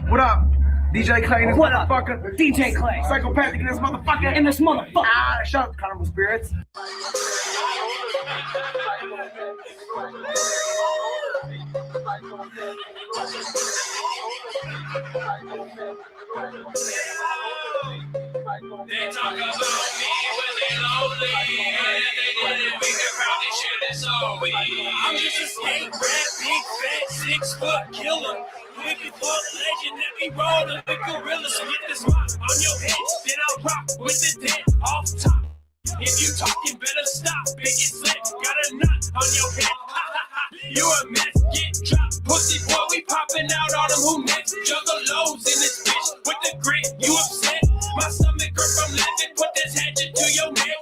What up? DJ Clay and this What up? motherfucker. DJ Clay. Psychopathic in this motherfucker. In this motherfucker. Ah, shut up, Carnival Spirits. They talk about me when they lonely, and if they didn't, we could probably share this all week. I'm just a skate rat, big fat 6-foot killer. Wicked foot legend that be rolling with gorillas. Get this rock on your head, then I'll rock with the dead off top. If you talking, better stop. Biggest slit, got a knot on your head. You a mess, get dropped. Pussy boy, we popping out on them who next. Juggalos in this bitch with the grit. You upset? My stomach hurt from laughing. Put this hatchet to your neck.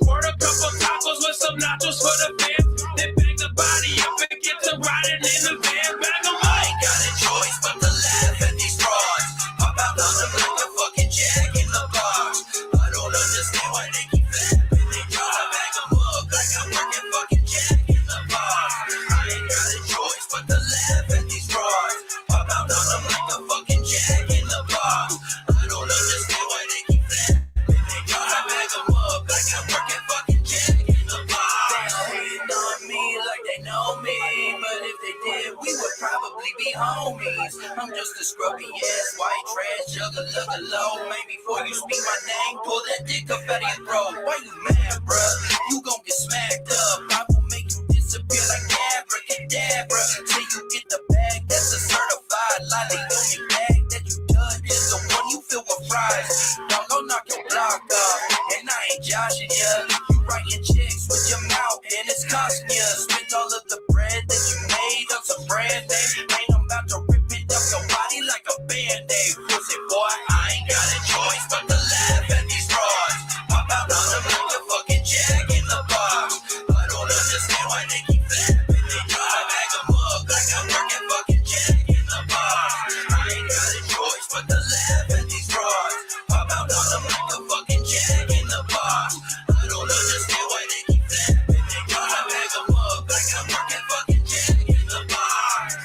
Order a couple tacos with some nachos for the fam. Then bag the body up and get to riding in the van. Bag them up. I ain't got a choice but to laugh at these frauds. Pop out on them like a fucking jack in the bar. I don't understand why they keep laughing. They try to bag them up like I'm working fucking jack in the bar. I ain't got a choice but to laugh at these frauds. Pop out on them like a fucking jack in the bar. I don't understand why they keep laughing. They try to bag them up like I'm working fucking jack in the bar. They hating on me like they know me, but if they did, we would probably be homies. I'm just a scrubby ass white trash juggalo. Maybe before you speak my name, pull that dick up out of your throat. Why you mad, bruh? You gon' get smacked up. I will make you disappear like abracadabra till you get the bag. That's a certified lolly. Only bag that you judge is the one you fill with fries. Don't go knock your block off, and I ain't joshing ya. You writing checks with your mouth, and it's costing ya. Spent all of the bread that you made on some brand name. Ain't I'm about to rip it up your body like a band-aid. Pussy boy, I ain't got a choice but to laugh at these frauds. Pop out on them like a fucking jack in the bar. I don't understand why they keep laughing. They try to bag them up like I'm working fucking jack in the bar. I ain't got a choice but to laugh at these frauds. Pop out on them like a fucking jack in the bar. I don't understand why they keep laughing. They try to bag them up like I'm working fucking jack in the bar.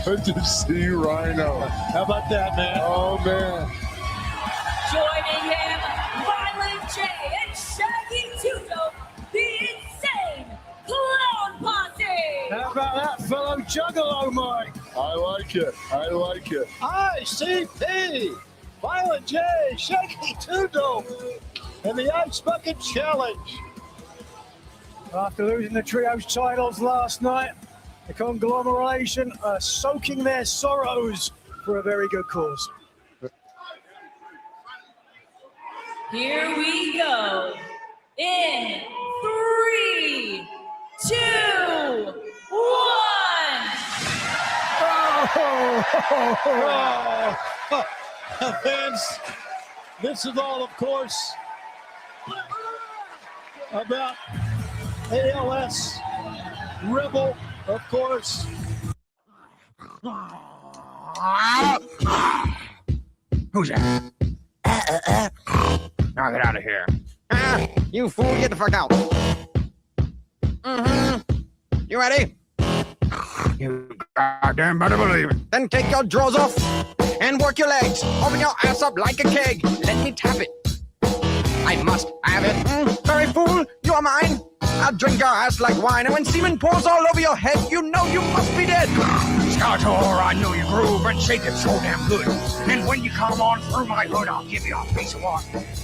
Good to see Rhino. How about that, man? Oh, man. Joining him, Violent J and Shaggy Tudo, the Insane Clown Posse. How about that fellow Juggalo, Mike? I like it. I like it. ICP, Violent J, Shaggy Tudo, and the Ice Bucket Challenge. After losing the trios titles last night, the conglomeration are soaking their sorrows for a very good cause. Here we go. In 3, 2, 1. Fans, this is all, of course, about ALS Rebel, of course. Who's that? Now get out of here. You fool, get the fuck out. You ready? You goddamn better believe it. Then take your drawers off and work your legs. Open your ass up like a keg. Let me tap it. I must have it. Very fool, you are mine. I'll drink your ass like wine, and when semen pours all over your head, you know you must be dead. Skeletor, I know you groove and shake it so damn good. And when you come on through my hood, I'll give you a piece of one.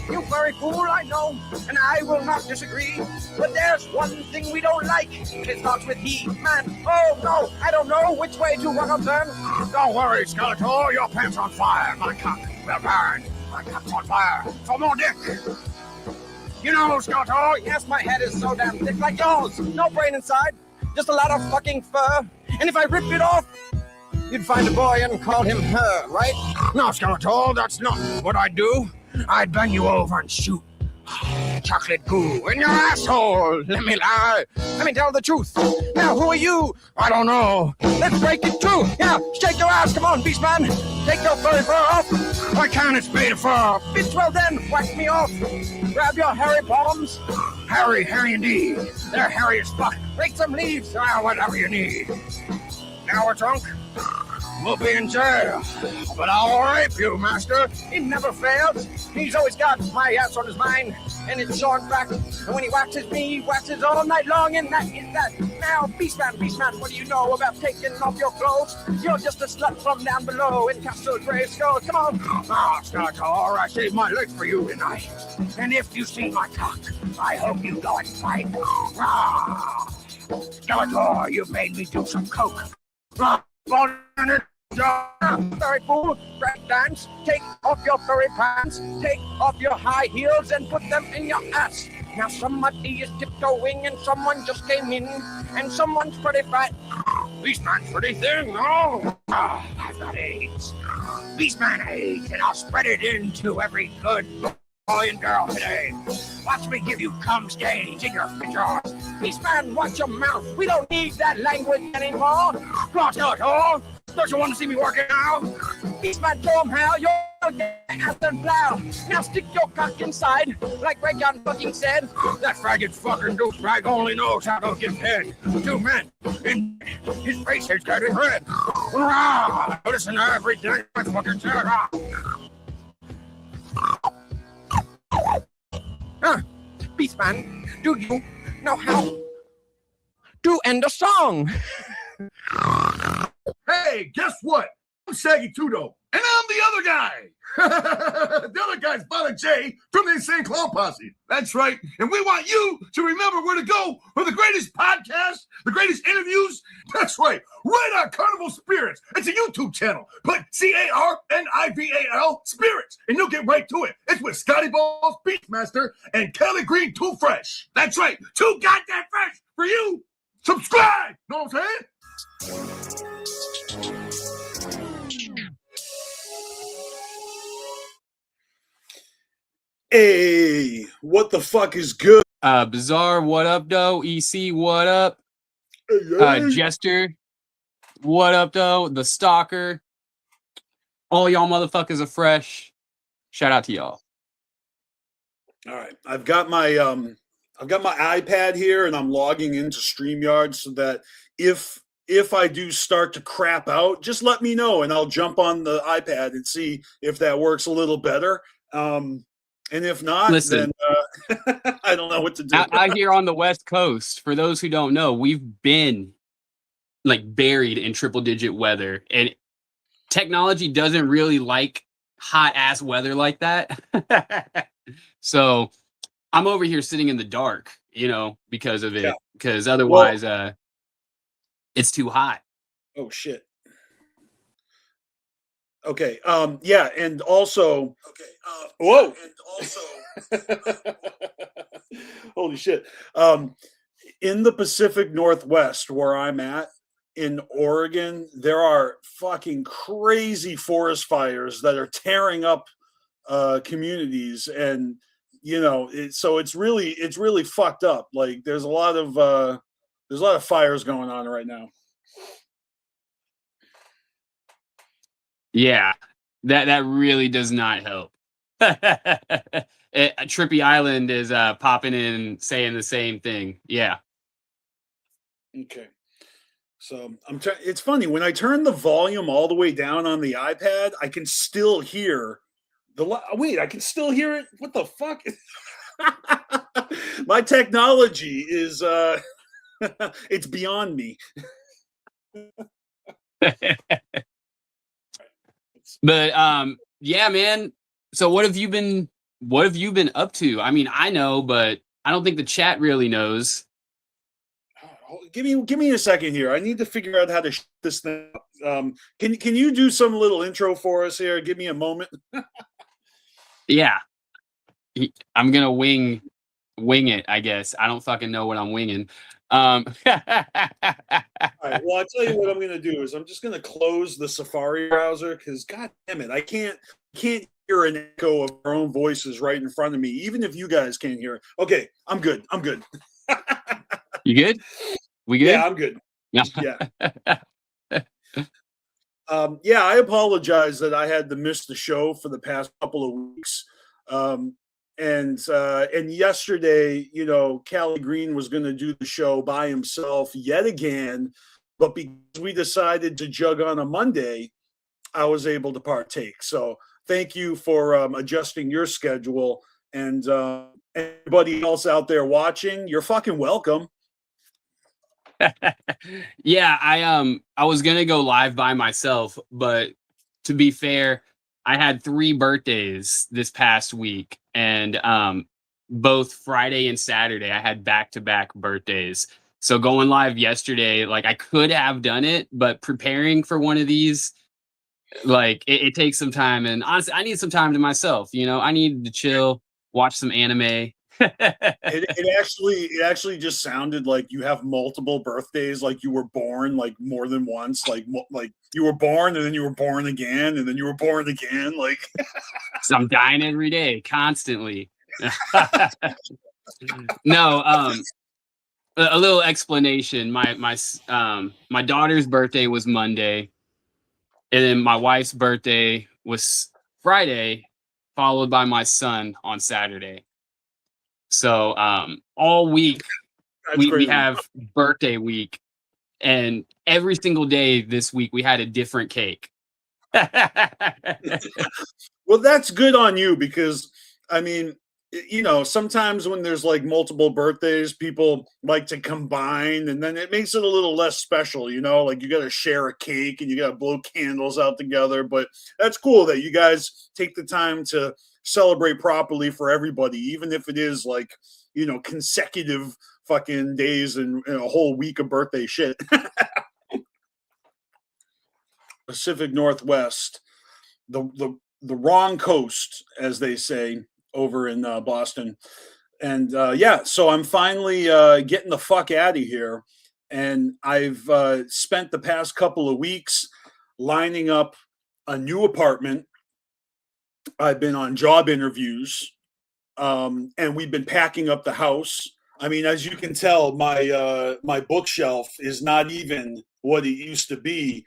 You furry fool, I know, and I will not disagree. But there's one thing we don't like. It starts with he, man. Oh no, I don't know which way to run or turn. Don't worry, Skeletor, your pants on fire. My cock will burn. My cock's on fire. For more dick. You know, Skeletor, yes, my head is so damn thick like yours. No brain inside, just a lot of fucking fur. And if I ripped it off, you'd find a boy and call him her, right? No, Skeletor, that's not what I'd do. I'd bend you over and shoot chocolate goo in your asshole. Let me lie. Let me tell the truth. Now, who are you? I don't know. Let's break it too. Yeah, shake your ass. Come on, beast man. Take your furry fur off. I can't. It's made of fur. Bitch, well then, whack me off. Grab your hairy bottoms hairy indeed. They're hairy as fuck. Break some leaves, whatever you need. Now we're drunk. We'll be in jail. But I'll rape you, master. He never fails. He's always got my ass on his mind. And it's short back. And when he waxes me, he waxes all night long. And that is that. Now, Beastman, what do you know about taking off your clothes? You're just a slut from down below in Castle Grayskull. Come on. Ah, Skeletor, I saved my legs for you tonight. And if you see my cock, I hope you go and fight. Ah, Skeletor, you made me do some coke. Ah, Sorry, fool. Break dance. Take off your furry pants. Take off your high heels and put them in your ass. Now somebody is tiptoeing and someone just came in. And someone's pretty fat. Beastman's pretty thin. Oh, I've got AIDS. Beastman AIDS, and I'll spread it into every good boy and girl today. Watch me give you cum stains in your jaws. Beastman, watch your mouth. We don't need that language anymore. Cross it all. Don't you want to see me working out? Beastman, show 'em how. You're ass and plow. Now stick your cock inside, like Raycon fucking said. That faggot fucking douchebag only knows how to give head. 2 men, and his face is getting red. Rah! Listen to every day, I fucking said. Beastman, do you know how to end a song? Hey, guess what? I'm Shaggy Tudo, and I'm the other guy. The other guy's Violent J from the Insane Clown Posse. That's right. And we want you to remember where to go for the greatest podcasts, the greatest interviews. That's right. Right on Carnival Spirits. It's a YouTube channel. Put CARNIVAL Spirits, and you'll get right to it. It's with Scotty Balls Beastmaster and Kelly Green Too Fresh. That's right. Too goddamn fresh for you. Subscribe. Know what I'm saying? Hey, what the fuck is good? Bizarre, what up, though? EC, what up? Jester, what up, though? The Stalker. All y'all motherfuckers are fresh. Shout out to y'all. All right, I've got my iPad here, and I'm logging into StreamYard so that if I do start to crap out, just let me know, and I'll jump on the iPad and see if that works a little better. And if not, listen, then I don't know what to do. Out here on the West Coast, for those who don't know, we've been like buried in triple-digit weather, and technology doesn't really like hot-ass weather like that. So I'm over here sitting in the dark, because of it, because otherwise it's too hot. Oh, shit. Okay. Yeah, and also. Okay. Whoa. And also. Holy shit. In the Pacific Northwest, where I'm at in Oregon, there are fucking crazy forest fires that are tearing up communities, and so it's really fucked up. Like there's a lot of fires going on right now. Yeah, that really does not help. Trippy Island is popping in saying the same thing. Yeah. Okay. So it's funny when I turn the volume all the way down on the iPad, I can still hear I can still hear it. What the fuck? My technology is it's beyond me. But yeah, man. So what have you been up to? I mean, I know, but I don't think the chat really knows. Give me a second here. I need to figure out how to this thing up. Can you do some little intro for us here? Give me a moment. Yeah. I'm gonna wing it, I guess. I don't fucking know what I'm winging. All right, well, I'll tell you what I'm going to do is I'm just going to close the Safari browser because, God damn it, I can't hear an echo of our own voices right in front of me, even if you guys can't hear it. Okay, I'm good. You good? We good? Yeah, I'm good. Yeah. Yeah, I apologize that I had to miss the show for the past couple of weeks. And yesterday, you know, Callie Green was going to do the show by himself yet again, but because we decided to jug on a Monday, I was able to partake. So thank you for adjusting your schedule, and anybody else out there watching, you're fucking welcome. Yeah, I was gonna go live by myself, but to be fair, I had 3 birthdays this past week, and both Friday and Saturday I had back-to-back birthdays. So going live yesterday, like I could have done it, but preparing for one of these, like it takes some time, and honestly, I need some time to myself. You know, I need to chill, watch some anime. It actually just sounded like you have multiple birthdays, like you were born like more than once, like you were born and then you were born again and then you were born again, like So I'm dying every day, constantly. No, a little explanation. My daughter's birthday was Monday, and then my wife's birthday was Friday, followed by my son on Saturday. So all week that's we crazy. have birthday week, and every single day this week we had a different cake. Well, that's good on you, because I mean, you know, sometimes when there's like multiple birthdays, people like to combine, and then it makes it a little less special, you know, like you got to share a cake and you got to blow candles out together. But that's cool that you guys take the time to celebrate properly for everybody, even if it is like, you know, consecutive fucking days and a whole week of birthday shit. Pacific Northwest, the wrong coast, as they say over in Boston. And yeah, so I'm finally getting the fuck out of here. And I've spent the past couple of weeks lining up a new apartment. I've been on job interviews, and we've been packing up the house. I mean, as you can tell, my bookshelf is not even what it used to be.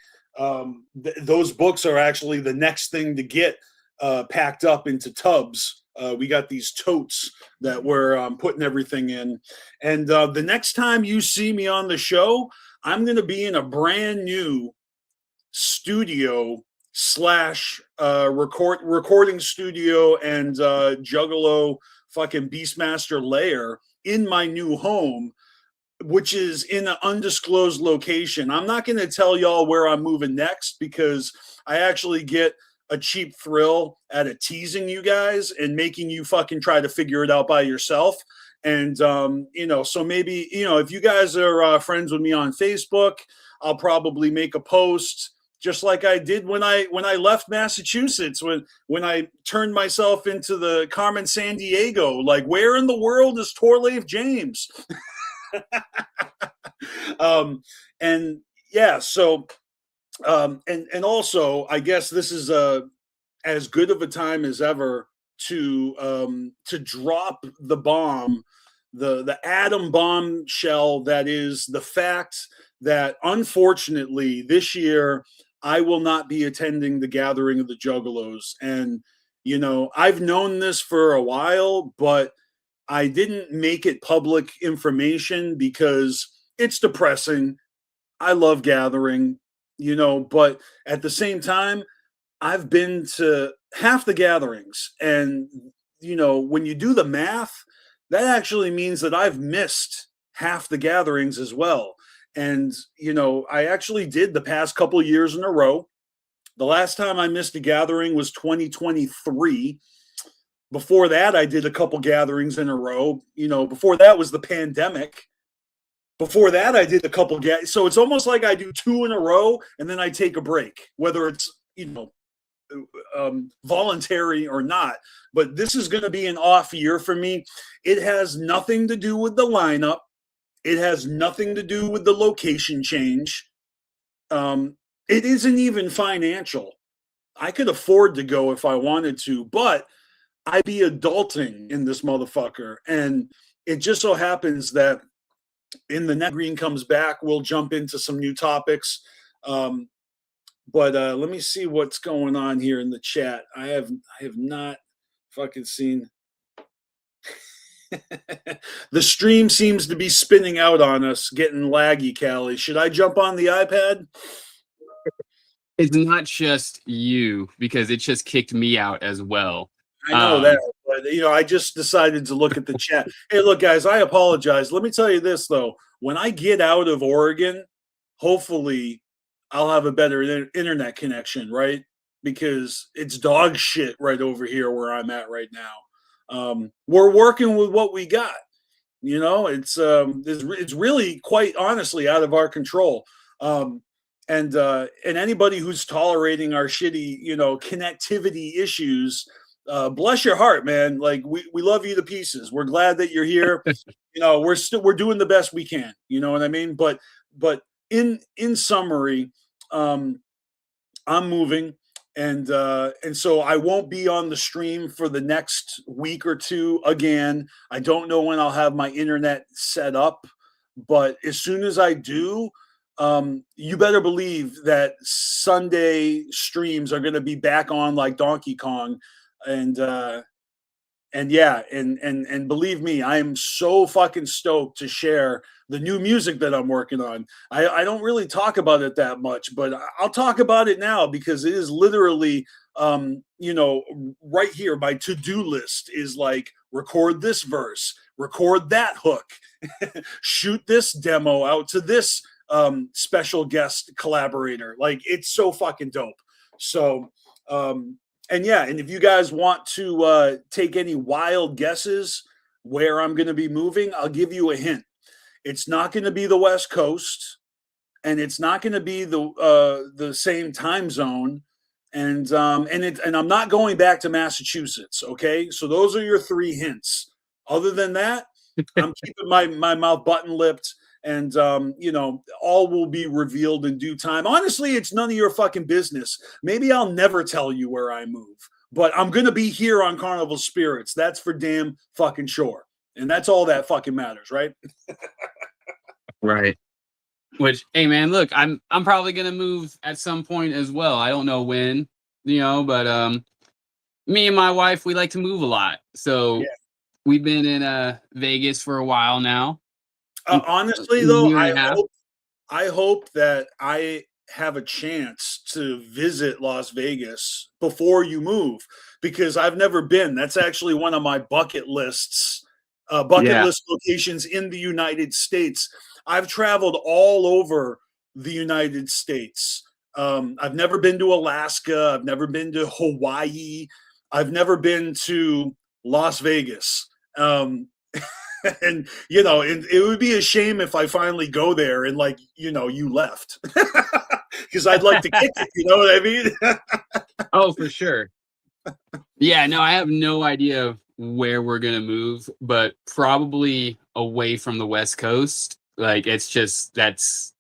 Those books are actually the next thing to get packed up into tubs. We got these totes that we're putting everything in. And the next time you see me on the show, I'm going to be in a brand new studio slash recording studio and Juggalo fucking Beastmaster lair in my new home, which is in an undisclosed location. I'm not going to tell y'all where I'm moving next, because I actually get a cheap thrill out of teasing you guys and making you fucking try to figure it out by yourself. And, you know, so maybe, you know, if you guys are friends with me on Facebook, I'll probably make a post just like I did when I left Massachusetts, when I turned myself into the Carmen Sandiego. Like, where in the world is Torleif James? And yeah, so and also, I guess this is as good of a time as ever to drop the bomb, the atom bombshell that is the fact that unfortunately this year I will not be attending the gathering of the Juggalos. And you know, I've known this for a while, but I didn't make it public information because it's depressing. I love gathering, you know, but at the same time, I've been to half the gatherings. And, you know, when you do the math, that actually means that I've missed half the gatherings as well. And, you know, I actually did the past couple years in a row. The last time I missed a gathering was 2023. Before that, I did a couple gatherings in a row. You know, before that was the pandemic. Before that, I did a couple so it's almost like I do 2 in a row and then I take a break, whether it's, you know, voluntary or not. But this is going to be an off year for me. It has nothing to do with the lineup. It has nothing to do with the location change. It isn't even financial. I could afford to go if I wanted to, but I'd be adulting in this motherfucker. And it just so happens that in the next Green comes back, we'll jump into some new topics. But let me see what's going on here in the chat. I have not fucking seen. The stream seems to be spinning out on us, getting laggy, Callie. Should I jump on the iPad? It's not just you because it just kicked me out as well. I know that, but I just decided to look at the chat. Hey, look, guys, I apologize. Let me tell you this though: when I get out of Oregon, hopefully, I'll have a better internet connection, right? Because it's dog shit right over here where I'm at right now. We're working with what we got. It's really quite honestly out of our control. And anybody who's tolerating our shitty, connectivity issues, bless your heart, man. Like we love you to pieces. We're glad that you're here. We're doing the best we can. You know what I mean? But in summary, I'm moving, and so I won't be on the stream for the next week or two again. I don't know when I'll have my internet set up, but as soon as I do, you better believe that Sunday streams are going to be back on like Donkey Kong, and believe me, I am so fucking stoked to share the new music that I'm working on. I don't really talk about it that much, but I'll talk about it now because it is literally, right here. My to-do list is like record this verse, record that hook, shoot this demo out to this special guest collaborator. Like it's so fucking dope. So, and if you guys want to take any wild guesses where I'm going to be moving, I'll give you a hint. It's not going to be the West Coast, and it's not going to be the same time zone, and I'm not going back to Massachusetts. Okay, so those are your three hints. Other than that, I'm keeping my mouth button lipped, and all will be revealed in due time. Honestly, it's none of your fucking business. Maybe I'll never tell you where I move, but I'm gonna be here on Carnival Spirits. That's for damn fucking sure. And that's all that fucking matters, right? Right. Which, hey man, look, I'm probably gonna move at some point as well. I don't know when, but me and my wife, we like to move a lot. So we've been in Vegas for a while now. Honestly, though, I hope that I have a chance to visit Las Vegas before you move, because I've never been. That's actually one of my bucket list locations in the United States. I've traveled all over the United States. I've never been to Alaska. I've never been to Hawaii. I've never been to Las Vegas. And it would be a shame if I finally go there and you left, because I'd like to kick it. You know what I mean? Oh, for sure. Yeah, no, I have no idea where we're gonna move, but probably away from the West Coast. Like that's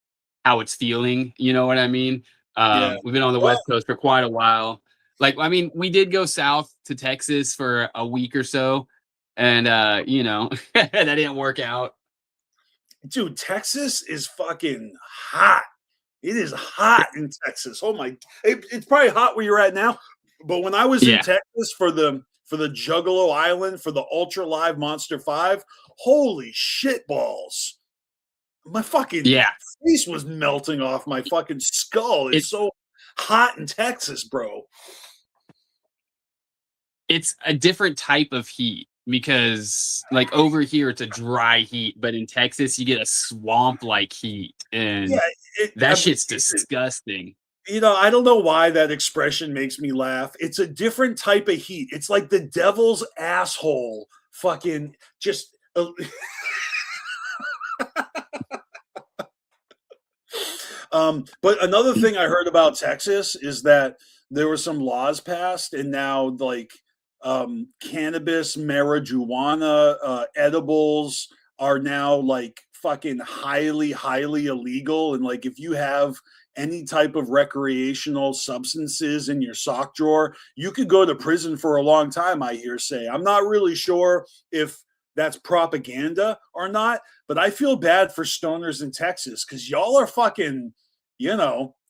how it's feeling. You know what I mean? We've been on the West Coast for quite a while. We did go south to Texas for a week or so. And, that didn't work out. Dude, Texas is fucking hot. It is hot in Texas. Oh my, it's probably hot where you're at now. But when I was in Texas for the Juggalo Island, for the Ultra Live Monster 5, holy shit balls. My fucking face was melting off my fucking skull. It's so hot in Texas, bro. It's a different type of heat. Because over here it's a dry heat, but in Texas you get a swamp-like heat, and shit's disgusting. I don't know why that expression makes me laugh. It's a different type of heat. It's like the devil's asshole. Fucking just. But another thing I heard about Texas is that there were some laws passed, and now cannabis, marijuana, edibles are now fucking highly illegal. And if you have any type of recreational substances in your sock drawer, you could go to prison for a long time, I hear say. I'm not really sure if that's propaganda or not, but I feel bad for stoners in Texas because y'all are fucking,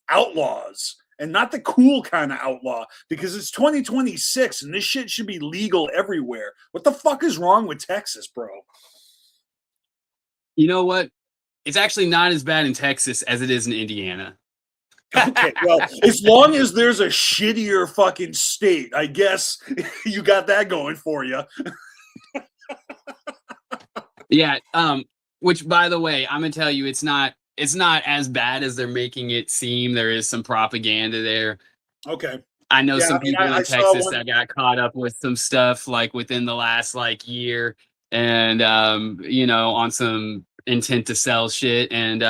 outlaws. and not the cool kind of outlaw, because it's 2026 and this shit should be legal everywhere. What the fuck is wrong with Texas, bro? You know what? It's actually not as bad in Texas as it is in Indiana. Okay, well, as long as there's a shittier fucking state, I guess you got that going for you. Yeah. Which, by the way, I'm gonna tell you, it's not as bad as they're making it seem. There is some propaganda there. Okay. I know Yeah, some I mean, people I in saw Texas one- that got caught up with some stuff like within the last like year, and on some intent to sell shit, and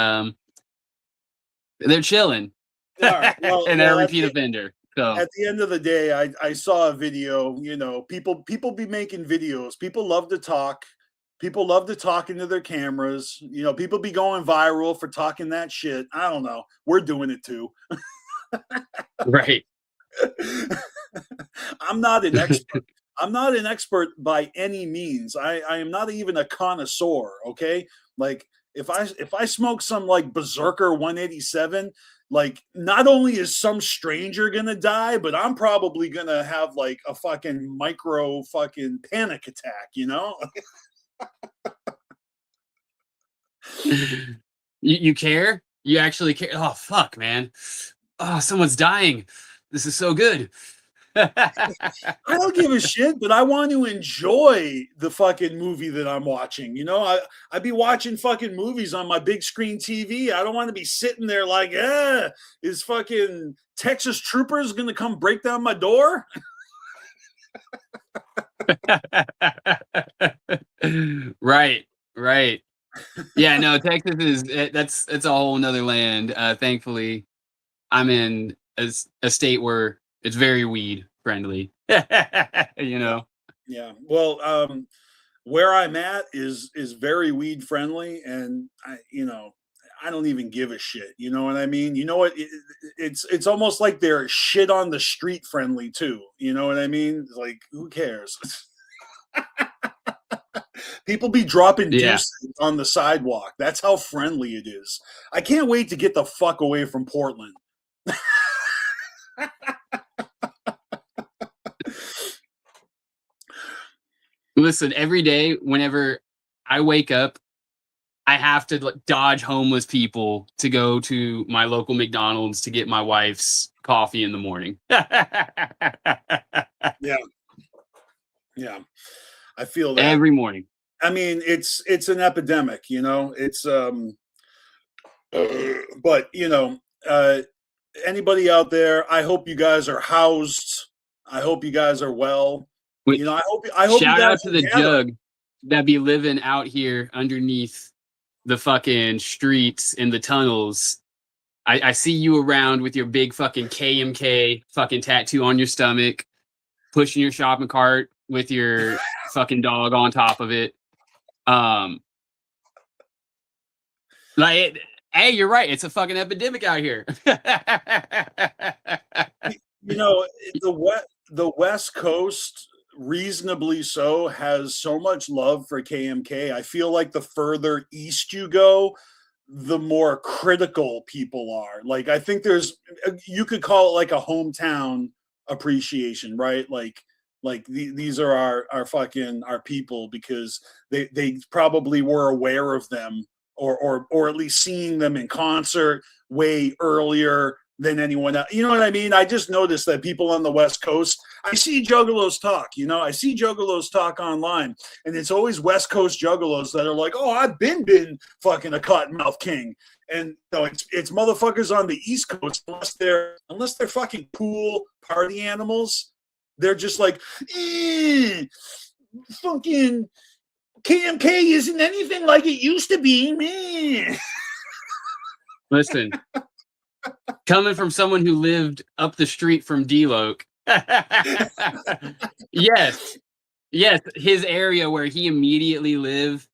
they're chilling. All right, well, and they're a well, repeat offender. So at the end of the day, I saw a video. People be making videos. People love to talk. People love to talk into their cameras. People be going viral for talking that shit. I don't know. We're doing it too. right. I'm not an expert. I'm not an expert by any means. I am not even a connoisseur. Okay, like if I smoke some like Berserker 187, like not only is some stranger gonna die, but I'm probably gonna have like a fucking micro fucking panic attack. You care? You actually care? Oh fuck, man! Oh, someone's dying. This is so good. I don't give a shit, but I want to enjoy the fucking movie that I'm watching. I be watching fucking movies on my big screen TV. I don't want to be sitting there like, is fucking Texas Troopers gonna come break down my door? Right. Yeah, no, Texas it's a whole nother land. Thankfully, I'm in a state where it's very weed friendly. Yeah. Well, where I'm at is very weed friendly, and I don't even give a shit. You know what I mean? You know what? It's almost like they're shit on the street friendly too. You know what I mean? Like, who cares? People be dropping deuces on the sidewalk. That's how friendly it is. I can't wait to get the fuck away from Portland. Listen, every day, whenever I wake up, I have to dodge homeless people to go to my local McDonald's to get my wife's coffee in the morning. Yeah. I feel that every morning. I mean, it's an epidemic, it's but anybody out there, I hope you guys are housed. I hope you guys are well. I hope shout you guys out to the Jug that be living out here underneath the fucking streets in the tunnels. I see you around with your big fucking KMK fucking tattoo on your stomach, pushing your shopping cart with your fucking dog on top of it. Hey, you're right. It's a fucking epidemic out here. The West Coast, reasonably so, has so much love for KMK. I feel like the further east you go, the more critical people are. Like, I think you could call it like a hometown appreciation, right? Like these are our people, because they probably were aware of them, or at least seeing them in concert way earlier than anyone else. You know what I mean? I just noticed that people on the West Coast, I see Juggalos talk, I see Juggalos talk online, and it's always West Coast Juggalos that are like, oh, I've been fucking a cottonmouth king. And it's motherfuckers on the East Coast, unless they're fucking cool party animals. They're just like, fucking KMK isn't anything like it used to be, man. Listen, coming from someone who lived up the street from D-Loc, yes, his area where he immediately lived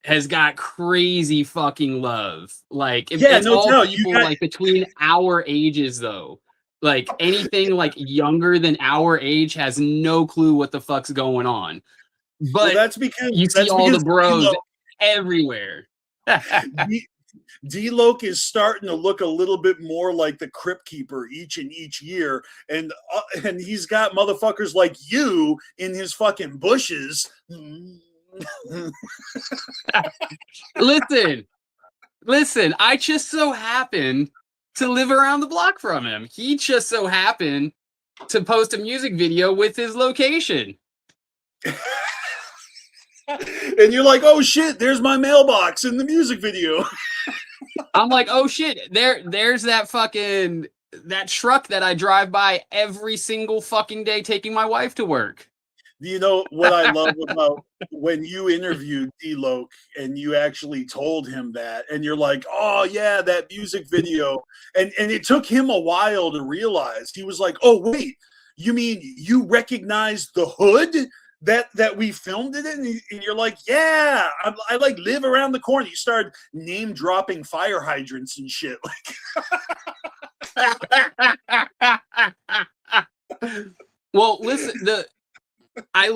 has got crazy fucking love. Like, it's all people like between our ages, though. Like, anything like younger than our age has no clue what the fuck's going on. But that's because you see all the bros everywhere. D-Loke is starting to look a little bit more like the Crypt Keeper each year, and he's got motherfuckers like you in his fucking bushes. Listen, I just so happened to live around the block from him. He just so happened to post a music video with his location. And you're like, oh shit, there's my mailbox in the music video. I'm like, oh shit, there's that truck that I drive by every single fucking day taking my wife to work. You know what I love about when you interviewed D-Loke and you actually told him that, and you're like, oh yeah, that music video. And it took him a while to realize. He was like, oh wait, you mean you recognize the hood that we filmed it in? And you're like, yeah, I like live around the corner. You started name dropping fire hydrants and shit. Well, listen, I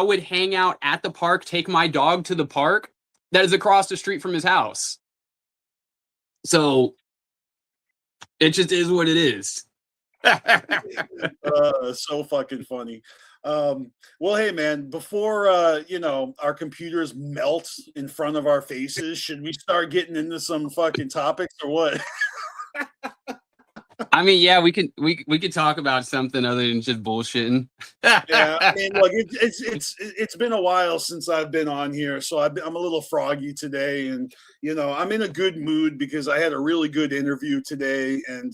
would hang out at the park, take my dog to the park that is across the street from his house. So it just is what it is. So fucking funny. Well, hey man, before our computers melt in front of our faces, should we start getting into some fucking topics or what? I mean, yeah, we could talk about something other than just bullshitting. Yeah, I mean, look, it's been a while since I've been on here, so I'm a little froggy today, and I'm in a good mood because I had a really good interview today, and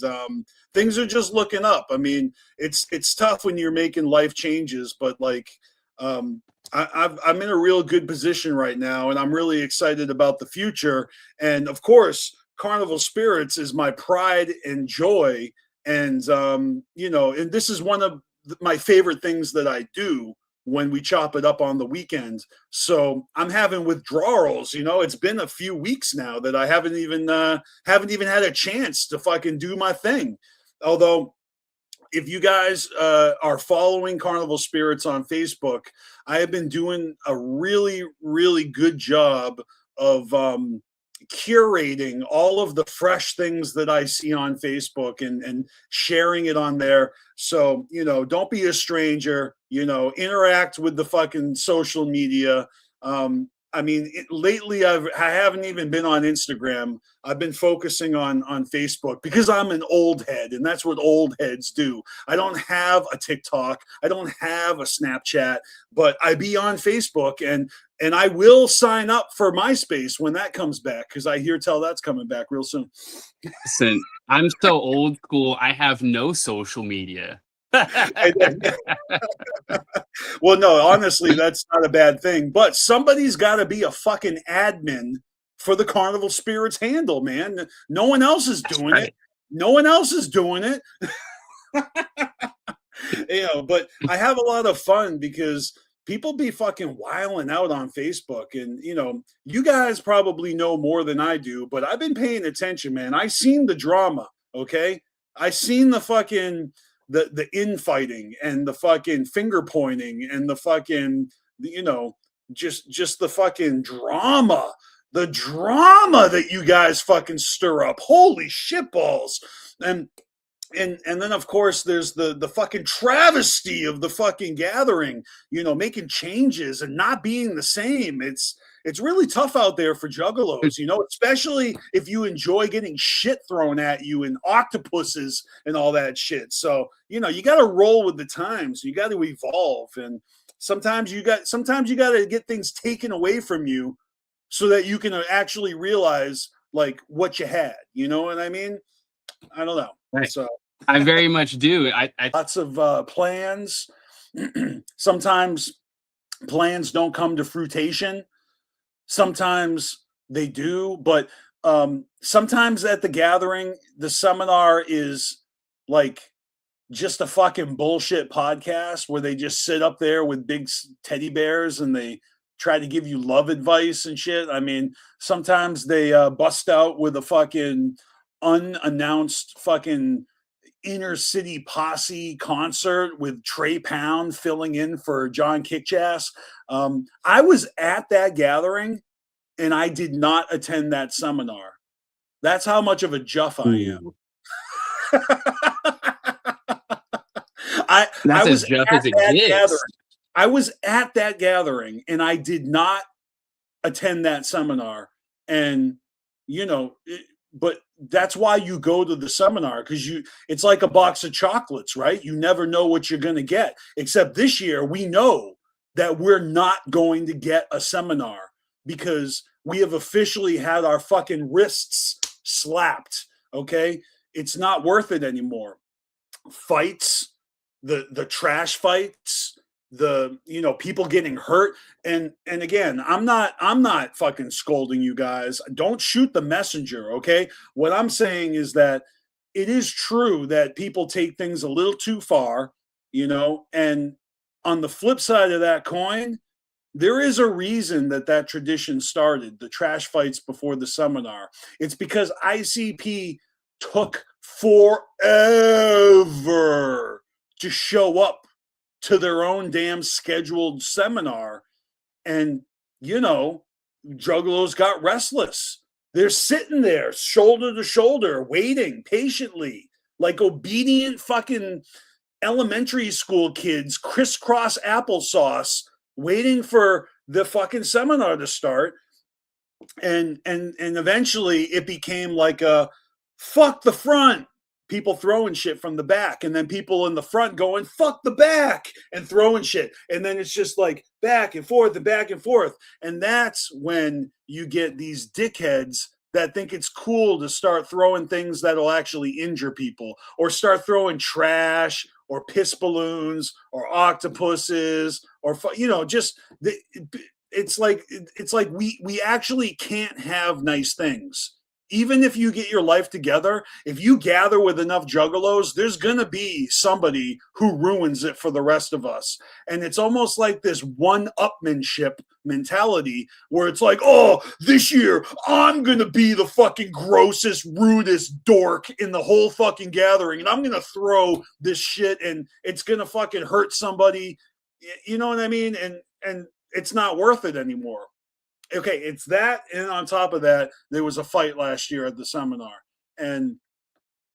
things are just looking up. I mean, it's tough when you're making life changes, but like, I'm in a real good position right now, and I'm really excited about the future, and of course, Carnival Spirits is my pride and joy, and and this is one of my favorite things that I do when we chop it up on the weekend. So I'm having withdrawals. It's been a few weeks now that I haven't even had a chance to fucking do my thing. Although, if you guys are following Carnival Spirits on Facebook, I have been doing a really, really good job of curating all of the fresh things that I see on Facebook and sharing it on there. So, don't be a stranger, interact with the fucking social media. I mean, lately I haven't even been on Instagram. I've been focusing on Facebook because I'm an old head, and that's what old heads do. I don't have a TikTok. I don't have a Snapchat, but I be on Facebook, and I will sign up for MySpace when that comes back, because I hear tell that's coming back real soon. Listen, I'm so old school. I have no social media. Well, no, honestly, that's not a bad thing. But somebody's got to be a fucking admin for the Carnival Spirits handle, man. No one else is doing it. No one else is doing it. But I have a lot of fun because people be fucking wilding out on Facebook, and you guys probably know more than I do, but I've been paying attention, man. I seen the drama, okay? I seen the fucking the infighting and the fucking finger pointing and the fucking just the fucking drama, the drama that you guys fucking stir up. Holy shitballs. And then of course there's the fucking travesty of the fucking gathering, making changes and not being the same. It's really tough out there for juggalos, especially if you enjoy getting shit thrown at you and octopuses and all that shit. So, you got to roll with the times. You got to evolve, and sometimes you got to get things taken away from you so that you can actually realize like what you had. You know what I mean? I don't know. Right. So I very much do. I lots of plans. Sometimes plans don't come to fruition. Sometimes they do, but sometimes at the gathering, the seminar is like just a fucking bullshit podcast where they just sit up there with big teddy bears and they try to give you love advice and shit. I mean, sometimes they bust out with a fucking unannounced fucking inner city posse concert with Trey Pound filling in for John Kickjass. I was at that gathering and I did not attend that seminar. That's how much of a juff I am. I was as juff at as it that gets. gathering. I was at that gathering, and I did not attend that seminar. And but that's why you go to the seminar, because it's like a box of chocolates, right? You never know what you're going to get. Except this year, we know that we're not going to get a seminar because we have officially had our fucking wrists slapped. Okay, it's not worth it anymore. Fights, the trash fights, people getting hurt, and again, I'm not fucking scolding you guys. Don't shoot the messenger, okay? What I'm saying is that it is true that people take things a little too far, and on the flip side of that coin, there is a reason that tradition started, the trash fights before the seminar. It's because ICP took forever to show up to their own damn scheduled seminar. And, Juggalos got restless. They're sitting there shoulder to shoulder, waiting patiently, like obedient fucking elementary school kids, crisscross applesauce, waiting for the fucking seminar to start. And eventually it became like a fuck the front, people throwing shit from the back, and then people in the front going fuck the back and throwing shit, and then it's just like back and forth and back and forth. And that's when you get these dickheads that think it's cool to start throwing things that'll actually injure people, or start throwing trash or piss balloons or octopuses, or it's like we actually can't have nice things. Even if you get your life together, if you gather with enough juggalos, there's going to be somebody who ruins it for the rest of us. And it's almost like this one-upmanship mentality where it's like, oh, this year I'm going to be the fucking grossest, rudest dork in the whole fucking gathering. And I'm going to throw this shit and it's going to fucking hurt somebody. You know what I mean? And it's not worth it anymore. Okay, it's that, and on top of that, there was a fight last year at the seminar, and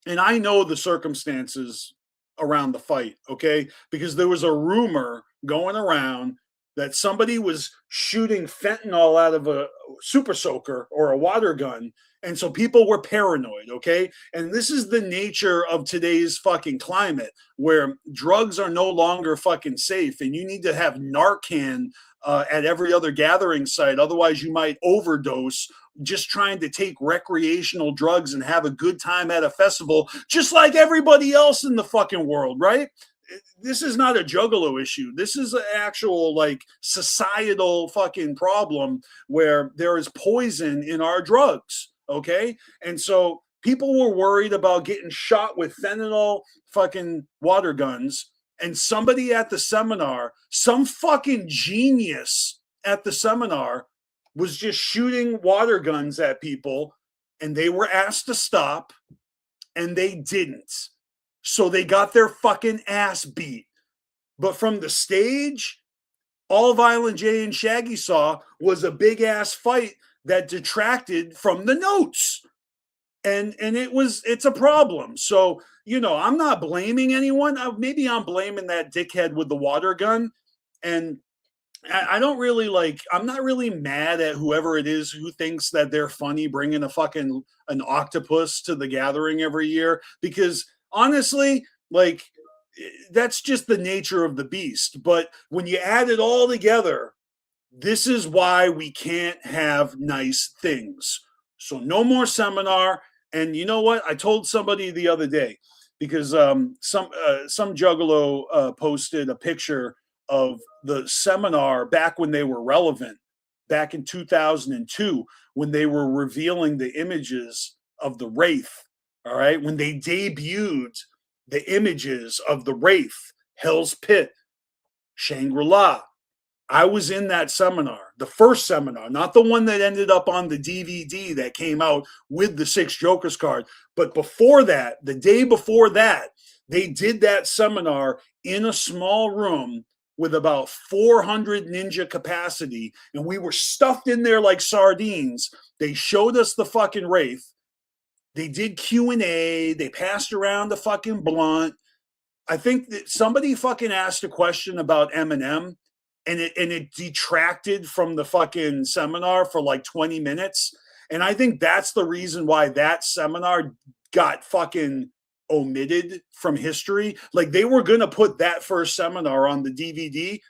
I know the circumstances around the fight, okay, because there was a rumor going around that somebody was shooting fentanyl out of a super soaker or a water gun, and so people were paranoid, okay? And this is the nature of today's fucking climate, where drugs are no longer fucking safe, and you need to have Narcan at every other gathering site. Otherwise, you might overdose just trying to take recreational drugs and have a good time at a festival, just like everybody else in the fucking world, right? This is not a juggalo issue. This is an actual, like, societal fucking problem where there is poison in our drugs, okay? And so people were worried about getting shot with fentanyl fucking water guns. And somebody at the seminar, some fucking genius at the seminar, was just shooting water guns at people, and they were asked to stop, and they didn't. So they got their fucking ass beat. But from the stage, all Violent J and Shaggy saw was a big ass fight that detracted from the notes. And it's a problem. So, I'm not blaming anyone. Maybe I'm blaming that dickhead with the water gun. And I don't really I'm not really mad at whoever it is who thinks that they're funny bringing an octopus to the gathering every year, because honestly, that's just the nature of the beast. But when you add it all together, this is why we can't have nice things. So no more seminar. And you know what? I told somebody the other day, because some juggalo posted a picture of the seminar back when they were relevant, back in 2002, when they were revealing the images of the Wraith. All right, when they debuted the images of the Wraith, Hell's Pit, Shangri-La. I was in that seminar, the first seminar, not the one that ended up on the DVD that came out with the 6 Jokers card. But before that, the day before that, they did that seminar in a small room with about 400 ninja capacity, and we were stuffed in there like sardines. They showed us the fucking Wraith. They did Q&A. They passed around the fucking blunt. I think that somebody fucking asked a question about Eminem, and it detracted from the fucking seminar for like 20 minutes. And I think that's the reason why that seminar got fucking omitted from history. Like, they were going to put that first seminar on the DVD,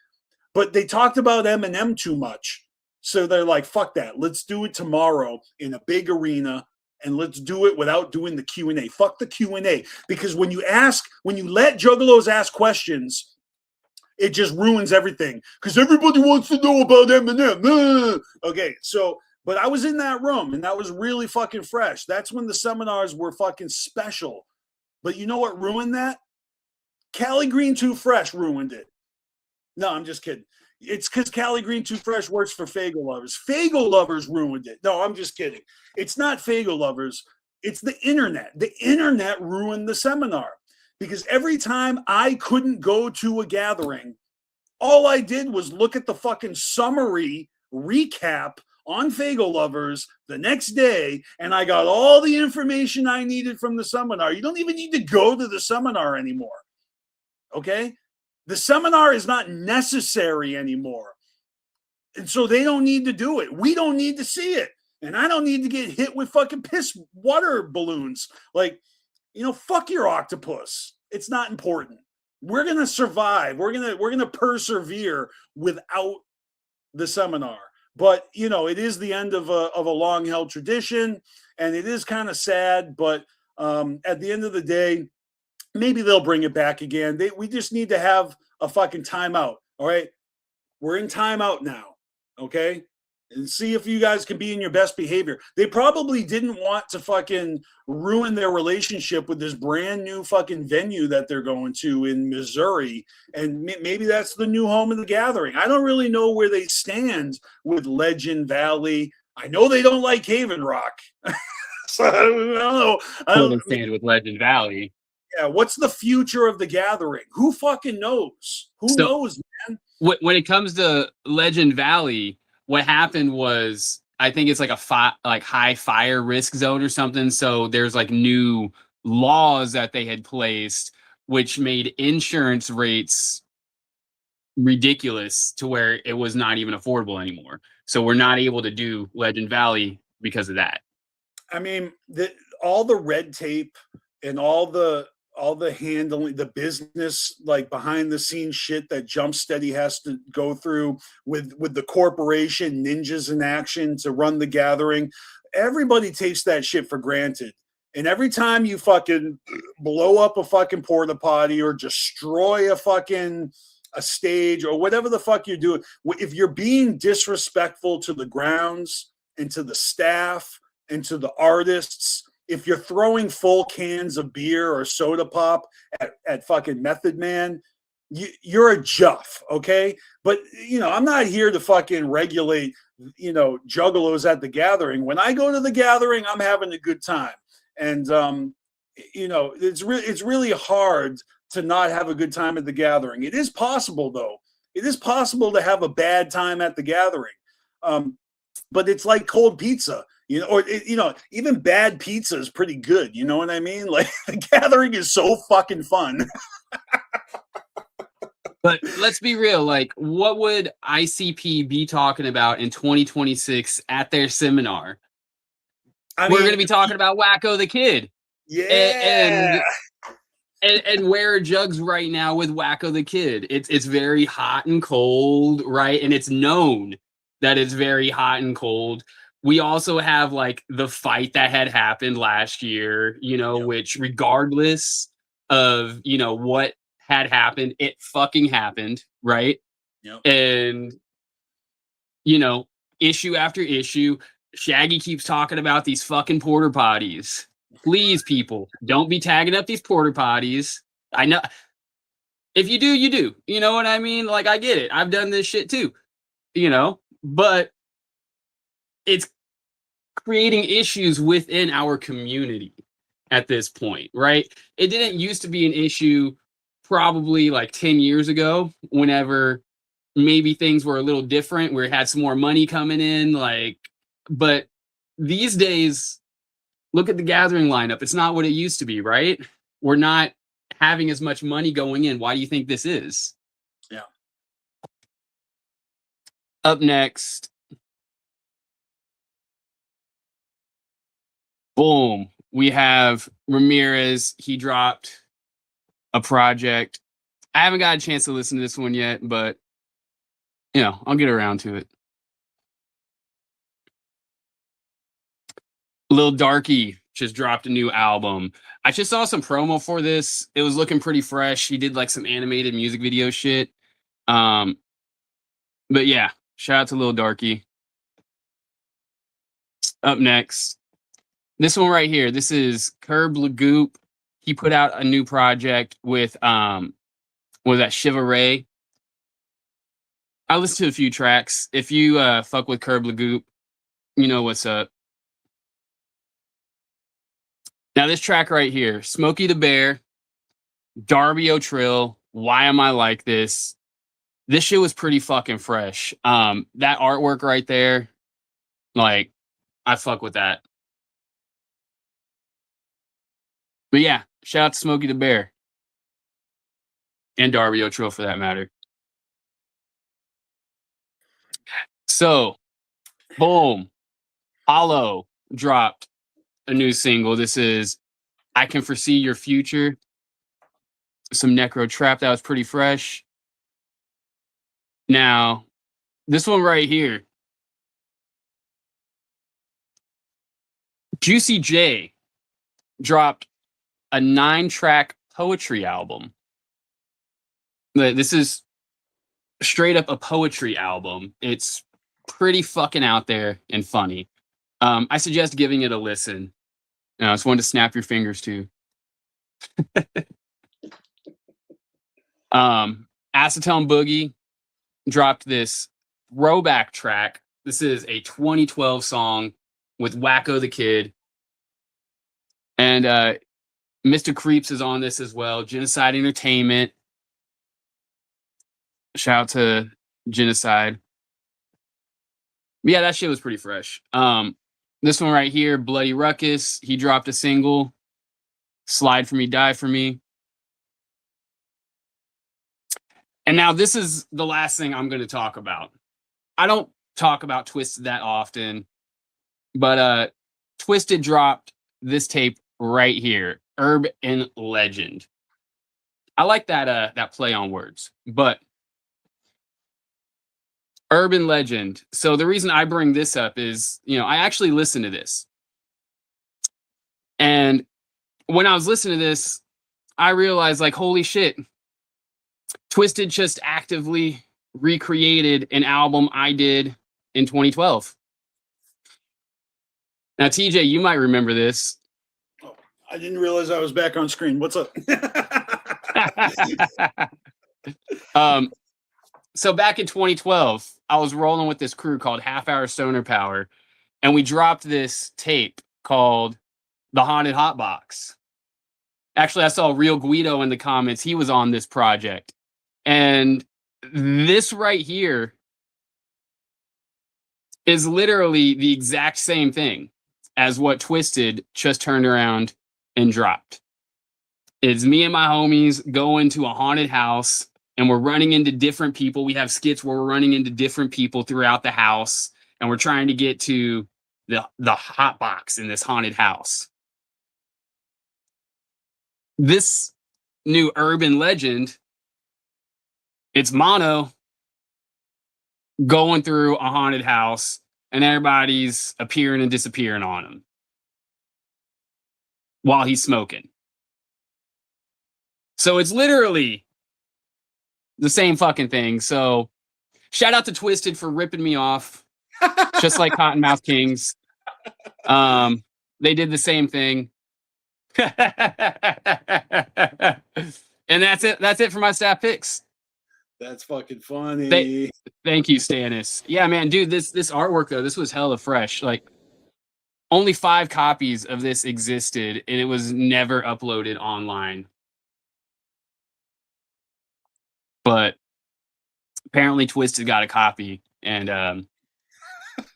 but they talked about Eminem too much. So they're like, fuck that. Let's do it tomorrow in a big arena, and let's do it without doing the Q&A. Fuck the Q&A. Because when you let juggalos ask questions, it just ruins everything. Because everybody wants to know about Eminem. Okay, so, but I was in that room, and that was really fucking fresh. That's when the seminars were fucking special. But you know what ruined that? Cali Green Too Fresh ruined it. No, I'm just kidding. It's because Cali Green Too Fresh works for Fago Lovers. Fago Lovers ruined it. No, I'm just kidding. It's not Fago Lovers. It's the internet. The internet ruined the seminar. Because every time I couldn't go to a gathering, all I did was look at the fucking summary recap on Fago Lovers the next day, and I got all the information I needed from the seminar. You don't even need to go to the seminar anymore. Okay? The seminar is not necessary anymore. And so they don't need to do it. We don't need to see it. And I don't need to get hit with fucking piss water balloons. Like, fuck your octopus. It's not important. We're going to survive. We're going to persevere without the seminar. But, it is the end of a long-held tradition, and it is kind of sad, but at the end of the day, maybe they'll bring it back again. We just need to have a fucking timeout, all right? We're in timeout now, okay? And see if you guys can be in your best behavior. They probably didn't want to fucking ruin their relationship with this brand new fucking venue that they're going to in Missouri. And maybe that's the new home of the gathering. I don't really know where they stand with Legend Valley. I know they don't like Haven Rock. So I don't know. I don't stand with Legend Valley. Yeah, what's the future of the gathering? Who fucking knows? Who knows, man? When it comes to Legend Valley, what happened was, I think it's like a high fire risk zone or something. So there's like new laws that they had placed, which made insurance rates ridiculous to where it was not even affordable anymore. So we're not able to do Legend Valley because of that. I mean, all the red tape and all the handling, the business, like behind the scenes shit that Jump Steady has to go through with the corporation, Ninjas in Action to run the gathering. Everybody takes that shit for granted. And every time you fucking blow up a fucking porta potty or destroy a stage or whatever the fuck you're doing, if you're being disrespectful to the grounds and to the staff and to the artists, if you're throwing full cans of beer or soda pop at fucking Method Man, you're a juff, okay? But, I'm not here to fucking regulate, juggalos at the gathering. When I go to the gathering, I'm having a good time. And, it's really hard to not have a good time at the gathering. It is possible, though. It is possible to have a bad time at the gathering. But it's like cold pizza. Even bad pizza is pretty good. You know what I mean? Like, the gathering is so fucking fun. But let's be real. Like, what would ICP be talking about in 2026 at their seminar? We're going to be talking about Wacko the Kid. Yeah. And where are Jugs right now with Wacko the Kid? It's very hot and cold, right? And it's known that it's very hot and cold. We also have like the fight that had happened last year, which regardless of, what had happened, it fucking happened, right? Yep. And, issue after issue, Shaggy keeps talking about these fucking porta potties. Please, people, don't be tagging up these porta potties. I know. If you do, you do. You know what I mean? Like, I get it. I've done this shit too, but it's creating issues within our community at this point, right? It didn't used to be an issue probably like 10 years ago, whenever maybe things were a little different, where it had some more money coming in. Like, but these days, look at the Gathering lineup. It's not what it used to be, right? We're not having as much money going in. Why do you think this is? Yeah. Up next, boom, we have Ramirez. He dropped a project. I haven't got a chance to listen to this one yet, but I'll get around to it. Lil Darky just dropped a new album. I just saw some promo for this. It was looking pretty fresh. He did like some animated music video shit. But yeah, shout out to Lil Darky. Up next, this one right here. This is Curb Lagoop. He put out a new project with was that Shiva Ray. I listened to a few tracks. If you fuck with Curb Lagoop, you know what's up. Now this track right here, Smokey the Bear, Darby O'Trill, Why Am I Like This? This shit was pretty fucking fresh. That artwork right there, like, I fuck with that. But yeah, shout out to Smokey the Bear. And Darby O'Trill for that matter. So, boom. Hollow dropped a new single. This is I Can Foresee Your Future. Some Necro Trap that was pretty fresh. Now, this one right here. Juicy J dropped a 9-track poetry album. This is straight up a poetry album. It's pretty fucking out there and funny. I suggest giving it a listen. It's one to snap your fingers to. Acetone Boogie dropped this throwback track. This is a 2012 song with Wacko the Kid. And Mr. Creeps is on this as well. Genocide Entertainment. Shout out to Genocide. But yeah, that shit was pretty fresh. This one right here, Bloody Ruckus, he dropped a single, Slide For Me, Die For Me. And now this is the last thing I'm going to talk about. I don't talk about Twisted that often, but Twisted dropped this tape right here, Urban Legend. I like that play on words, but Urban Legend. So the reason I bring this up is, I actually listened to this. And when I was listening to this, I realized, like, holy shit, Twisted just actively recreated an album I did in 2012. Now, TJ, you might remember this. Oh, I didn't realize I was back on screen. What's up? So back in 2012, I was rolling with this crew called Half Hour Stoner Power, and we dropped this tape called The Haunted Hot Box. Actually, I saw Real Guido in the comments. He was on this project. And this right here is literally the exact same thing as what Twisted just turned around and dropped. It's me and my homies going to a haunted house, and we're running into different people. We have skits where we're running into different people throughout the house, and we're trying to get to the hot box in this haunted house. This new Urban Legend, it's Mono going through a haunted house, and everybody's appearing and disappearing on him while he's smoking. So it's literally the same fucking thing. So shout out to Twisted for ripping me off, just like Cottonmouth Kings. They did the same thing. And that's it. That's it for my staff picks. That's fucking funny. Thank you, Stannis. Yeah, man, dude, this artwork though, this was hella fresh. Like, only 5 copies of this existed, and it was never uploaded online. but apparently Twisted got a copy, and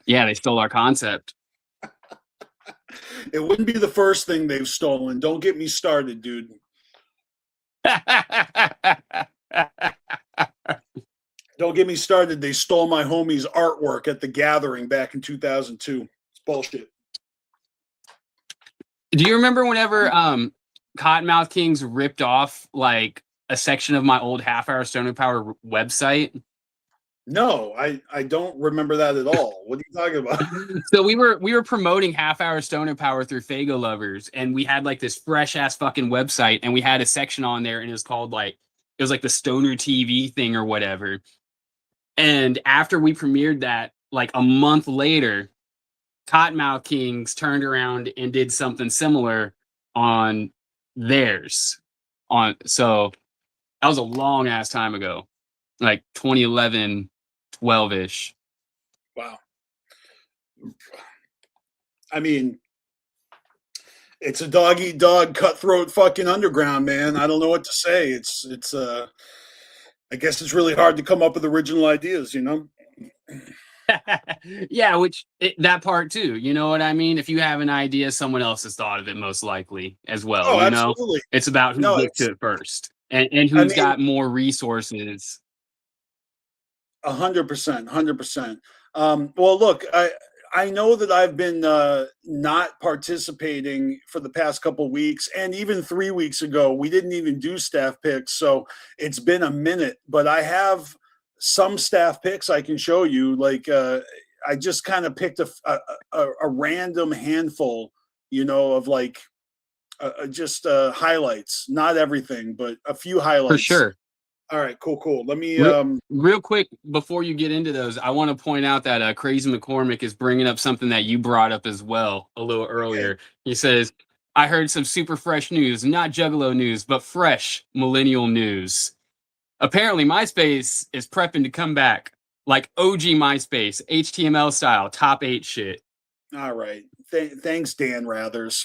yeah, they stole our concept. It wouldn't be the first thing they've stolen. Don't get me started, dude. Don't get me started. They stole my homie's artwork at the Gathering back in 2002. It's bullshit. Do you remember whenever Cottonmouth Kings ripped off like a section of my old Half Hour Stoner Power website? No, I don't remember that at all. What are you talking about? So we were promoting Half Hour Stoner Power through Fago Lovers, and we had like this fresh ass fucking website, and we had a section on there, and it was called like the Stoner TV thing or whatever. And after we premiered that, like a month later, Cottonmouth Kings turned around and did something similar on theirs. So that was a long ass time ago, like 2011, 12-ish. Wow. I mean, it's a dog eat dog, cutthroat fucking underground, man. I don't know what to say. It's I guess it's really hard to come up with original ideas, you know? Yeah, that part too. You know what I mean? If you have an idea, someone else has thought of it most likely as well. Oh, you absolutely. know, it's about who gets to it first and who's got more resources. 100%. Well, look, I know that I've been not participating for the past couple weeks, and even 3 weeks ago, we didn't even do staff picks. So it's been a minute, but I have some staff picks I can show you. Like I just kind of picked a random handful, you know, of like just highlights, not everything, but a few highlights. For sure. All right, cool. Let me real quick before you get into those, I want to point out that Crazy McCormick is bringing up something that you brought up as well a little earlier. Okay. He says, "I heard some super fresh news, not Juggalo news, but fresh millennial news. Apparently, MySpace is prepping to come back, like OG MySpace, HTML style, top 8 shit." All right, thanks, Dan Rathers.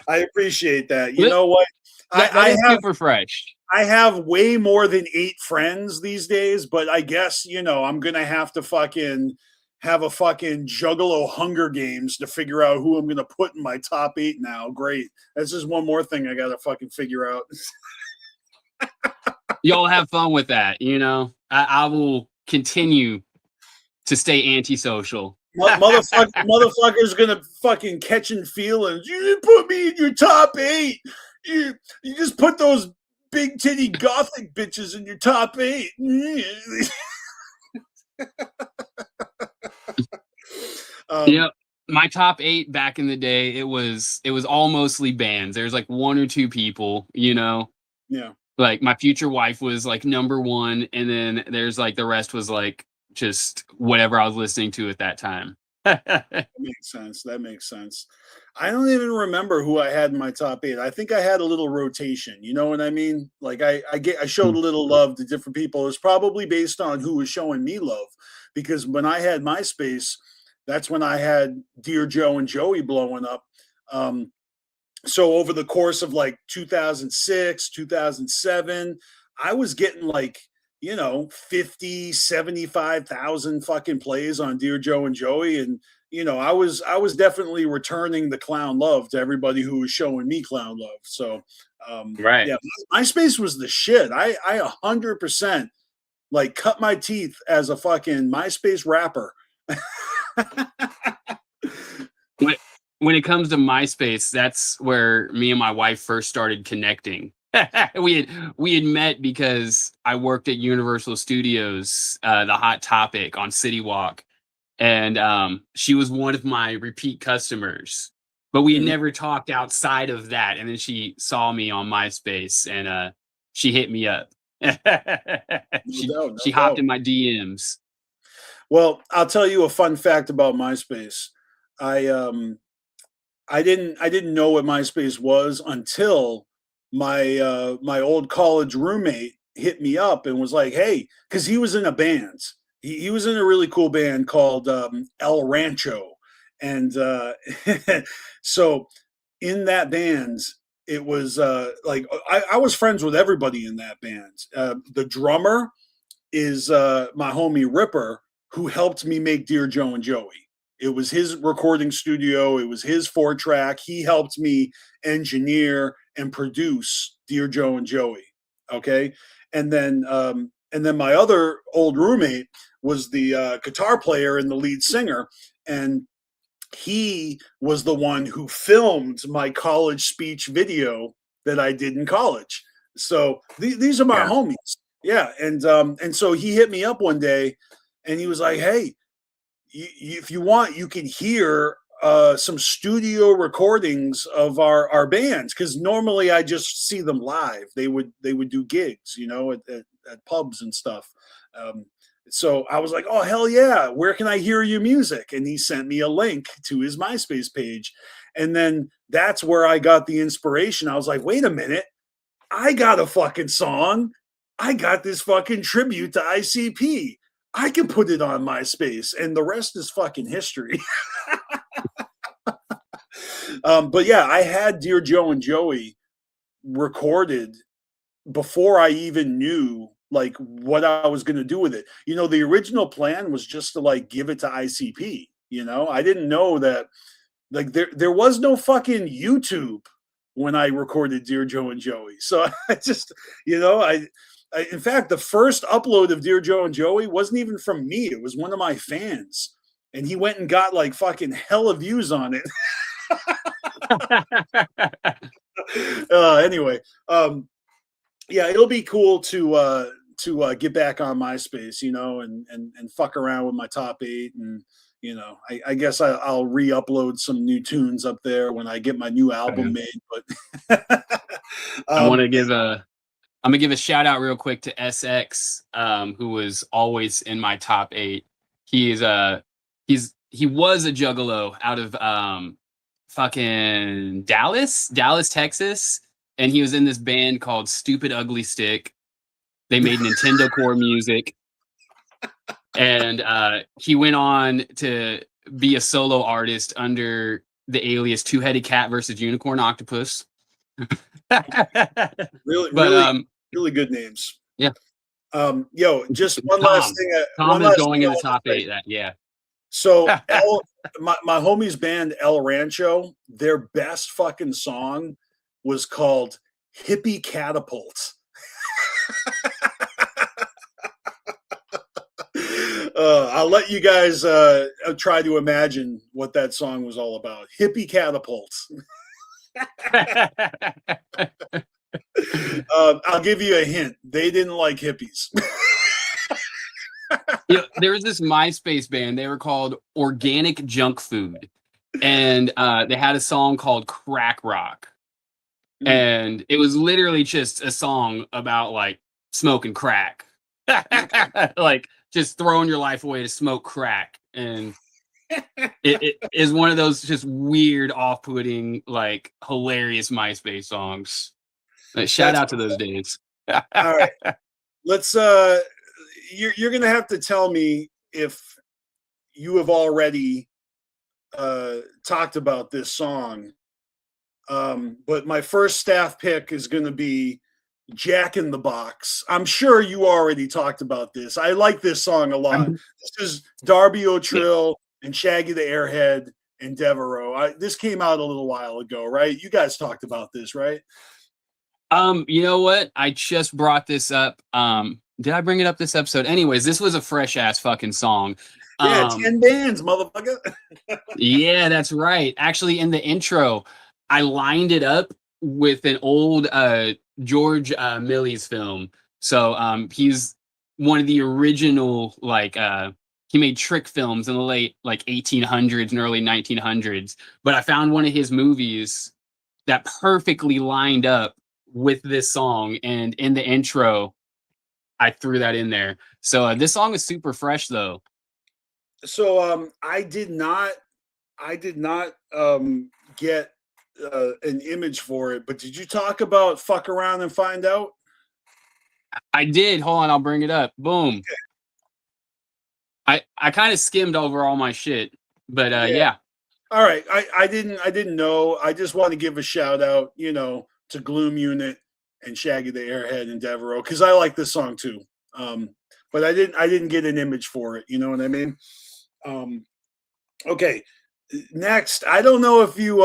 I appreciate that. You know what? I have super fresh. I have way more than 8 friends these days, but I guess, you know, I'm gonna have to fucking have a fucking Juggalo Hunger Games to figure out who I'm gonna put in my top 8 now. Great. That's just one more thing I gotta fucking figure out. Y'all have fun with that, you know. I will continue to stay antisocial. Motherfucker's gonna fucking catching feelings. You didn't put me in your top 8. You just put those big titty gothic bitches in your top 8. Yeah, my top 8 back in the day, it was all mostly bands. There's like 1 or 2 people, you know. Yeah. Like my future wife was like number 1, and then there's like the rest was like just whatever I was listening to at that time. That makes sense. I don't even remember who I had in my top 8. I think I had a little rotation. You know what I mean? Like I showed a little love to different people. It's probably based on who was showing me love, because when I had MySpace, that's when I had Dear Joe and Joey blowing up. So over the course of like 2006, 2007, I was getting like, you know, 50, 75,000 fucking plays on Dear Joe and Joey. And, you know, I was definitely returning the clown love to everybody who was showing me clown love. So, right. Yeah, MySpace was the shit. I 100% like cut my teeth as a fucking MySpace rapper. When it comes to MySpace, that's where me and my wife first started connecting. we had met because I worked at Universal Studios, the Hot Topic on City Walk, and she was one of my repeat customers. But we had never talked outside of that. And then she saw me on MySpace, and she hit me up. She hopped in my DMs. Well, I'll tell you a fun fact about MySpace. I didn't know what MySpace was until my my old college roommate hit me up and was like, "Hey," because he was in a band. He was in a really cool band called El Rancho, and so in that band, it was like I was friends with everybody in that band. The drummer is my homie Ripper, who helped me make Dear Joe and Joey. It was his recording studio. It was his 4-track. He helped me engineer and produce Dear Joe and Joey. Okay, and then my other old roommate was the guitar player and the lead singer, and he was the one who filmed my college speech video that I did in college. So these are my homies. Yeah, and so he hit me up one day, and he was like, "Hey, if you want, you can hear some studio recordings of our bands, because normally I just see them live. They would do gigs, at pubs and stuff. So I was like, oh hell yeah, where can I hear your music? And he sent me a link to his MySpace page, and then that's where I got the inspiration. I was like, wait a minute, I got a fucking song. I got this fucking tribute to ICP. I can put it on MySpace, and the rest is fucking history. But yeah, I had Dear Joe and Joey recorded before I even knew like what I was going to do with it. The original plan was just to like give it to ICP. I didn't know that like there was no fucking YouTube when I recorded Dear Joe and Joey. So I just, in fact, the first upload of Dear Joe and Joey wasn't even from me. It was one of my fans, and he went and got like fucking hella views on it. Anyway, yeah, it'll be cool to get back on MySpace, and fuck around with my top 8, and I guess I'll re-upload some new tunes up there when I get my new album made. But I'm gonna give a shout out real quick to SX, who was always in my top 8. He was a juggalo out of fucking Dallas, Texas, and he was in this band called Stupid Ugly Stick. They made Nintendo Core music, and he went on to be a solo artist under the alias Two-Headed Cat versus Unicorn Octopus. Really good names. Yeah. Yo, just one last thing. Tom is going in the top 8. So my homie's band El Rancho, their best fucking song was called Hippie Catapult. I'll let you guys try to imagine what that song was all about. Hippie Catapult. I'll give you a hint. They didn't like hippies. There was this MySpace band. They were called Organic Junk Food, and they had a song called Crack Rock, and it was literally just a song about like smoking crack, like just throwing your life away to smoke crack, and it is one of those just weird, off-putting, like hilarious MySpace songs. Shout out to those days. All right, let's. You're gonna have to tell me if you have already talked about this song. But my first staff pick is gonna be Jack in the Box. I'm sure you already talked about this. I like this song a lot. This is Darby O'Trill and Shaggy the Airhead and Devereaux. This came out a little while ago, right? You guys talked about this, right? You know what? I just brought this up. Did I bring it up this episode? Anyways, this was a fresh ass fucking song. Yeah, 10 bands, motherfucker. Yeah, that's right. Actually, in the intro, I lined it up with an old George Millie's film. So he's one of the original, like he made trick films in the late like 1800s and early 1900s. But I found one of his movies that perfectly lined up with this song, and in the intro I threw that in there. So this song is super fresh though. So I did not get an image for it, but did you talk about Fuck Around and Find Out? I did. Hold on, I'll bring it up. Boom. Okay. I kind of skimmed over all my shit, but yeah. All right. I didn't know. I just want to give a shout out, to Gloom Unit and Shaggy the Airhead and Devereaux, because I like this song too. But I didn't get an image for it. You know what I mean? Okay, next. I don't know if you.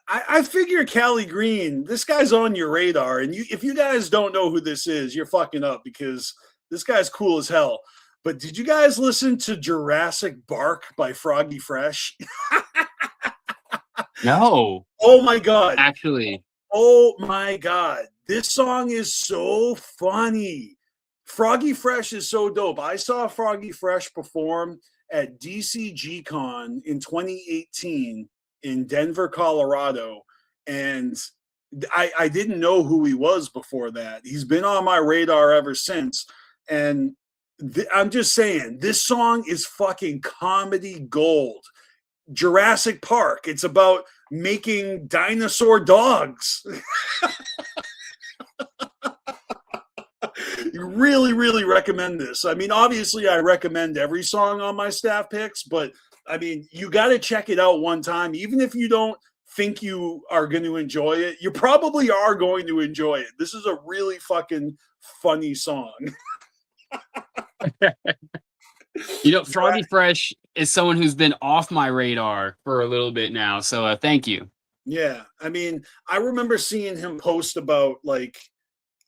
I figure Callie Green. This guy's on your radar, and if you guys don't know who this is, you're fucking up because this guy's cool as hell. But did you guys listen to Jurassic Bark by Froggy Fresh? No. Oh my god. Actually. Oh my god. This song is so funny. Froggy Fresh is so dope. I saw Froggy Fresh perform at DCG Con in 2018 in Denver, Colorado. And I didn't know who he was before that. He's been on my radar ever since. And I'm just saying, this song is fucking comedy gold. Jurassic Park. It's about making dinosaur dogs. You really, really recommend this. I mean, obviously, I recommend every song on my staff picks, but I mean, you got to check it out one time. Even if you don't think you are going to enjoy it, you probably are going to enjoy it. This is a really fucking funny song. You know, Froggy Fresh is someone who's been off my radar for a little bit now. So thank you. Yeah. I mean, I remember seeing him post about like,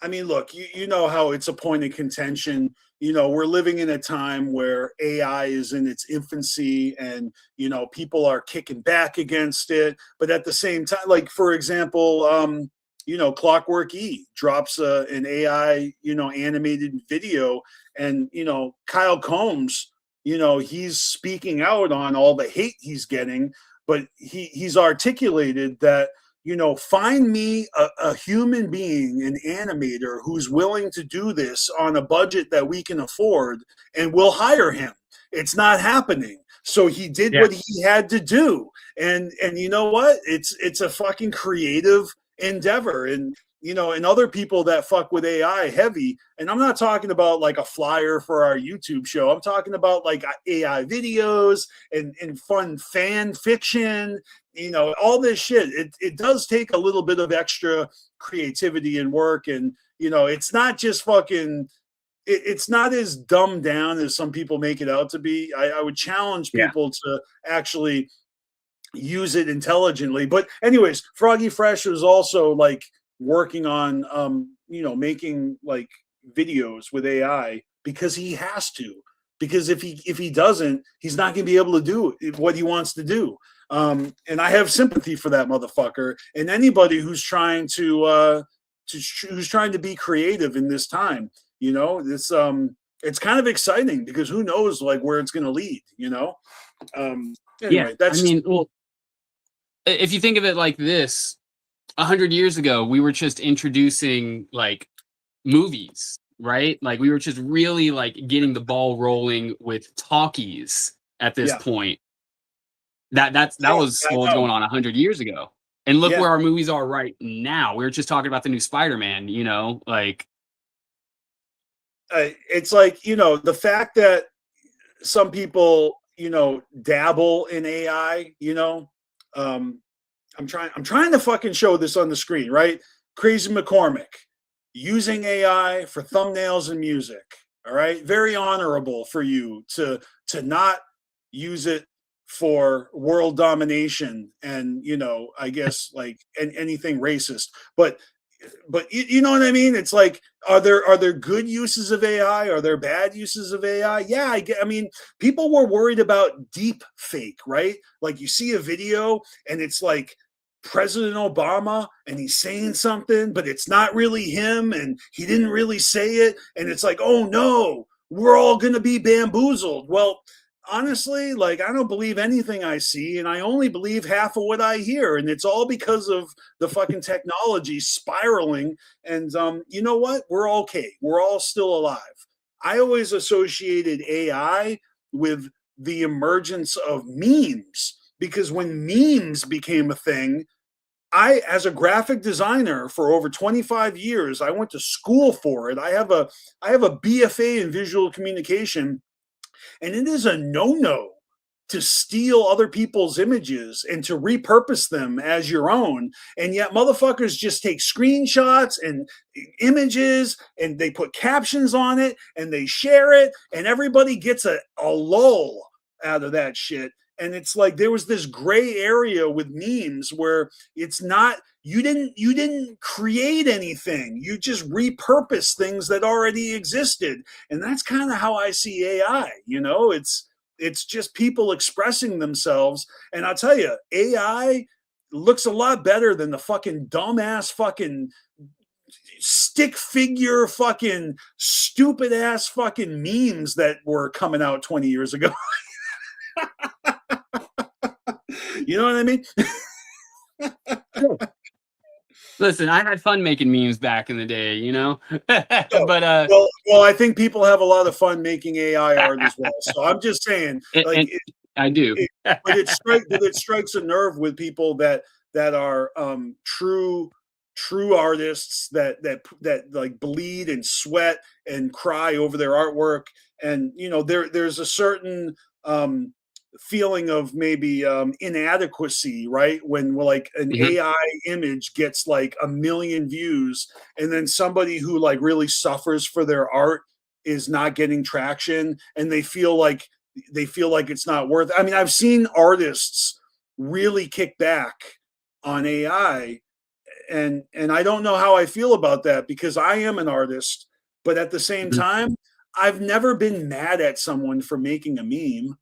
I mean, look, you know how it's a point of contention. You know, we're living in a time where AI is in its infancy and, you know, people are kicking back against it. But at the same time, like, for example, you know, Clockwork E drops an AI, you know, animated video. And, you know, Kyle Combs, you know, he's speaking out on all the hate he's getting. But he's articulated that, you know, find me a human being, an animator who's willing to do this on a budget that we can afford, and we'll hire him. It's not happening. So he did what he had to do. And you know what? It's a fucking creative endeavor. And, you know, and other people that fuck with AI heavy, and I'm not talking about like a flyer for our YouTube show. I'm talking about like AI videos and fun fan fiction, you know, all this shit. It does take a little bit of extra creativity and work. And, you know, it's not just fucking, it's not as dumbed down as some people make it out to be. I would challenge people to actually use it intelligently. But anyways, Froggy Fresh was also like working on you know, making like videos with AI because he has to, because if he doesn't, he's not going to be able to do what he wants to do. And I have sympathy for that motherfucker and anybody who's trying to who's trying to be creative in this time. You know, it's kind of exciting because who knows like where it's going to lead, you know? Anyway, I mean, well, if you think of it like this, 100 years ago, we were just introducing like movies, right? Like we were just really like getting the ball rolling with talkies at this point. That was what was going on 100 years ago. And look where our movies are right now. We were just talking about the new Spider-Man, you know, like it's like, you know, the fact that some people, you know, dabble in AI, you know, I'm trying to fucking show this on the screen, right? Crazy McCormick using AI for thumbnails and music. All right. Very honorable for you to not use it for world domination and, you know, I guess like anything racist, but you know what I mean? It's like, are there good uses of AI? Are there bad uses of AI? Yeah, I mean, people were worried about deep fake, right? Like you see a video and it's like President Obama and he's saying something, but it's not really him and he didn't really say it. And it's like, oh no, we're all going to be bamboozled. Well, honestly, like I don't believe anything I see and I only believe half of what I hear. And it's all because of the fucking technology spiraling. And you know what? We're okay. We're all still alive. I always associated AI with the emergence of memes because when memes became a thing, I, as a graphic designer for over 25 years, I went to school for it. I have a BFA in visual communication, and it is a no-no to steal other people's images and to repurpose them as your own. And yet motherfuckers just take screenshots and images and they put captions on it and they share it, and everybody gets a lull out of that shit. And it's like there was this gray area with memes where it's not, you didn't create anything. You just repurpose things that already existed. And that's kind of how I see AI. You know, it's just people expressing themselves. And I'll tell you, AI looks a lot better than the fucking dumbass fucking stick figure fucking stupid ass fucking memes that were coming out 20 years ago. You know what I mean? Listen, I had fun making memes back in the day, you know. But well, I think people have a lot of fun making AI art as well. So I'm just saying, like, I do. But it strikes a nerve with people that are true artists that like bleed and sweat and cry over their artwork. And you know, there's a certain feeling of maybe inadequacy, right? When like an AI image gets like 1 million views, and then somebody who like really suffers for their art is not getting traction, and they feel like it's not worth it. I mean, I've seen artists really kick back on AI, and I don't know how I feel about that, because I am an artist, but at the same time, I've never been mad at someone for making a meme.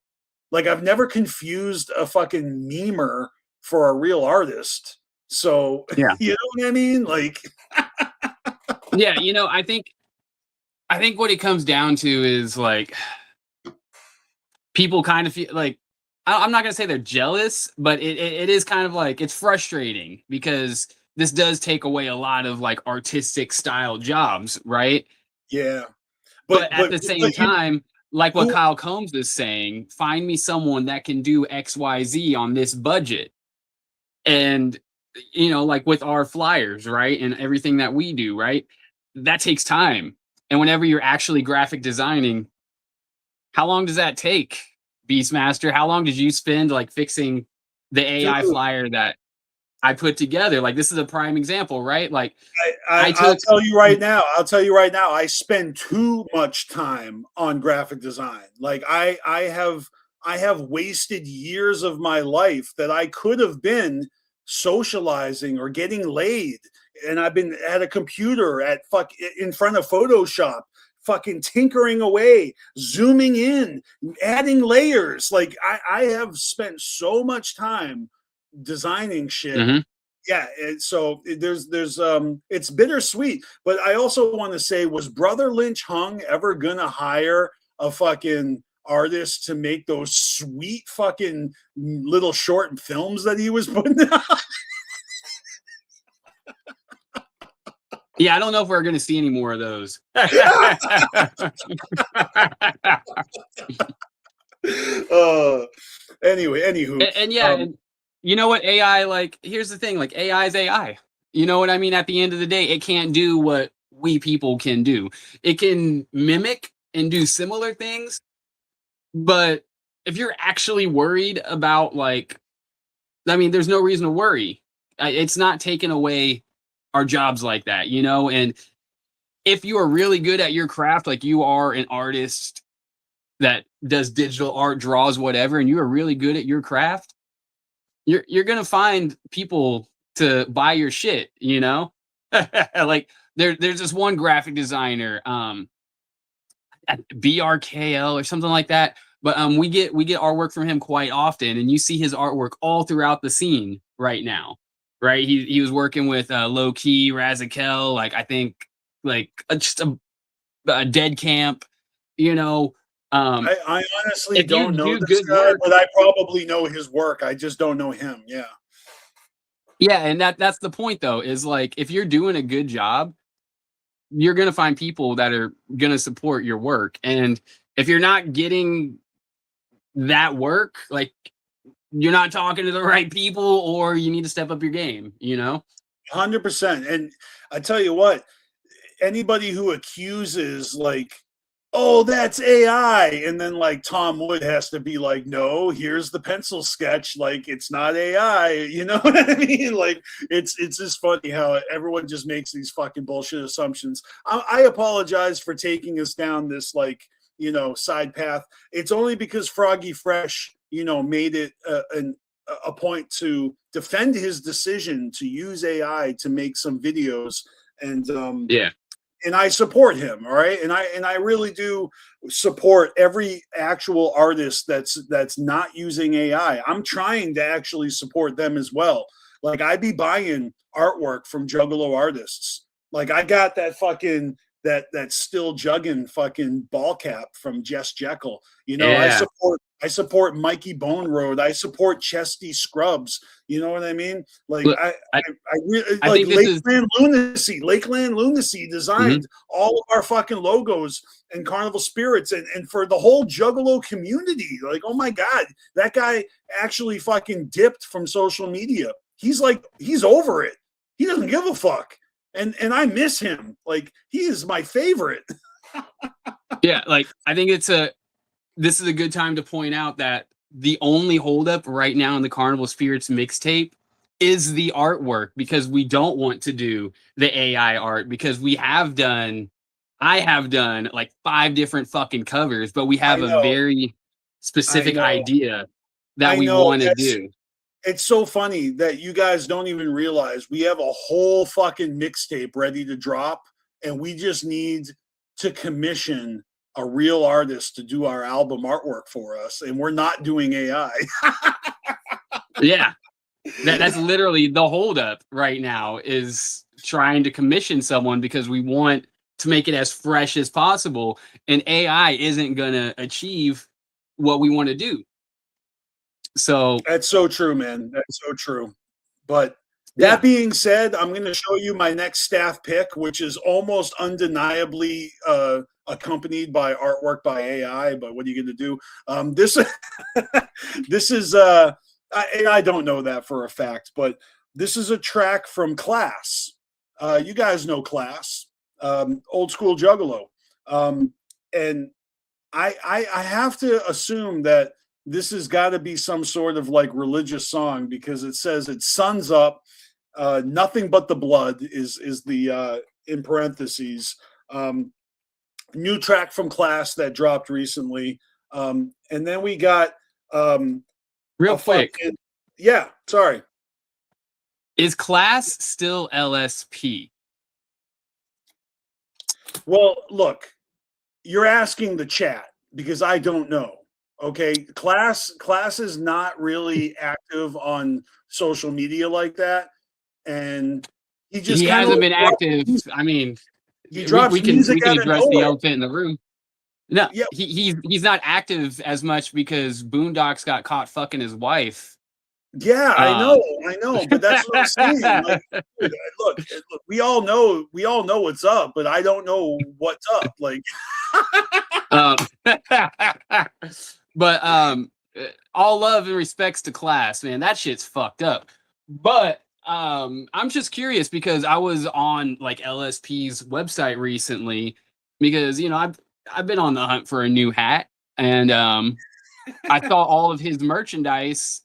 Like, I've never confused a fucking memer for a real artist. So, yeah. You know what I mean? Like, yeah, you know, I think what it comes down to is like people kind of feel like, I'm not going to say they're jealous, but it is kind of like, it's frustrating because this does take away a lot of like artistic style jobs, right? Yeah. But at the same time, like what Kyle Combs is saying, find me someone that can do XYZ on this budget. And, you know, like with our flyers, right? And everything that we do, right? That takes time. And whenever you're actually graphic designing, how long does that take, Beastmaster? How long did you spend like fixing the AI flyer that I put together? Like, this is a prime example, right? Like, I'll tell you right now, I spend too much time on graphic design. Like, I have wasted years of my life that I could have been socializing or getting laid. And I've been at a computer in front of Photoshop, fucking tinkering away, zooming in, adding layers. Like, I have spent so much time designing shit. Yeah, and so there's it's bittersweet. But I also want to say, was Brother Lynch Hung ever gonna hire a fucking artist to make those sweet fucking little short films that he was putting out? Yeah, I don't know if we're going to see any more of those. Anyway, anywho. And and you know what, AI, like, here's the thing, like, AI is AI. You know what I mean? At the end of the day, it can't do what we people can do. It can mimic and do similar things. But if you're actually worried about, like, I mean, there's no reason to worry. It's not taking away our jobs like that, you know? And if you are really good at your craft, like you are an artist that does digital art, draws, whatever, and you are really good at your craft, you're going to find people to buy your shit, you know? Like, there's this one graphic designer, at BRKL or something like that. But we get artwork from him quite often, and you see his artwork all throughout the scene right now, right? He was working with Low Key, Razakel, like, I think, like, just a Dead Camp, you know. I honestly don't know this guy, but I probably know his work. I just don't know him. Yeah. Yeah, and that's the point, though, is like, if you're doing a good job, you're gonna find people that are gonna support your work. And if you're not getting that work, like, you're not talking to the right people, or you need to step up your game, you know? 100%. And I tell you what, anybody who accuses like oh, that's AI. And then like Tom Wood has to be like, no, here's the pencil sketch. Like, it's not AI. You know what I mean? Like, it's just funny how everyone just makes these fucking bullshit assumptions. I apologize for taking us down this, like, you know, side path. It's only because Froggy Fresh, you know, made it a point to defend his decision to use AI to make some videos. And Yeah. and I support him, all right? And I really do support every actual artist that's not using AI. I'm trying to actually support them as well. Like, I be buying artwork from Juggalo artists. Like, I got that fucking that still Juggin fucking ball cap from Jess Jekyll. You know, Yeah. I support Mikey Bone Road. I support Chesty Scrubs. You know what I mean? Like, Look, I really I like think this Lakeland Lunacy designed all of our fucking logos and Carnival Spirits and for the whole Juggalo community. Like, oh my God, that guy actually fucking dipped from social media. He's over it. He doesn't give a fuck. And I miss him. Like, he is my favorite. Yeah, like I think this is a good time to point out that the only holdup right now in the Carnival Spirits mixtape is the artwork, because we don't want to do the AI art, because I have done like 5 different fucking covers, but we have a very specific idea that we want to do. It's so funny that you guys don't even realize we have a whole fucking mixtape ready to drop, and we just need to commission a real artist to do our album artwork for us, and we're not doing AI. Yeah. That's literally the holdup right now, is trying to commission someone, because we want to make it as fresh as possible, and AI isn't going to achieve what we want to do. So that's so true, man. That's so true. But that being said, I'm going to show you my next staff pick, which is almost undeniably accompanied by artwork by AI. But what are you going to do? This is I don't know that for a fact, but this is a track from Class. You guys know Class, old school Juggalo, and I have to assume that this has got to be some sort of like religious song, because it says it's sun's up, nothing but the blood is the in parentheses. New track from Class that dropped recently, and then we got real quick. Sorry. Is Class still LSP? Well, look, you're asking the chat because I don't know. Okay, Class is not really active on social media like that, and he hasn't been active. I mean, we can address the elephant in the room. No, yeah. He's not active as much because Boondocks got caught fucking his wife. Yeah, I know, but that's what I'm saying. Like, look, we all know what's up, but I don't know what's up. Like, but all love and respects to Class, man. That shit's fucked up. But I'm just curious, because I was on like LSP's website recently, because you know I've been on the hunt for a new hat, and I thought all of his merchandise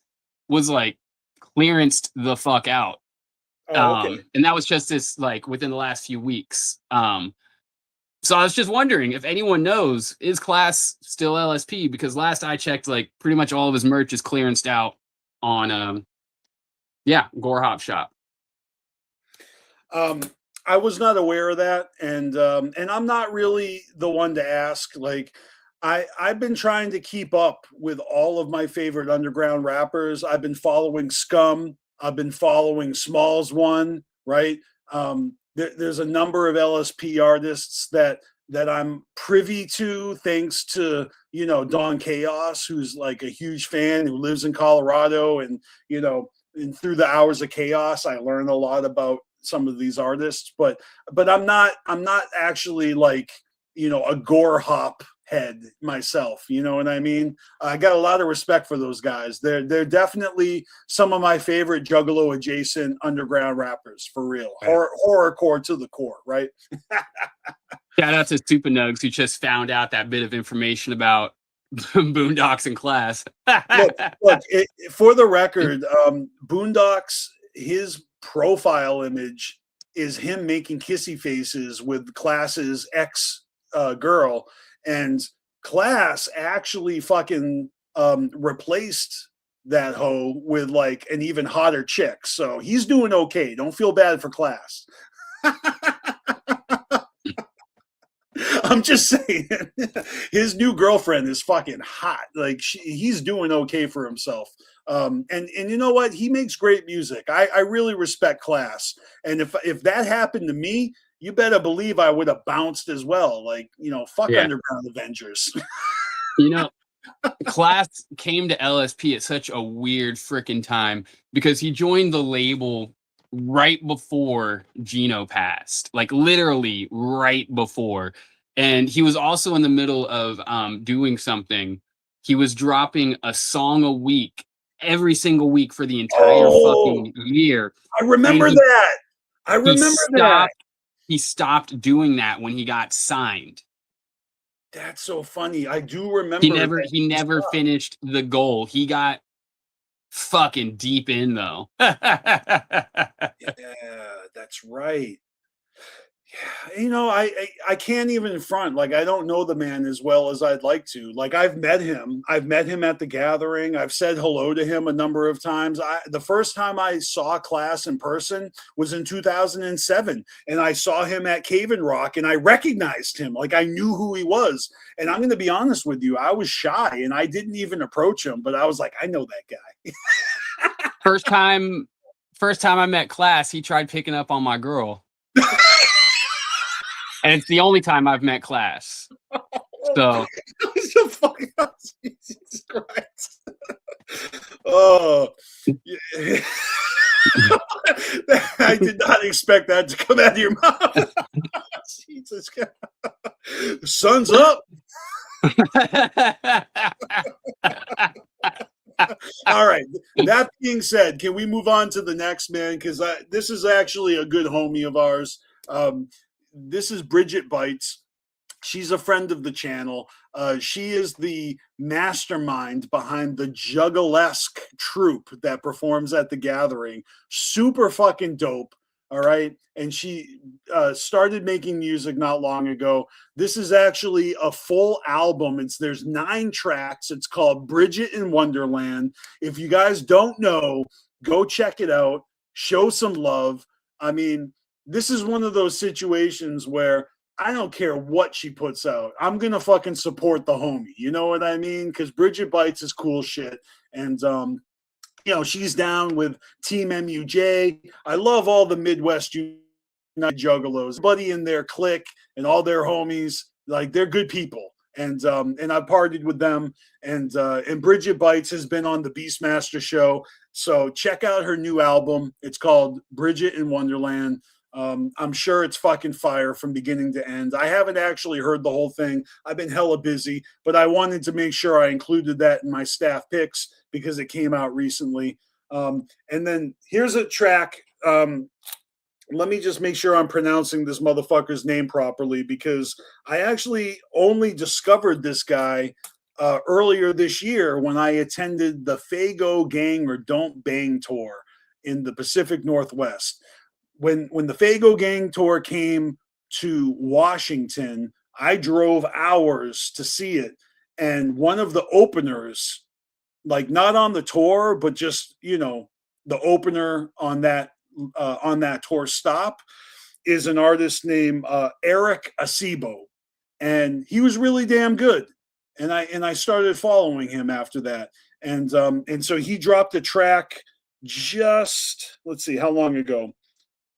was like clearanced the fuck out. And that was just this like within the last few weeks. So I was just wondering if anyone knows, is Class still LSP? Because last I checked, like pretty much all of his merch is clearanced out on Gore Hop Shop. I was not aware of that, and I'm not really the one to ask. Like, I've been trying to keep up with all of my favorite underground rappers. I've been following Scum. I've been following Smalls One, right? There's a number of LSP artists that I'm privy to, thanks to, you know, Don Chaos, who's like a huge fan, who lives in Colorado, and, you know, and through the hours of chaos, I learn a lot about some of these artists, but I'm not actually like, you know, a Gore Hop head myself. You know what I mean? I got a lot of respect for those guys. They're definitely some of my favorite Juggalo adjacent underground rappers for real. Horrorcore to the core, right? Shout out to Super Nugs who just found out that bit of information about Boondocks in class. Look, for the record, Boondocks, his profile image is him making kissy faces with Class's ex girl, and Class actually fucking replaced that hoe with like an even hotter chick. So he's doing okay. Don't feel bad for Class. I'm just saying, his new girlfriend is fucking hot. Like he's doing okay for himself. And you know what? He makes great music. I really respect Class. And if that happened to me, you better believe I would have bounced as well. Like, you know, fuck Underground Avengers. You know, Class came to LSP at such a weird freaking time because he joined the label right before Gino passed, like literally right before. And he was also in the middle of doing something. He was dropping a song a week, every single week for the entire fucking year. I remember that. I remember that. He stopped doing that when he got signed. That's so funny. I do remember. He never finished the goal. He got fucking deep in though. Yeah, that's right. Yeah, you know, I can't even front. Like, I don't know the man as well as I'd like to. Like, I've met him at the gathering. I've said hello to him a number of times. The first time I saw Class in person was in 2007, and I saw him at Cave and Rock, and I recognized him. Like, I knew who he was. And I'm going to be honest with you, I was shy, and I didn't even approach him, but I was like, I know that guy. First time I met Class, he tried picking up on my girl. And it's the only time I've met Class. So Jesus Christ. Oh, yeah. I did not expect that to come out of your mouth. Jesus Christ. Sun's up. All right. That being said, can we move on to the next man? Because this is actually a good homie of ours. This is Bridget Bites. She's a friend of the channel. She is the mastermind behind the Juggalesque troupe that performs at the gathering. Super fucking dope. All right. And she started making music not long ago. This is actually a full album. There's 9 tracks. It's called Bridget in Wonderland. If you guys don't know, go check it out. Show some love. I mean, this is one of those situations where I don't care what she puts out. I'm going to fucking support the homie. You know what I mean? Because Bridget Bites is cool shit. And, you know, she's down with Team MUJ. I love all the Midwest United Juggalos. Everybody in their clique and all their homies, like, they're good people. And I've partied with them. And Bridget Bites has been on the Beastmaster show. So check out her new album. It's called Bridget in Wonderland. I'm sure it's fucking fire from beginning to end. I haven't actually heard the whole thing. I've been hella busy, but I wanted to make sure I included that in my staff picks because it came out recently. And then here's a track. Let me just make sure I'm pronouncing this motherfucker's name properly because I actually only discovered this guy earlier this year when I attended the Fago Gang or Don't Bang tour in the Pacific Northwest. When the Fago Gang tour came to Washington, I drove hours to see it. And one of the openers, like not on the tour, but just, you know, the opener on that tour stop is an artist named Eric Acebo. And he was really damn good. And I started following him after that. And so he dropped a track just, let's see, how long ago?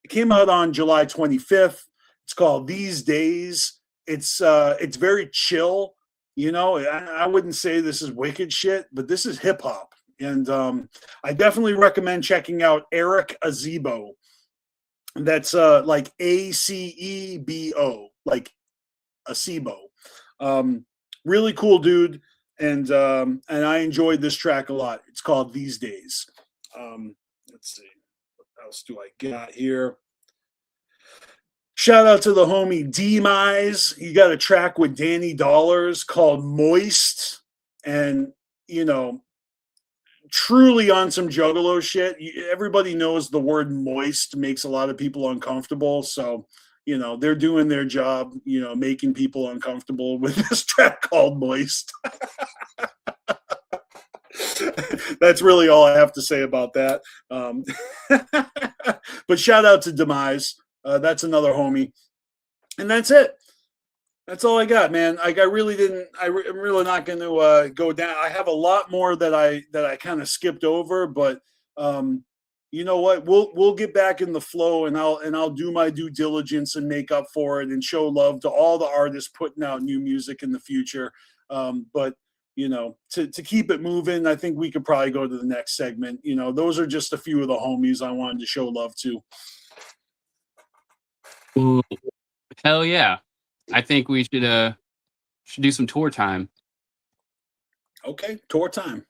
It came out on July 25th. It's called These Days. It's very chill. You know, I wouldn't say this is wicked shit, but this is hip hop. And I definitely recommend checking out Eric Acebo. That's like Acebo, like Acebo. really cool dude, and I enjoyed this track a lot. It's called These Days. Let's see, what else do I got here? Shout out to the homie D-Mize. He got a track with Danny Dollars called Moist, and you know, truly on some Juggalo shit. Everybody knows the word moist makes a lot of people uncomfortable, so you know they're doing their job, you know, making people uncomfortable with this track called Moist. That's really all I have to say about that. But shout out to Demise. That's another homie, and that's it. That's all I got, man. Like I really didn't. I'm really not going to go down. I have a lot more that I kind of skipped over, but you know what? We'll get back in the flow, and I'll do my due diligence and make up for it, and show love to all the artists putting out new music in the future. But you know, to keep it moving, I think we could probably go to the next segment. You know, those are just a few of the homies I wanted to show love to. Ooh, hell yeah. I think we should do some tour time. Okay, tour time.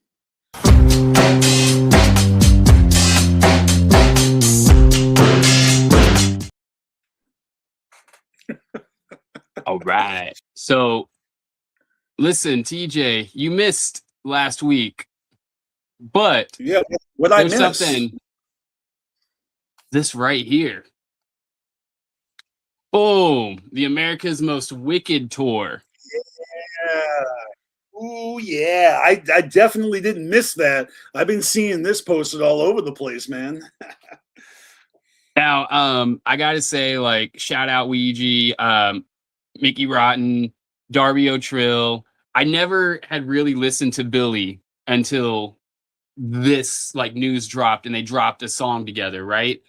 All right. So listen, TJ, you missed last week, but yeah, what I there's missed? something. This right here. Boom! The America's Most Wicked tour. Yeah. Ooh, yeah. I definitely didn't miss that. I've been seeing this posted all over the place, man. Now, I gotta say, like, shout out Ouija, Mickey Rotten, Darby O'Trill. I never had really listened to Billy until this like news dropped, and they dropped a song together, right?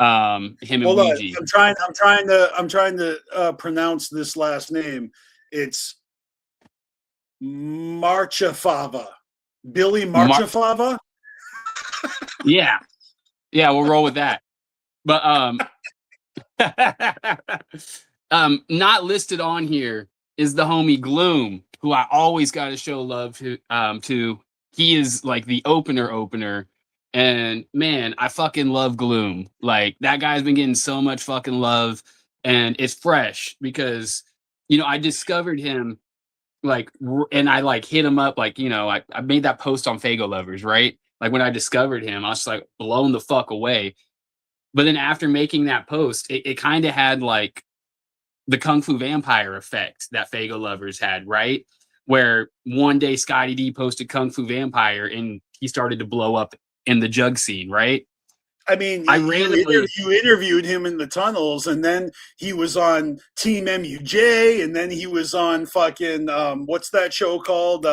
Him and Hold on. Ouija. I'm trying to pronounce this last name. It's Marchafava. Billy Marchafava? Yeah. Yeah, we'll roll with that. But not listed on here is the homie Gloom, who I always got to show love to. He is like the opener. And man, I fucking love Gloom. Like that guy's been getting so much fucking love, and it's fresh because, you know, I discovered him like, and I like hit him up. Like, you know, I made that post on Fago Lovers, right? Like when I discovered him, I was like blown the fuck away. But then after making that post, it kind of had like the Kung Fu Vampire effect that Fago Lovers had, right? Where one day Scotty D posted Kung Fu Vampire and he started to blow up in the jug scene, right? I mean, you interviewed him in the tunnels, and then he was on Team MUJ, and then he was on fucking what's that show called?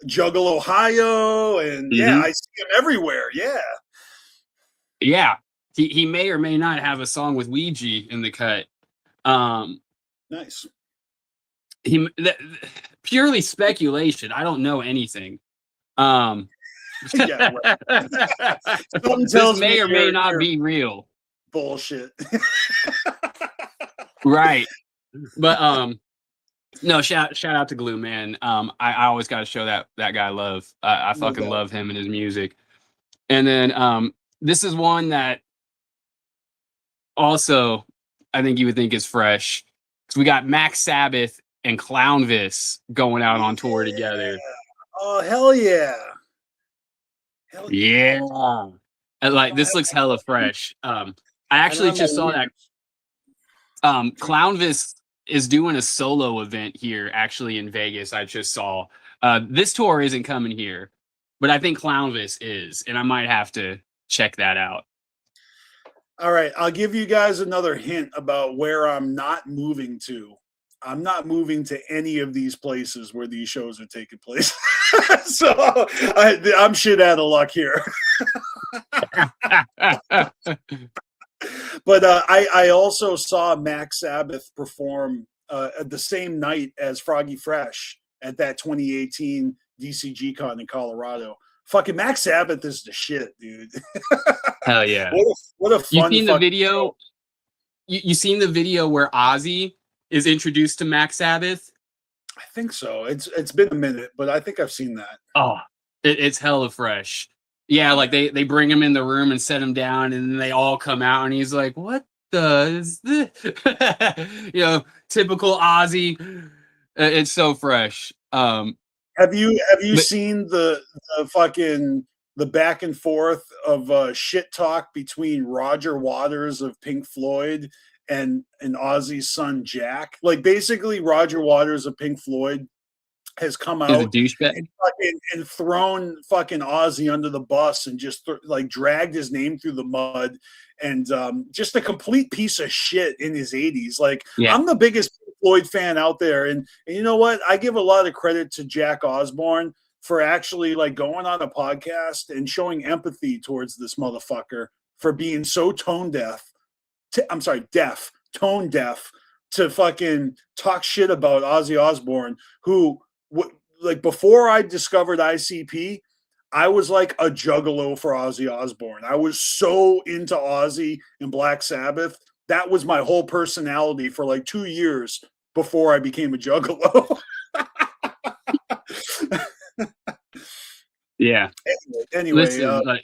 Juggle Ohio, and yeah, I see him everywhere. Yeah. He may or may not have a song with Ouija in the cut. Nice. Purely speculation. I don't know anything. Yeah, this may or may not be real. Bullshit. Right. But no, shout out to Glue, man. I always got to show that guy love. I fucking love him and his music. And then this is one that also I think you would think is fresh. So we got Max Sabbath and Clownvis going out on tour together. Oh, hell yeah. Yeah. And like this looks hella fresh. I actually just saw that Clownvis is doing a solo event here actually in Vegas. I just saw. This tour isn't coming here, but I think Clownvis is, and I might have to check that out. All right, I'll give you guys another hint about where I'm not moving to. I'm not moving to any of these places where these shows are taking place. So I'm shit out of luck here. But I also saw Max Sabbath perform at the same night as Froggy Fresh at that 2018 DCG Con in Colorado. Fucking Max Sabbath is the shit, dude. Hell yeah. What a fun. You seen the video? You seen the video where Ozzy is introduced to Max Sabbath? I think so. It's been a minute, but I think I've seen that. Oh, it's hella fresh. Yeah, like they bring him in the room and set him down, and then they all come out, and he's like, "What the is this?" Typical Ozzy. It's so fresh. Have you But- seen the fucking the back and forth of shit talk between Roger Waters of Pink Floyd and Ozzy's son Jack? Like basically, Roger Waters of Pink Floyd has come is a out douchebag. and thrown fucking Ozzy under the bus and just like dragged his name through the mud and just a complete piece of shit in his 80s. Like Yeah. I'm the biggest Pink Floyd fan out there, and you know what? I give a lot of credit to Jack Osbourne for actually like going on a podcast and showing empathy towards this motherfucker for being so tone deaf. Tone deaf to fucking talk shit about Ozzy Osbourne, who like before I discovered ICP, I was like a juggalo for Ozzy Osbourne. I was so into Ozzy and Black Sabbath. That was my whole personality for like 2 years before I became a juggalo. Yeah. Anyway, Listen,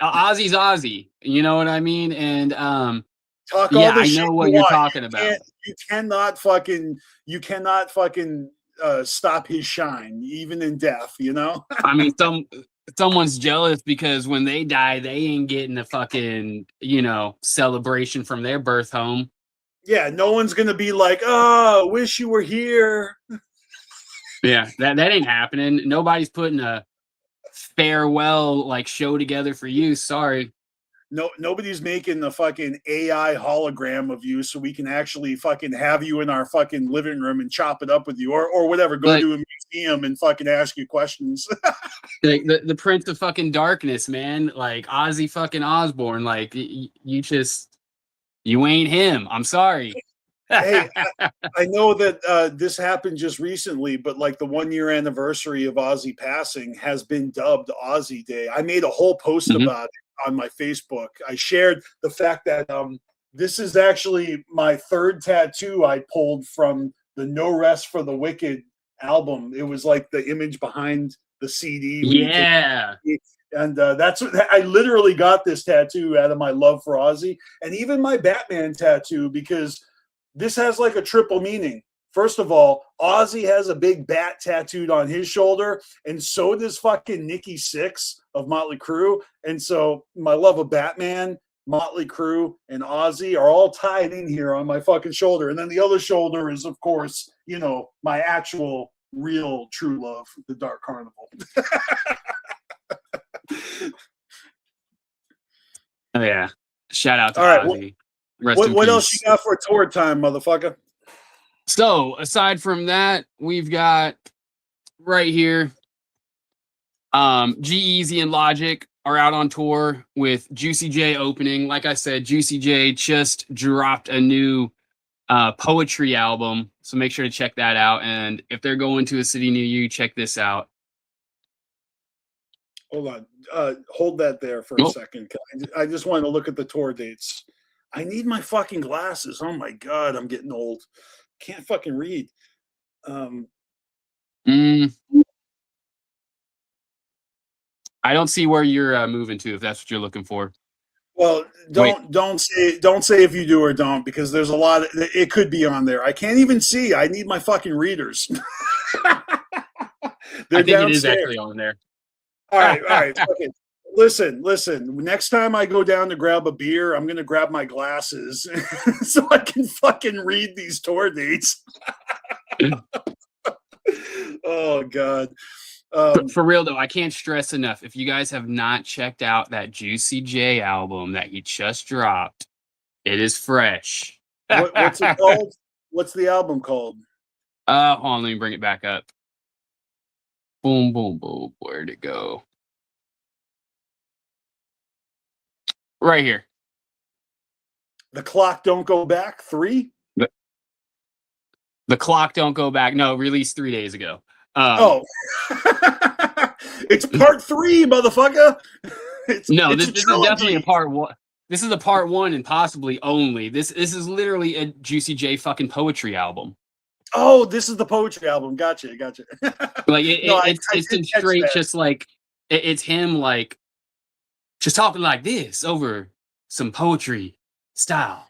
Ozzy's Ozzy. You know what I mean? And talk yeah, all the I shit know what you you're want. talking about. You cannot fucking stop his shine, even in death. You know. I mean, someone's jealous because when they die, they ain't getting a fucking celebration from their birth home. Yeah, no one's gonna be like, "Oh, wish you were here." Yeah, that ain't happening. Nobody's putting a farewell like show together for you. Sorry. No, nobody's making the fucking AI hologram of you so we can actually fucking have you in our fucking living room and chop it up with you or whatever. Go to a museum and fucking ask you questions. Like the Prince of fucking Darkness, man. Like Ozzy fucking Osbourne. Like you ain't him. I'm sorry. Hey, I know that this happened just recently, but like the 1 year anniversary of Ozzy passing has been dubbed Ozzy Day. I made a whole post about it on my Facebook. I shared the fact that this is actually my third tattoo I pulled from the No Rest for the Wicked album. It was like the image behind the CD. Yeah. And that's what I literally got this tattoo out of my love for Ozzy, and even my Batman tattoo, because this has like a triple meaning. First of all, Ozzy has a big bat tattooed on his shoulder, and so does fucking Nikki Sixx of Motley Crue. And so my love of Batman, Motley Crue, and Ozzy are all tied in here on my fucking shoulder. And then the other shoulder is, of course, my actual, real, true love, the Dark Carnival. Oh yeah. Shout out to all right, Ozzy. What else you got for tour time, motherfucker? So aside from that, we've got right here, G-Eazy and Logic are out on tour with Juicy J opening. Like I said, Juicy J just dropped a new poetry album, so make sure to check that out. And if they're going to a city near you, check this out. Hold on, hold that there for a second. I just want to look at the tour dates. I need my fucking glasses. Oh my god, I'm getting old. Can't fucking read. I don't see where you're moving to if that's what you're looking for. Well, don't say if you do or don't, because there's a lot of it could be on there. I can't even see. I need my fucking readers. I think downstairs. it is actually on there. All right. Okay. Listen. Next time I go down to grab a beer, I'm gonna grab my glasses so I can fucking read these tour dates. Oh god. For real though, I can't stress enough. If you guys have not checked out that Juicy J album that he just dropped, it is fresh. What's it called? What's the album called? Hold on, let me bring it back up. Boom, boom, boom. Where'd it go? Right here. The Clock Don't Go Back 3? The Clock Don't Go Back. No, released 3 days ago. It's part 3, motherfucker. This is definitely a part 1. This is a part 1 and possibly only. This is literally a Juicy J fucking poetry album. Oh, this is the poetry album. Gotcha. Like No, it's did him catch straight, that. just like it's him like just talking like this over some poetry style.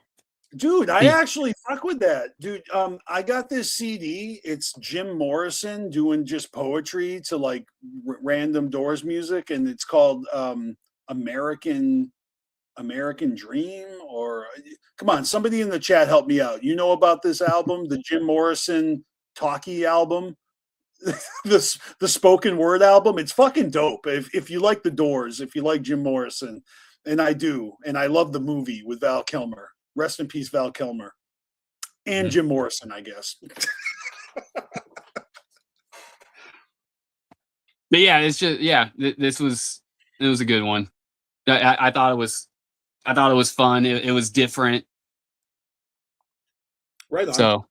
Dude, I He- actually fuck with that. Dude, I got this CD. It's Jim Morrison doing just poetry to like random Doors music, and it's called American Dream. Or come on, somebody in the chat help me out. You know about this album, the Jim Morrison talkie album, the spoken word album? It's fucking dope. If you like the Doors, if you like Jim Morrison, and I do, and I love the movie with Val Kilmer. Rest in peace, Val Kilmer. And Jim Morrison, I guess. But yeah, it's just this was a good one. I thought it was fun. It was different. Right on. So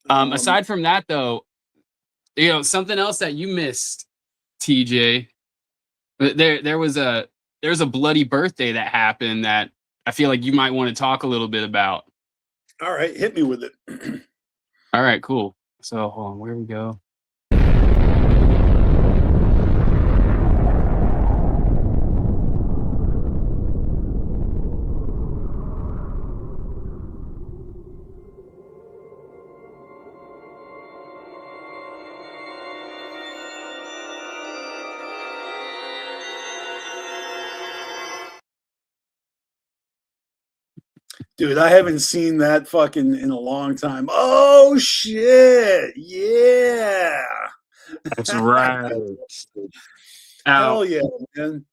aside from that though, something else that you missed, TJ. There was a bloody birthday that happened that I feel like you might want to talk a little bit about. All right, hit me with it. All right, cool. So hold on, where we go? Dude, I haven't seen that fucking in a long time. Oh shit. Yeah. That's right. Hell yeah, man.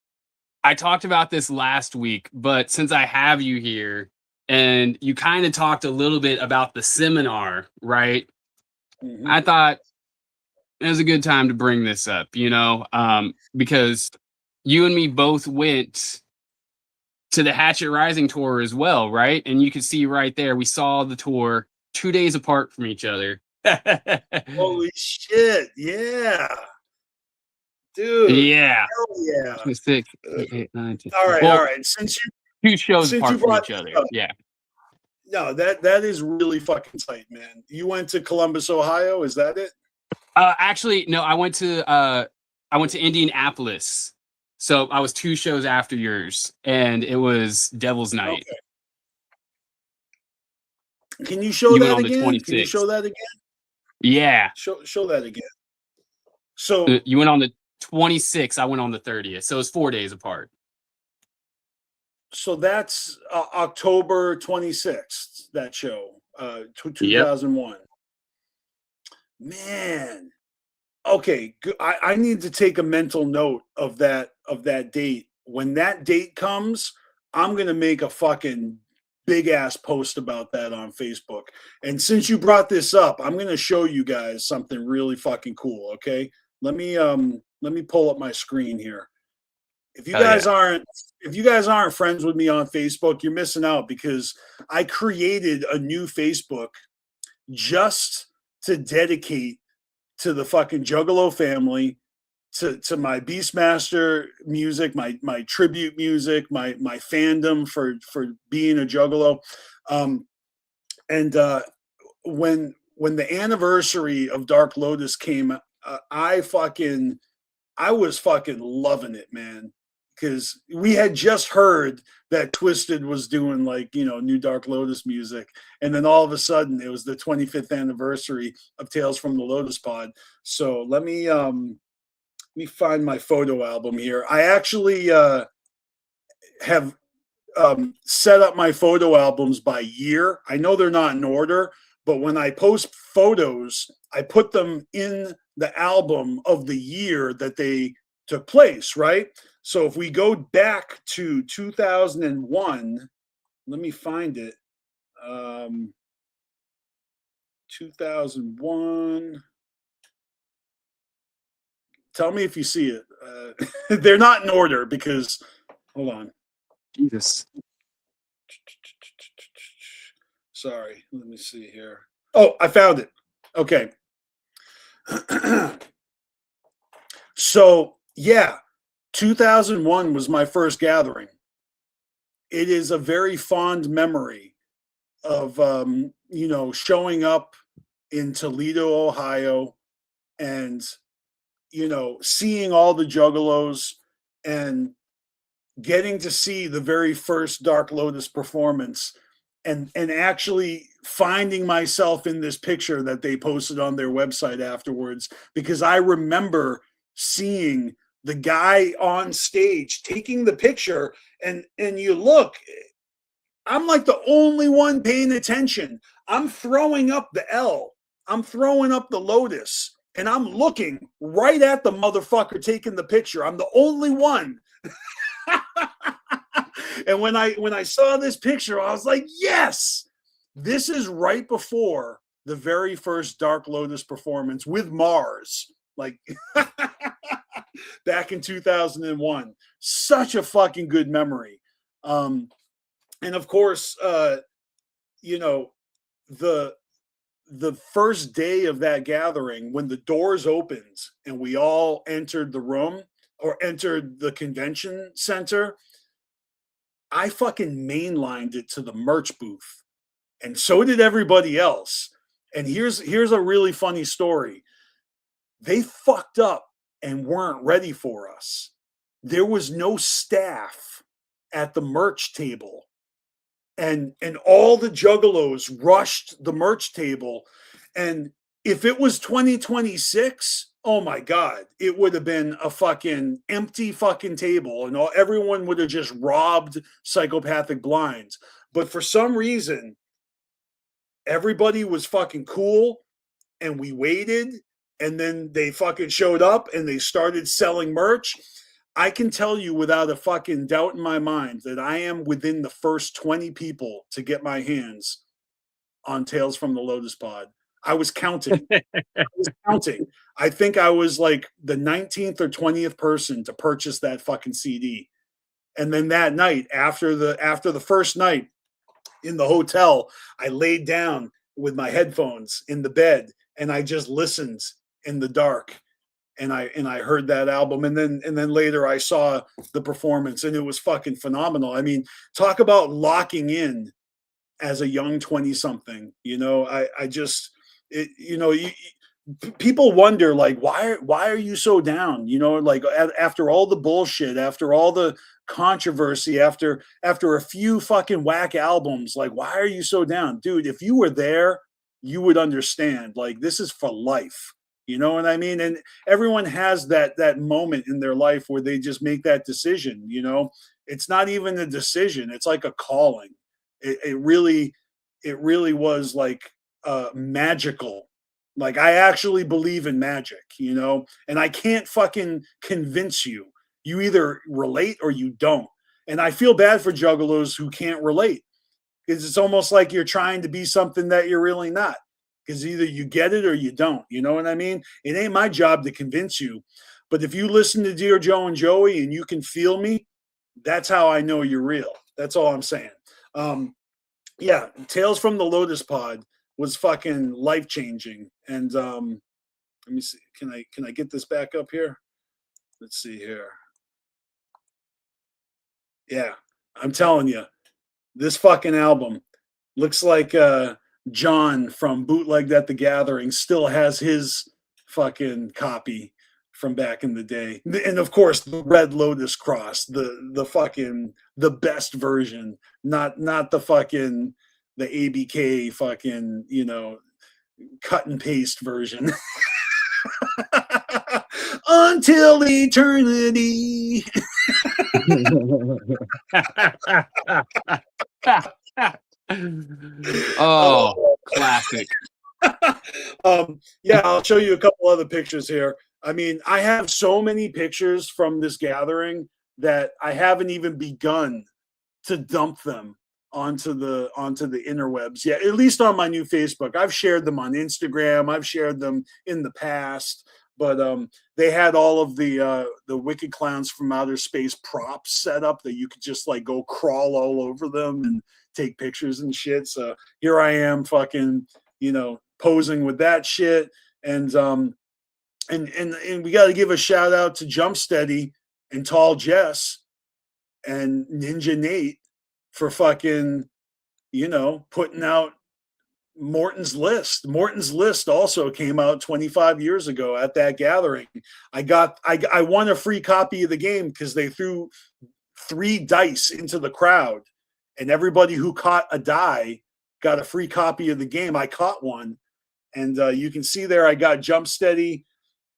I talked about this last week, but since I have you here and you kind of talked a little bit about the seminar, right? Mhm. I thought it was a good time to bring this up, because you and me both went to the Hatchet Rising tour as well, right? And you can see right there, we saw the tour 2 days apart from each other. Holy shit. Yeah. Dude. Yeah. Hell yeah. 6, 8, 9, 10. All right, Well, all right. Since you 2 shows since apart you from brought each this other. up, Yeah. no, that is really fucking tight, man. You went to Columbus, Ohio, is that it? Actually, no, I went to Indianapolis. So I was 2 shows after yours, and it was Devil's Night. Okay. Can you show You went that on the again? Can you 26th. show that again? Yeah. Show that again. So You went on the 26th. I went on the 30th. So it's 4 days apart. so that's October 26th, that show, 2001. Man. Okay, I need to take a mental note of that date. When that date comes, I'm going to make a fucking big ass post about that on Facebook. And since you brought this up, I'm going to show you guys something really fucking cool, okay? Let me pull up my screen here. If you guys aren't friends with me on Facebook, you're missing out, because I created a new Facebook just to dedicate to the fucking Juggalo family, to my Beastmaster music, my tribute music, my fandom for being a Juggalo. And when the anniversary of Dark Lotus came, I was fucking loving it, man. Because we had just heard that Twisted was doing new Dark Lotus music, and then all of a sudden it was the 25th anniversary of Tales from the Lotus Pod. So let me find my photo album here. I actually have set up my photo albums by year. I know they're not in order, but when I post photos, I put them in the album of the year that they took place, right? So if we go back to 2001, let me find it. 2001. Tell me if you see it. They're not in order because, hold on. Jesus. Sorry, let me see here. Oh, I found it. Okay. So, yeah, 2001 was my first gathering. It is a very fond memory of, showing up in Toledo, Ohio, and seeing all the Juggalos and getting to see the very first Dark Lotus performance, and actually finding myself in this picture that they posted on their website afterwards, because I remember seeing the guy on stage taking the picture, and you look, I'm like the only one paying attention. I'm throwing up the L. I'm throwing up the Lotus, and I'm looking right at the motherfucker taking the picture. I'm the only one. And when I saw this picture, I was like, yes, this is right before the very first Dark Lotus performance with Mars, like back in 2001. Such a fucking good memory. And of course, the first day of that gathering, when the doors opened and we all entered the room or entered the convention center, I fucking mainlined it to the merch booth, and so did everybody else. And here's a really funny story. They fucked up and weren't ready for us. There was no staff at the merch table, and all the Juggalos rushed the merch table. And if it was 2026, oh my God, it would have been a fucking empty fucking table, and everyone would have just robbed Psychopathic Blinds. But for some reason, everybody was fucking cool, and we waited, and then they fucking showed up and they started selling merch. I can tell you without a fucking doubt in my mind that I am within the first 20 people to get my hands on Tales from the Lotus Pod. I was counting. I think I was like the 19th or 20th person to purchase that fucking CD. And then that night, after the first night in the hotel, I laid down with my headphones in the bed and I just listened in the dark. And I heard that album, and then later I saw the performance, and it was fucking phenomenal. I mean, talk about locking in as a young 20-something. People wonder, like, why are you so down? Like after all the bullshit, after all the controversy, after a few fucking whack albums, like, why are you so down, dude? If you were there, you would understand. Like, this is for life. You know what I mean? And everyone has that moment in their life where they just make that decision. It's not even a decision. It's like a calling. It really was like magical. Like, I actually believe in magic, and I can't fucking convince you. You either relate or you don't. And I feel bad for juggalos who can't relate, because it's almost like you're trying to be something that you're really not. Because either you get it or you don't. You know what I mean? It ain't my job to convince you. But if you listen to Dear Joe and Joey and you can feel me, that's how I know you're real. That's all I'm saying. Yeah, Tales from the Lotus Pod was fucking life-changing. And let me see. Can I get this back up here? Let's see here. Yeah, I'm telling you, this fucking album looks like John from Bootlegged at the Gathering still has his fucking copy from back in the day. And of course, the Red Lotus Cross, the best version, not the fucking the ABK fucking, cut and paste version. Until eternity. Oh, classic. Yeah, I'll show you a couple other pictures here. I mean, I have so many pictures from this gathering that I haven't even begun to dump them onto the interwebs. Yeah, at least on my new Facebook. I've shared them on Instagram. I've shared them in the past. But they had all of the Wicked Clowns from Outer Space props set up that you could just like go crawl all over them and take pictures and shit. So here I am fucking, posing with that shit. And we got to give a shout out to Jump Steady and Tall Jess and Ninja Nate for fucking, putting out Morton's List. Morton's List also came out 25 years ago at that gathering. I won a free copy of the game because they threw 3 dice into the crowd, and everybody who caught a die got a free copy of the game. I caught one, and you can see there I got Jump Steady,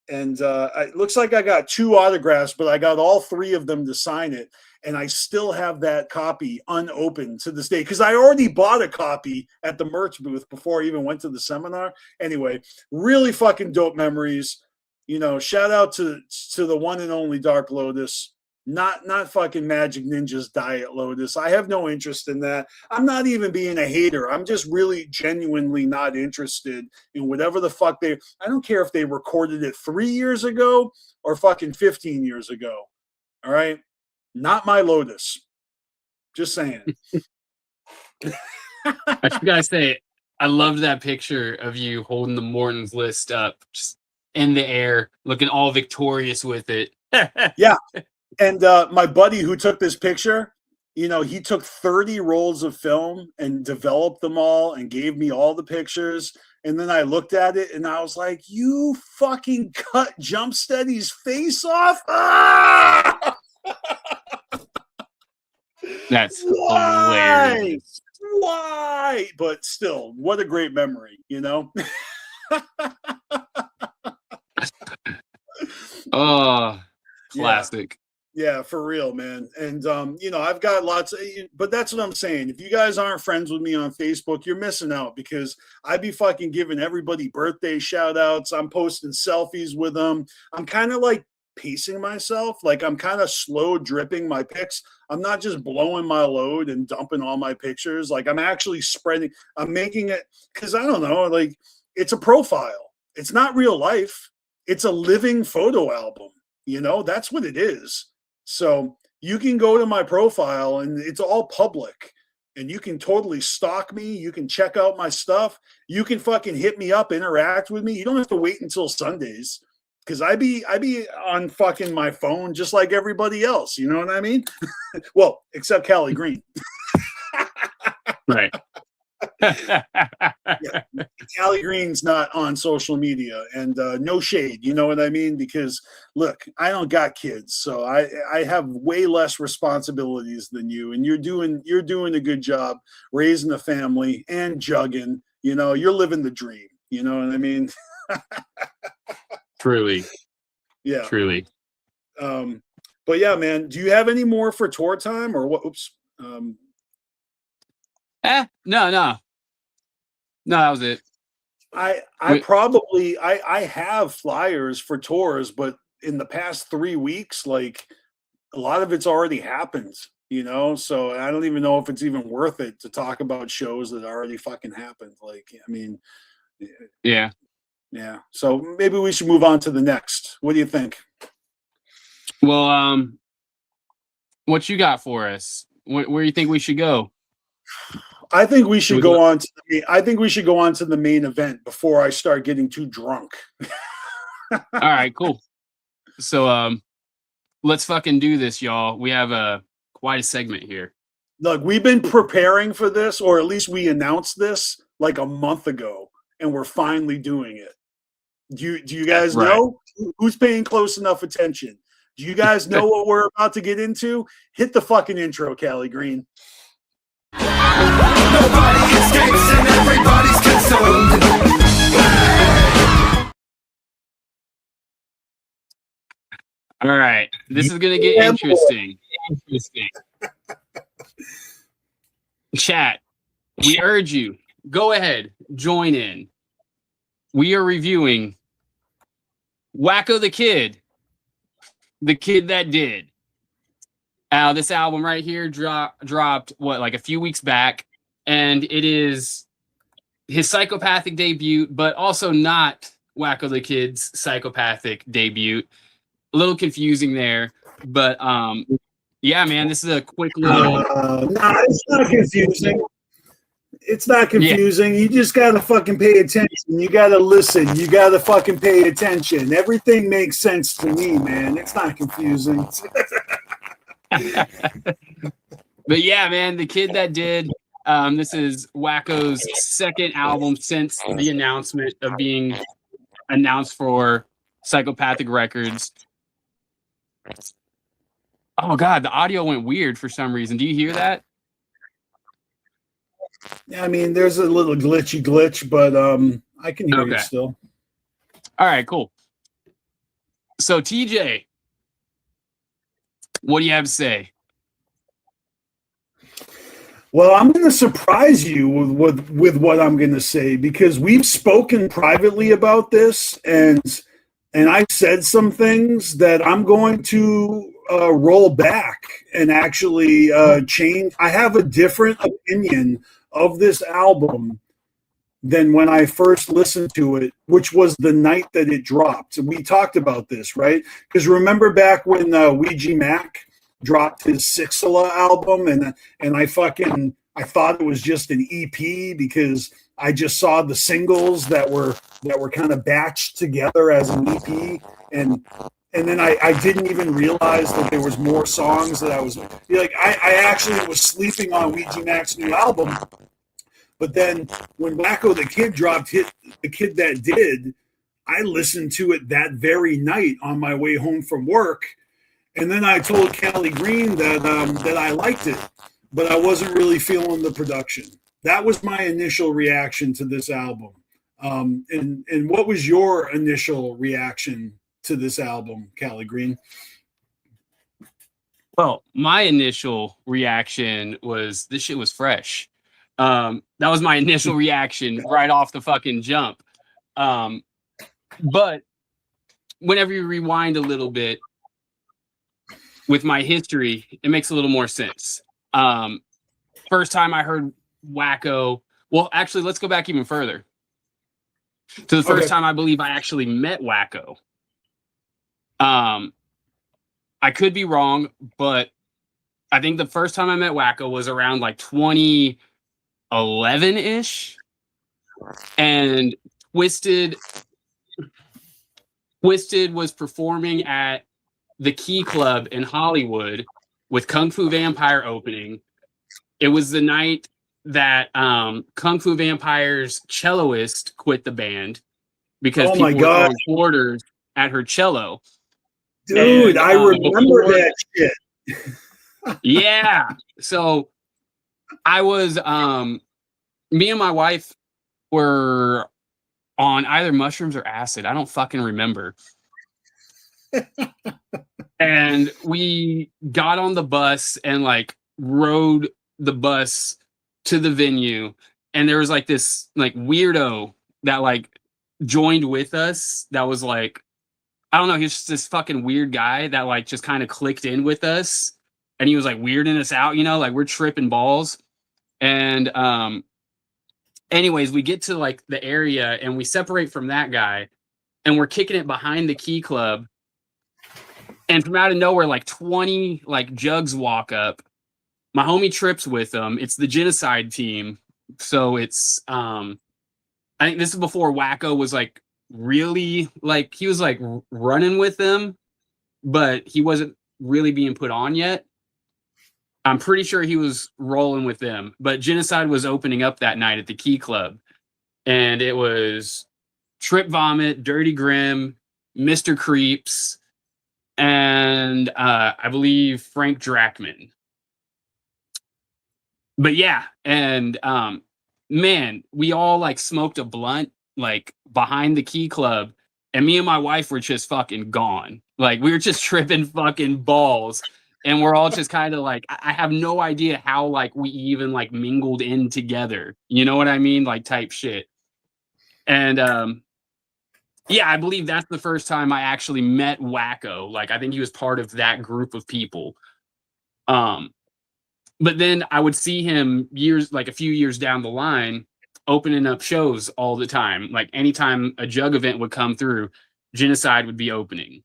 and it looks like I got 2 autographs, but I got all 3 of them to sign it. And I still have that copy unopened to this day because I already bought a copy at the merch booth before I even went to the seminar. Anyway, really fucking dope memories. You know, shout out to the one and only Dark Lotus, not fucking Magic Ninja's Diet Lotus. I have no interest in that. I'm not even being a hater. I'm just really genuinely not interested in whatever the fuck I don't care if they recorded it 3 years ago or fucking 15 years ago. All right. Not my Lotus. Just saying. I just gotta say, I loved that picture of you holding the Morton's List up, just in the air, looking all victorious with it. Yeah. And my buddy who took this picture, you know, he took 30 rolls of film and developed them all and gave me all the pictures. And then I looked at it and I was like, you fucking cut Jump Steady's face off? Ah! That's hilarious. Why? But still, what a great memory, you know? Oh, classic. Yeah, for real, man. And you know, I've got lots of, but that's what I'm saying. If you guys aren't friends with me on Facebook, you're missing out because I be fucking giving everybody birthday shout outs. I'm posting selfies with them. I'm kind of like pacing myself. Like I'm kind of slow dripping my pics. I'm not just blowing my load and dumping all my pictures. Like I'm actually spreading, I'm making it because I don't know, like it's a profile. It's not real life. It's a living photo album. You know, that's what it is. So you can go to my profile and it's all public and you can totally stalk me. You can check out my stuff. You can fucking hit me up, interact with me. You don't have to wait until Sundays because I be on fucking my phone just like everybody else. You know what I mean? Well, except Callie Green. Right. Yeah. Callie Green's not on social media and no shade, you know what I mean? Because look, I don't got kids, so I have way less responsibilities than you, and you're doing a good job raising a family and jugging. You know, you're living the dream. You know what I mean? Truly. Yeah. Truly. But yeah, man, do you have any more for tour time or what? Oops. No, that was it. I have flyers for tours, but in the past 3 weeks, like a lot of it's already happened, you know, so I don't even know if it's even worth it to talk about shows that already fucking happened. Like, I mean, Yeah. So maybe we should move on to the next. What do you think? Well, what you got for us? Where do you think we should go? I think we should go on to the main event before I start getting too drunk. All right, cool. So let's fucking do this, y'all. We have quite a segment here. Look, we've been preparing for this, or at least we announced this like a month ago, and we're finally doing it. Do you guys know who's paying close enough attention? Do you guys know what we're about to get into? Hit the fucking intro, Callie Green. Nobody escapes and everybody's consumed. All right, this is gonna get interesting. Chat, we urge you, go ahead, join in. We are reviewing Wacko the Kid That Did. This album right here dropped like a few weeks back, and it is his psychopathic debut, but also not Wacko the Kid's psychopathic debut. A little confusing there, but yeah, man, this is a quick little. It's not confusing. It's not confusing. Yeah. You just gotta fucking pay attention. You gotta listen. You gotta fucking pay attention. Everything makes sense to me, man. It's not confusing. But yeah, man, the kid that did. This is Wacko's second album since the announcement of being announced for Psychopathic Records. Oh God, the audio went weird for some reason. Do you hear that? I mean, there's a little glitch, but I can hear you still. All right, cool. So TJ, what do you have to say? Well, I'm going to surprise you with what I'm going to say, because we've spoken privately about this, and I said some things that I'm going to roll back and actually change. I have a different opinion of this album than when I first listened to it, which was the night that it dropped. We talked about this, right? Because remember back when Ouija Mac dropped his Sixela album, and I thought it was just an EP because I just saw the singles that were kind of batched together as an EP, and then I didn't even realize that there was more songs that I was like, I actually was sleeping on Ouija Mac's new album. But then when Wacko the Kid dropped The Kid That Did, I listened to it that very night on my way home from work. And then I told Callie Green that I liked it, but I wasn't really feeling the production. That was my initial reaction to this album. And what was your initial reaction to this album, Callie Green? Well, my initial reaction was this shit was fresh. That was my initial reaction right off the fucking jump. But whenever you rewind a little bit with my history, it makes a little more sense. First time I heard Wacko, well, actually, let's go back even further to the first time I believe I actually met Wacko. I could be wrong, but I think the first time I met Wacko was around like 2011-ish, and Twisted was performing at the Key Club in Hollywood with Kung Fu Vampire opening. It was the night that Kung Fu Vampire's celloist quit the band because people were throwing quarters at her cello. Dude, and, I remember that shit. Yeah. So I was, me and my wife were on either mushrooms or acid. I don't fucking remember. And we got on the bus and like rode the bus to the venue. And there was like this like weirdo that like joined with us. That was like, I don't know. He's just this fucking weird guy that like just kind of clicked in with us. And he was like weirding us out, you know, like we're tripping balls. And anyways, we get to like the area and we separate from that guy and we're kicking it behind the Key Club. And from out of nowhere, like 20 like jugs walk up. My homie trips with them. It's the Genocide team. So it's I think this is before Wacko was like really like he was like running with them, but he wasn't really being put on yet. I'm pretty sure he was rolling with them, but Genocide was opening up that night at the Key Club, and it was Trip Vomit, Dirty Grim, Mr. Creeps, and I believe Frank Drachman. But yeah, and man, we all like smoked a blunt like behind the Key Club, and me and my wife were just fucking gone. Like we were just tripping fucking balls. And we're all just kind of like, I have no idea how like we even like mingled in together. You know what I mean? Like type shit. And yeah, I believe that's the first time I actually met Wacko. Like I think he was part of that group of people. But then I would see him a few years down the line, opening up shows all the time. Like anytime a Jug event would come through, Genocide would be opening.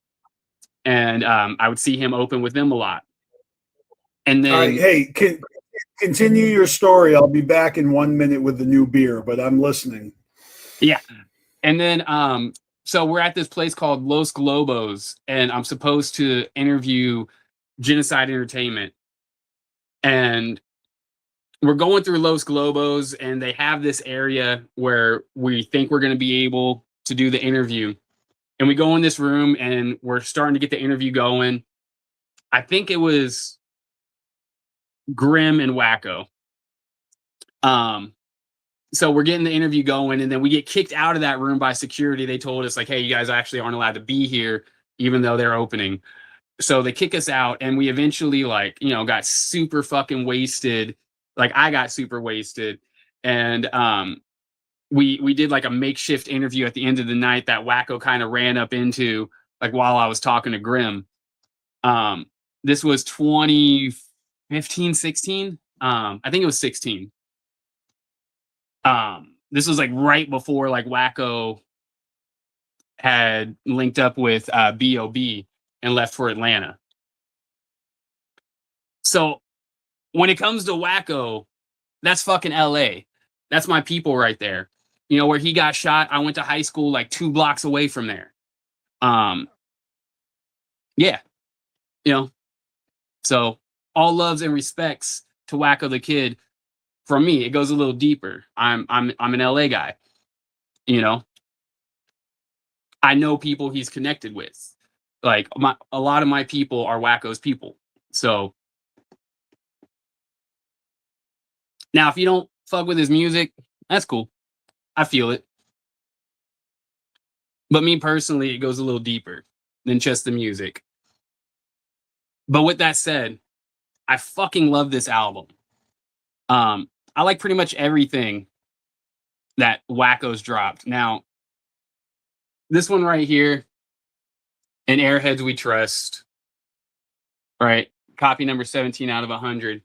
And I would see him open with them a lot. And then, hey, continue your story. I'll be back in 1 minute with the new beer, but I'm listening. Yeah. And then, so we're at this place called Los Globos, and I'm supposed to interview Genocide Entertainment. And we're going through Los Globos, and they have this area where we think we're going to be able to do the interview. And we go in this room, and we're starting to get the interview going. I think it was Grim and Wacko. So we're getting the interview going, and then we get kicked out of that room by security. They told us, like, hey, you guys actually aren't allowed to be here, even though they're opening. So they kick us out, and we eventually, like, you know, got super fucking wasted. Like, I got super wasted. And we did like a makeshift interview at the end of the night that Wacko kind of ran up into, like, while I was talking to Grim. This was 2015, 16. I think it was 16. This was like right before like Wacko had linked up with B.O.B. and left for Atlanta. So when it comes to Wacko, that's fucking LA. That's my people right there. You know, where he got shot, I went to high school like 2 blocks away from there. Yeah. You know. So all loves and respects to Wacko the Kid. From me, it goes a little deeper. I'm an LA guy. You know. I know people he's connected with. Like a lot of my people are Wacko's people. So now if you don't fuck with his music, that's cool. I feel it. But me personally, it goes a little deeper than just the music. But with that said, I fucking love this album. I like pretty much everything that Wacko's dropped. Now, this one right here, In Airheads We Trust, right? Copy number 17 out of 100.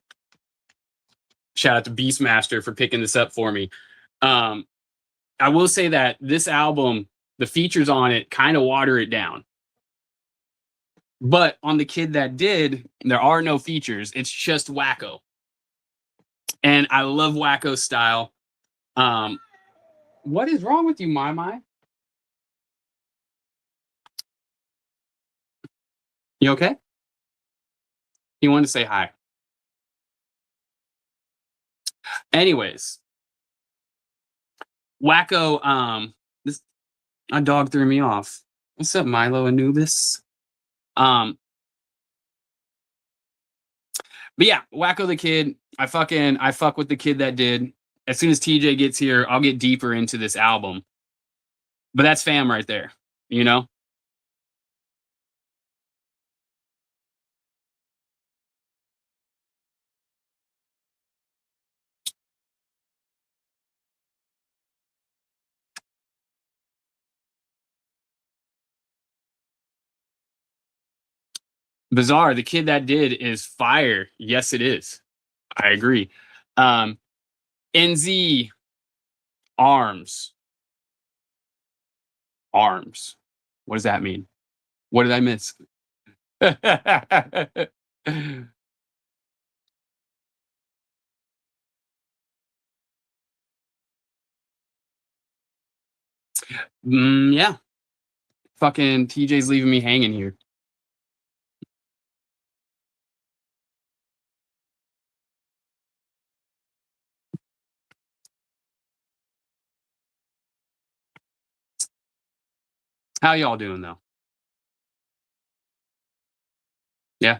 Shout out to Beastmaster for picking this up for me. I will say that this album, the features on it kind of water it down. But on The Kid That Did, there are no features. It's just Wacko. And I love Wacko's style. What is wrong with you, My? You okay? He wanted to say hi. Anyways, Wacko, my dog threw me off. What's up, Milo Anubis? But yeah, Wacko the Kid. I fuck with The Kid That Did. As soon as TJ gets here, I'll get deeper into this album. But that's fam right there, you know? Bizarre. The Kid That Did is fire. Yes, it is. I agree. NZ Arms. What does that mean? What did I miss? Yeah. Fucking TJ's leaving me hanging here. How y'all doing though? Yeah.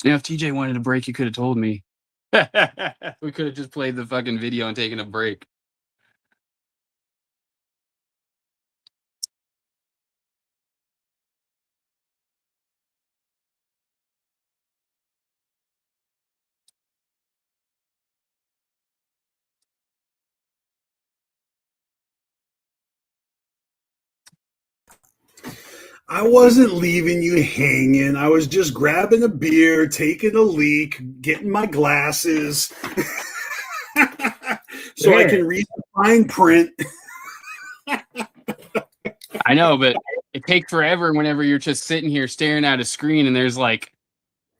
Yeah, if TJ wanted a break, you could have told me. We could have just played the fucking video and taken a break. I wasn't leaving you hanging. I was just grabbing a beer, taking a leak, getting my glasses so I can read the fine print. I know, but it takes forever whenever you're just sitting here staring at a screen and there's like,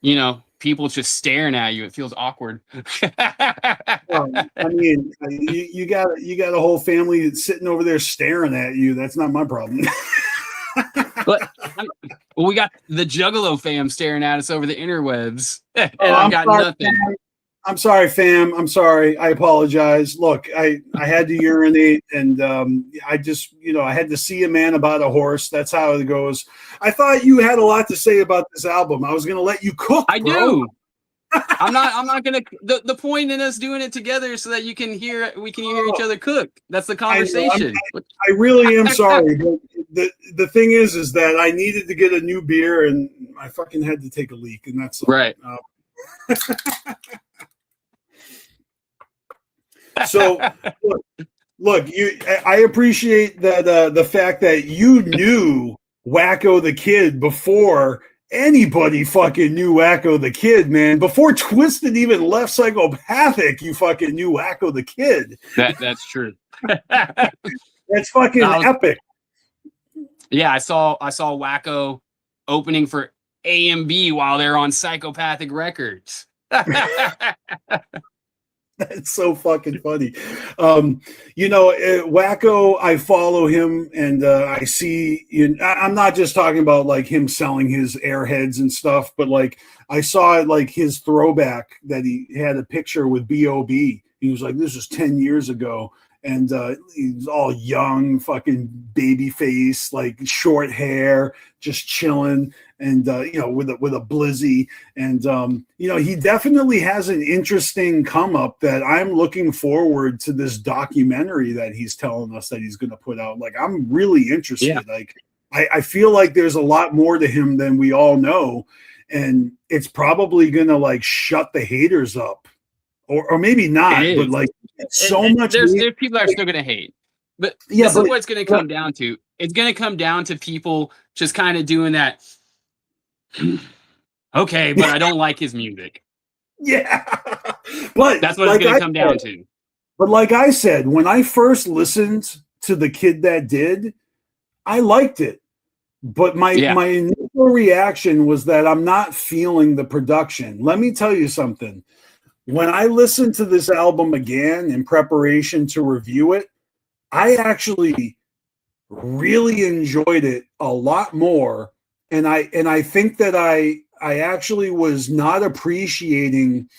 you know, people just staring at you, it feels awkward. Well, I mean, you got a whole family that's sitting over there staring at you. That's not my problem. But well, we got the Juggalo fam staring at us over the interwebs, and I'm I've got sorry, nothing. fam. I'm sorry, fam. I'm sorry. I apologize. Look, I had to urinate, and I just, I had to see a man about a horse. That's how it goes. I thought you had a lot to say about this album. I was going to let you cook. I bro. do. I'm not gonna. The point in us doing it together is so that we can hear each other cook. That's the conversation. I really am sorry, but the thing is that I needed to get a new beer, and I fucking had to take a leak, and that's all. Right. So look, I appreciate that the fact that you knew Wacko the Kid before anybody fucking knew Wacko the Kid, man. Before Twisted even left Psychopathic, you fucking knew Wacko the Kid. That's true. That's fucking epic. Yeah, I saw Wacko opening for A&B while they're on Psychopathic Records. That's so fucking funny. Wacko, I follow him, and I see. I'm not just talking about like him selling his Airheads and stuff, but like I saw like his throwback that he had a picture with B.O.B. He was like, this was 10 years ago. And he's all young, fucking baby face, like short hair, just chilling, and with a blizzy. And he definitely has an interesting come up that I'm looking forward to this documentary that he's telling us that he's going to put out. Like, I'm really interested. Yeah. Like, I feel like there's a lot more to him than we all know, and it's probably going to like shut the haters up. Or maybe not, but like so much. There's people that are still going to hate, but this is what it's going to come down to. It's going to come down to people just kind of doing that. Okay, but I don't like his music. Yeah, but that's what it's going to come down to. But like I said, when I first listened to The Kid That Did, I liked it. But my initial reaction was that I'm not feeling the production. Let me tell you something. When I listened to this album again in preparation to review it, I actually really enjoyed it a lot more. And I think that I actually was not appreciating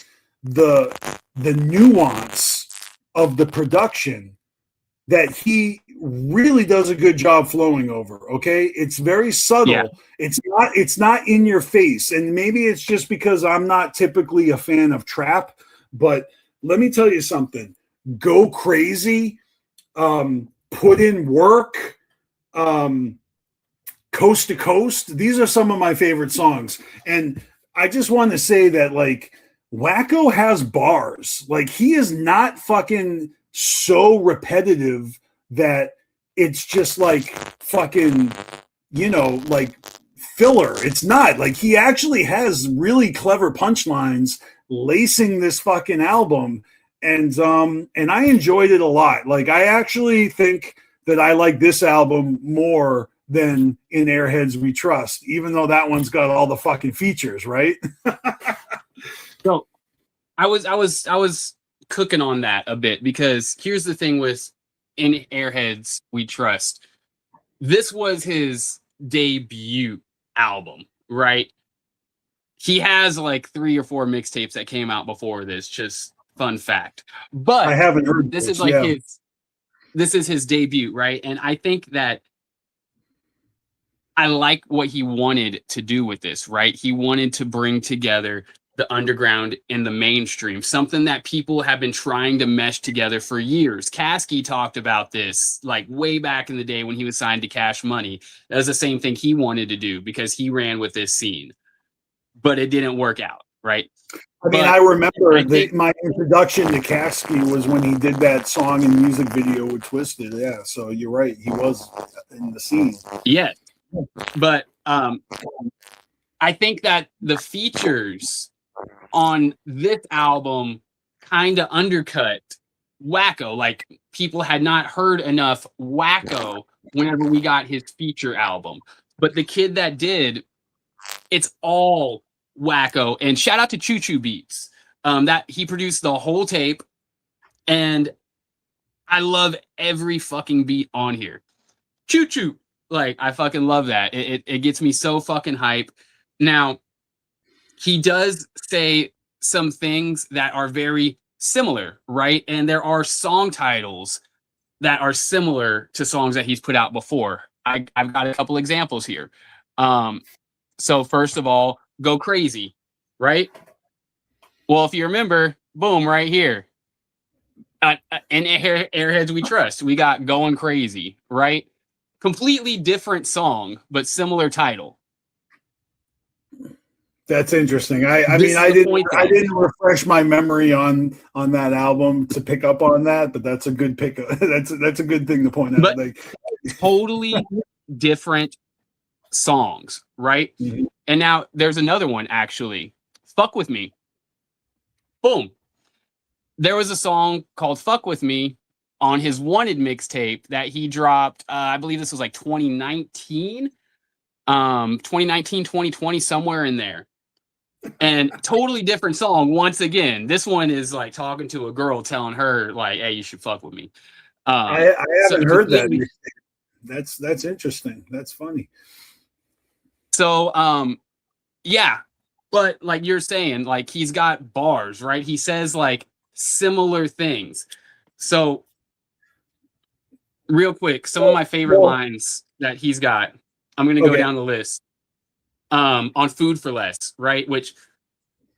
the nuance of the production that he really does a good job flowing over. Okay. It's very subtle. Yeah. It's not in your face. And maybe it's just because I'm not typically a fan of trap, but let me tell you something. Go Crazy, Put in Work, Coast to Coast. These are some of my favorite songs. And I just want to say that like Wacko has bars. Like he is not fucking so repetitive that it's just like fucking, like filler. It's not. Like he actually has really clever punchlines lacing this fucking album, and I enjoyed it a lot. Like I actually think that I like this album more than In Airheads We Trust, even though that one's got all the fucking features, right? So I was cooking on that a bit, because here's the thing with In Airheads We Trust. This was his debut album, right? He has like 3 or 4 mixtapes that came out before this, just fun fact. But I haven't heard this. Is like this is his debut, right? And I think that I like what he wanted to do with this, right? He wanted to bring together the underground and the mainstream, something that people have been trying to mesh together for years. Kasky talked about this like way back in the day when he was signed to Cash Money. That was the same thing he wanted to do because he ran with this scene, but it didn't work out, right? I mean, I remember my introduction to Kasky was when he did that song and music video with Twisted. Yeah, so you're right. He was in the scene. Yeah, but I think that the features on this album kind of undercut Wacko. Like people had not heard enough Wacko whenever we got his feature album. But The Kid That Did, it's all Wacko, and shout out to Choo Choo Beats. That he produced the whole tape, and I love every fucking beat on here. Choo Choo, like I fucking love that. It gets me so fucking hype. Now, he does say some things that are very similar, right? And there are song titles that are similar to songs that he's put out before. I've got a couple examples here. So first of all, Go Crazy, right? Well, if you remember, boom, right here. In Airheads We Trust, we got Going Crazy, right? Completely different song, but similar title. That's interesting. I didn't refresh my memory on that album to pick up on that, but that's a good pick. That's a good thing to point out. But like, totally different songs, right? Mm-hmm. And now there's another one actually. Fuck With Me. Boom. There was a song called Fuck With Me on his Wanted mixtape that he dropped. I believe this was like 2019, 2020, somewhere in there. And totally different song. Once again, this one is like talking to a girl telling her like, hey, you should fuck with me. I haven't heard that. That's interesting. That's funny. So, yeah, but like you're saying, like he's got bars, right? He says like similar things. So real quick, some of my favorite lines that he's got, I'm going to go down the list. On Food for Less, right? Which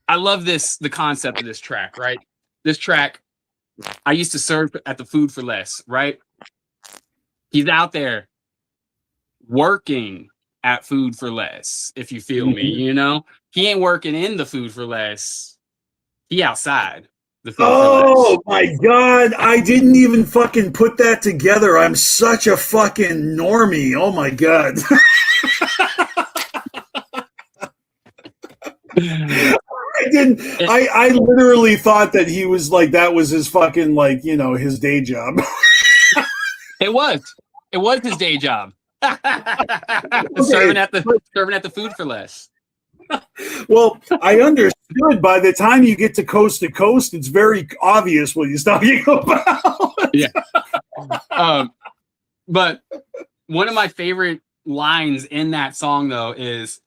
I love the concept of this track, right? This track, I used to serve at the Food for Less, right? He's out there working at Food for Less, if you feel me, you know? He ain't working in the Food for Less. He outside the Food for Less. Oh my God. I didn't even fucking put that together. I'm such a fucking normie. Oh my God. I literally thought that he was like, that was his fucking, like, you know, his day job. It was his day job. Serving at the Food for Less. Well, I understood by the time you get to Coast, it's very obvious what he's talking about. Yeah. But one of my favorite lines in that song though is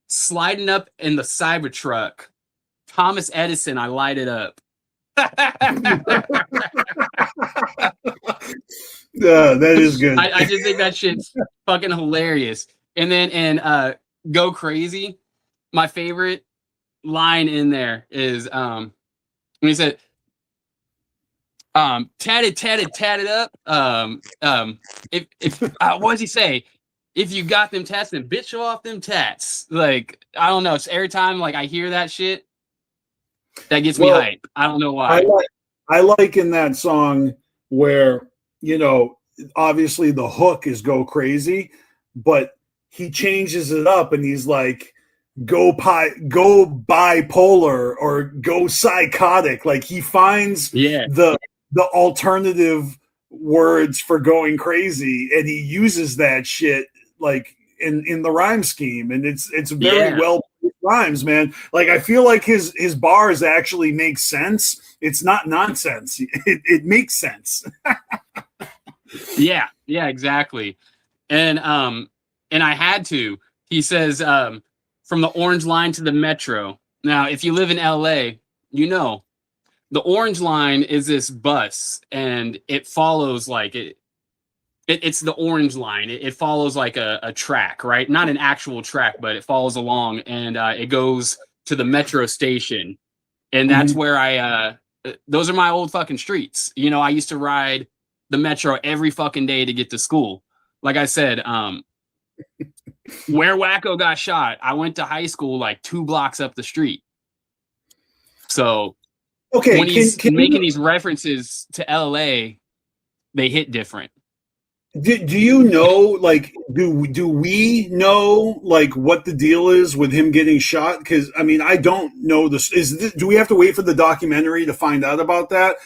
sliding up in the Cybertruck. Thomas Edison, I light it up. Yeah, that is good. I just think that shit's fucking hilarious. And then in Go Crazy, my favorite line in there is when he said, tatted up. If what does he say? If you got them tats, then bitch show off them tats. Like, I don't know. It's every time like I hear that shit, that gets me hype. I don't know why. I like in that song where, you know, obviously the hook is Go Crazy, but he changes it up and he's like, go bipolar or go psychotic. Like he finds the alternative words for going crazy and he uses that shit like in the rhyme scheme, and it's very well rhymes, man. Like I feel like his bars actually make sense. It's not nonsense. It makes sense. Yeah, exactly. And I had to. He says from the Orange Line to the Metro. Now, if you live in LA, you know the Orange Line is this bus, and it follows like it's the Orange Line. It follows like a track, right? Not an actual track, but it follows along, and it goes to the Metro station, and that's where those are my old fucking streets. You know, I used to ride the Metro every fucking day to get to school. Like I said, where Wacko got shot, I went to high school like 2 blocks up the street. So when he's making these references to LA, they hit different. Do you know, like, do we know, like, what the deal is with him getting shot? Because, I mean, I don't know this. Do we have to wait for the documentary to find out about that?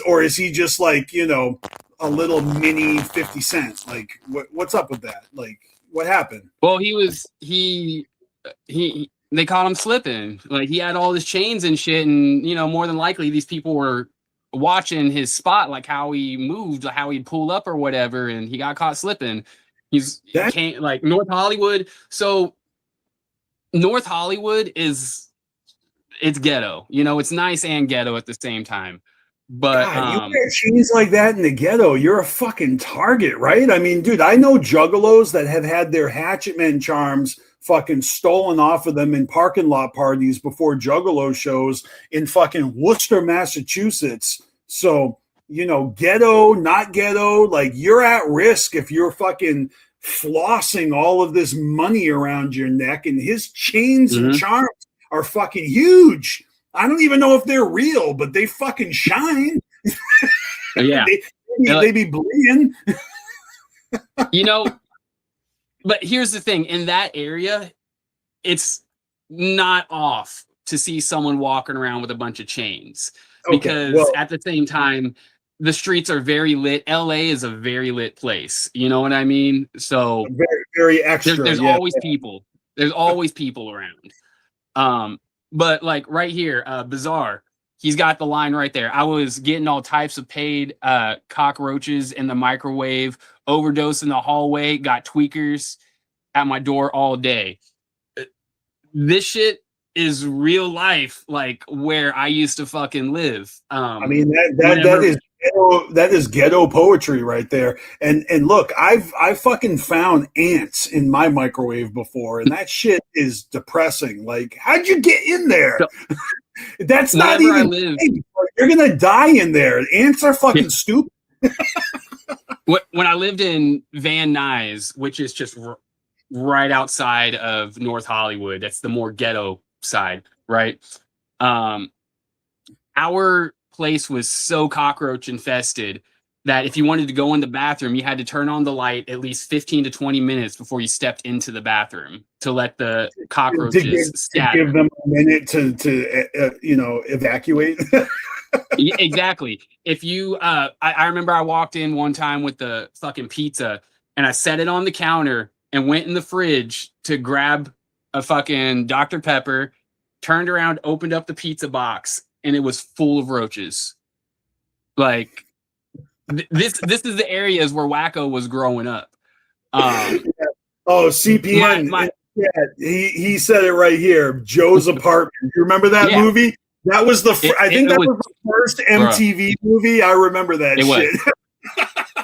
Or is he just, like, you know, a little mini 50 Cent? Like, what's up with that? Like, what happened? Well, he they caught him slipping. Like he had all his chains and shit, and more than likely these people were watching his spot, like how he moved, like how he'd pull up or whatever, and he got caught slipping. He can't like North Hollywood. So North Hollywood it's ghetto. It's nice and ghetto at the same time. But God, you wear chains like that in the ghetto, you're a fucking target, right? I mean, dude, I know juggalos that have had their hatchet man charms fucking stolen off of them in parking lot parties before juggalo shows in fucking Worcester, Massachusetts. So, ghetto, not ghetto, like you're at risk if you're fucking flossing all of this money around your neck, and his chains and charms are fucking huge. I don't even know if they're real, but they fucking shine. Yeah. they be bleeding. But here's the thing. In that area, it's not off to see someone walking around with a bunch of chains. Because at the same time, the streets are very lit. LA is a very lit place. You know what I mean? So very, very extra. There's always people. There's always people around. But like right here, Bizarre, he's got the line right there. I was getting all types of paid cockroaches in the microwave, overdose in the hallway, got tweakers at my door all day. This shit is real life, like where I used to fucking live. I mean, that is ghetto poetry right there. And look, I've fucking found ants in my microwave before, and that shit is depressing. Like, how'd you get in there? That's not even. You're gonna die in there. Ants are fucking stupid. When I lived in Van Nuys, which is just right outside of North Hollywood, that's the more ghetto side, right? Our place was so cockroach infested that if you wanted to go in the bathroom, you had to turn on the light at least 15 to 20 minutes before you stepped into the bathroom to let the cockroaches scatter. To give them a minute to evacuate. Exactly. If you, I remember I walked in one time with the fucking pizza and I set it on the counter and went in the fridge to grab a fucking Dr. Pepper, turned around, opened up the pizza box, and it was full of roaches. Like this is the areas where Wacko was growing up. CPN. He said it right here. Joe's Apartment. You remember that movie? That was I think that was the first MTV movie. I remember that shit.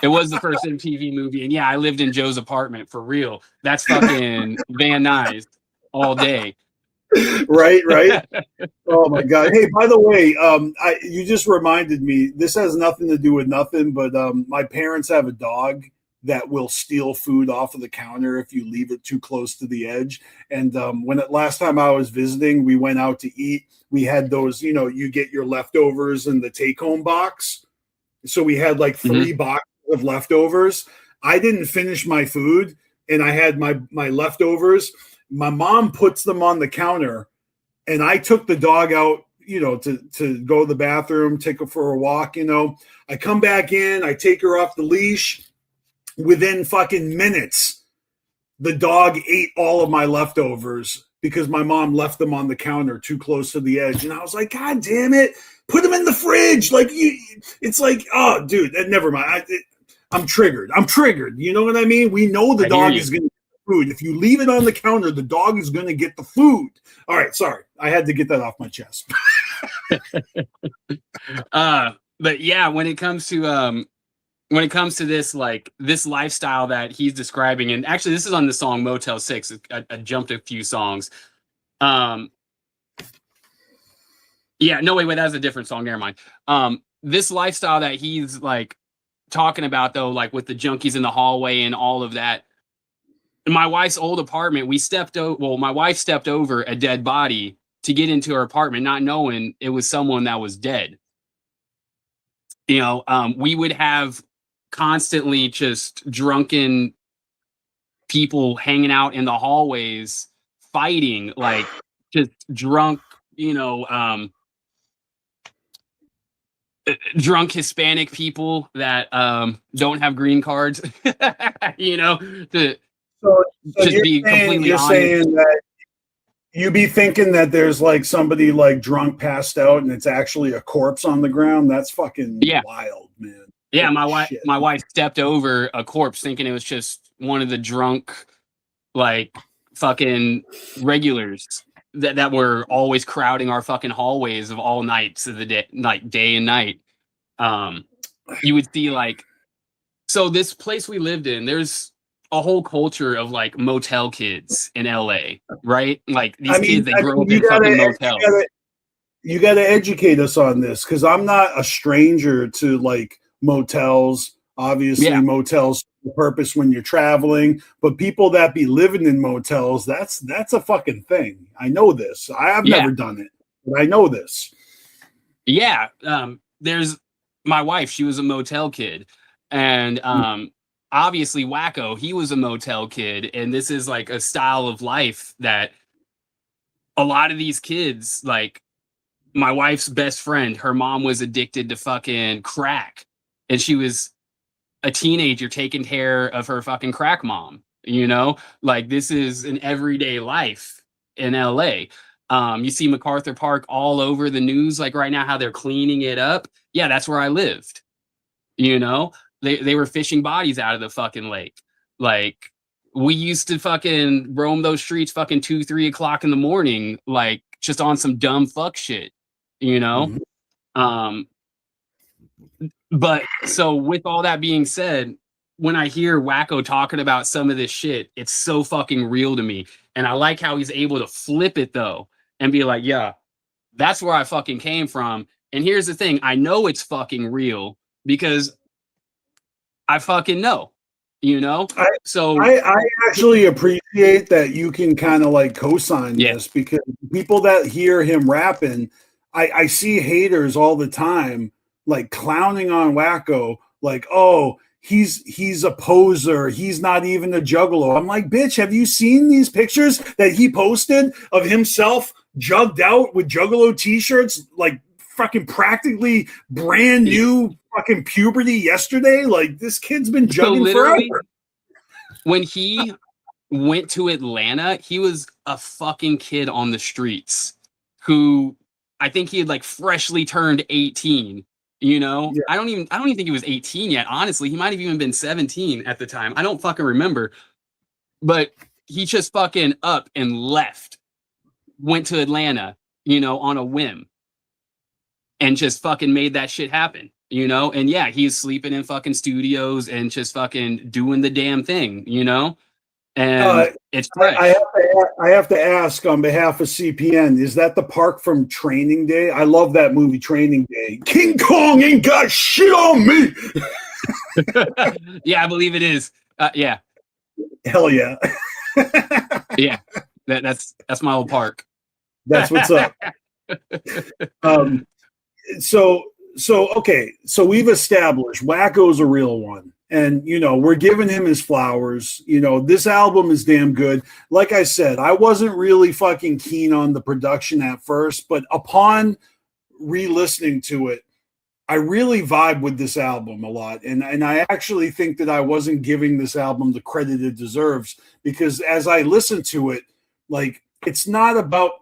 It was the first MTV movie, and yeah, I lived in Joe's apartment for real. That's fucking Van Nuys all day. Right. Oh my god. Hey, by the way, you just reminded me. This has nothing to do with nothing, but my parents have a dog that will steal food off of the counter if you leave it too close to the edge. And last time I was visiting, we went out to eat. We had those, you get your leftovers in the take-home box. So we had like 3 boxes of leftovers. I didn't finish my food, and I had my leftovers. My mom puts them on the counter, and I took the dog out, to go to the bathroom, take her for a walk. I come back in, I take her off the leash. Within fucking minutes, the dog ate all of my leftovers because my mom left them on the counter too close to the edge. And I was like, God damn it, put them in the fridge. Like, it's like, oh, dude, never mind. I'm triggered. You know what I mean? We know the dog is going to get the food. If you leave it on the counter, the dog is going to get the food. All right, sorry. I had to get that off my chest. But yeah, when it comes to this, like this lifestyle that he's describing, and actually this is on the song Motel 6. I jumped a few songs. Yeah, no, wait, that was a different song. Never mind. This lifestyle that he's like talking about though, like with the junkies in the hallway and all of that. In my wife's old apartment, my wife stepped over a dead body to get into her apartment, not knowing it was someone that was dead. We would have constantly just drunken people hanging out in the hallways, fighting, like just drunk, drunk Hispanic people that don't have green cards, to So just be completely honest. Saying that You be thinking that there's like somebody like drunk passed out and it's actually a corpse on the ground. That's fucking wild, man. Yeah, Holy my wife stepped over a corpse thinking it was just one of the drunk, like, fucking regulars that were always crowding our fucking hallways of all nights of the day, like day and night. You would see like, so this place we lived in, there's a whole culture of like motel kids in LA, right? Like these kids, they grow up in fucking motels. You got to educate us on this because I'm not a stranger to like motels. Obviously, motels the purpose when you're traveling, but people that be living in motels, that's a fucking thing. I know this. I've never done it, but I know this. Yeah. There's my wife, she was a motel kid. And obviously Wacko, he was a motel kid. And this is like a style of life that a lot of these kids, like my wife's best friend, her mom was addicted to fucking crack. And she was a teenager taking care of her fucking crack mom, you know? Like this is an everyday life in LA. You see MacArthur Park all over the news, like right now, how they're cleaning it up. Yeah, that's where I lived. You know, they were fishing bodies out of the fucking lake. Like we used to fucking roam those streets fucking 2-3 o'clock in the morning, like just on some dumb fuck shit, you know? But so with all that being said, when I hear Wacko talking about some of this shit, it's so fucking real to me. And I like how he's able to flip it though and be like, yeah, that's where I fucking came from. And here's the thing, I know it's fucking real because I fucking know, you know? I actually appreciate that you can kind of like co-sign this because people that hear him rapping, I see haters all the time like clowning on Wacko, like, oh, he's a poser, he's not even a juggalo. I'm like, bitch, have you seen these pictures that he posted of himself jugged out with juggalo t-shirts, like fucking practically brand new fucking puberty yesterday? Like this kid's been jugging forever. When he went to Atlanta, he was a fucking kid on the streets who I think he had like freshly turned 18. You know, I don't even think he was 18 yet. Honestly, he might have even been 17 at the time. I don't fucking remember. But he just fucking up and left, went to Atlanta, you know, on a whim, and just fucking made that shit happen, you know? And yeah, he's sleeping in fucking studios and just fucking doing the damn thing, you know? And it's fresh. I have to ask on behalf of CPN, is that the park from Training Day? I love that movie, Training Day. King Kong ain't got shit on me. Yeah, I believe it is. Yeah. Hell yeah. Yeah. That's my old park. That's what's up. So okay, so we've established Wacko's a real one. And, you know, we're giving him his flowers. You know, this album is damn good. Like I said, I wasn't really fucking keen on the production at first, but upon re-listening to it, I really vibe with this album a lot. And I actually think that I wasn't giving this album the credit it deserves because as I listen to it, like, it's not about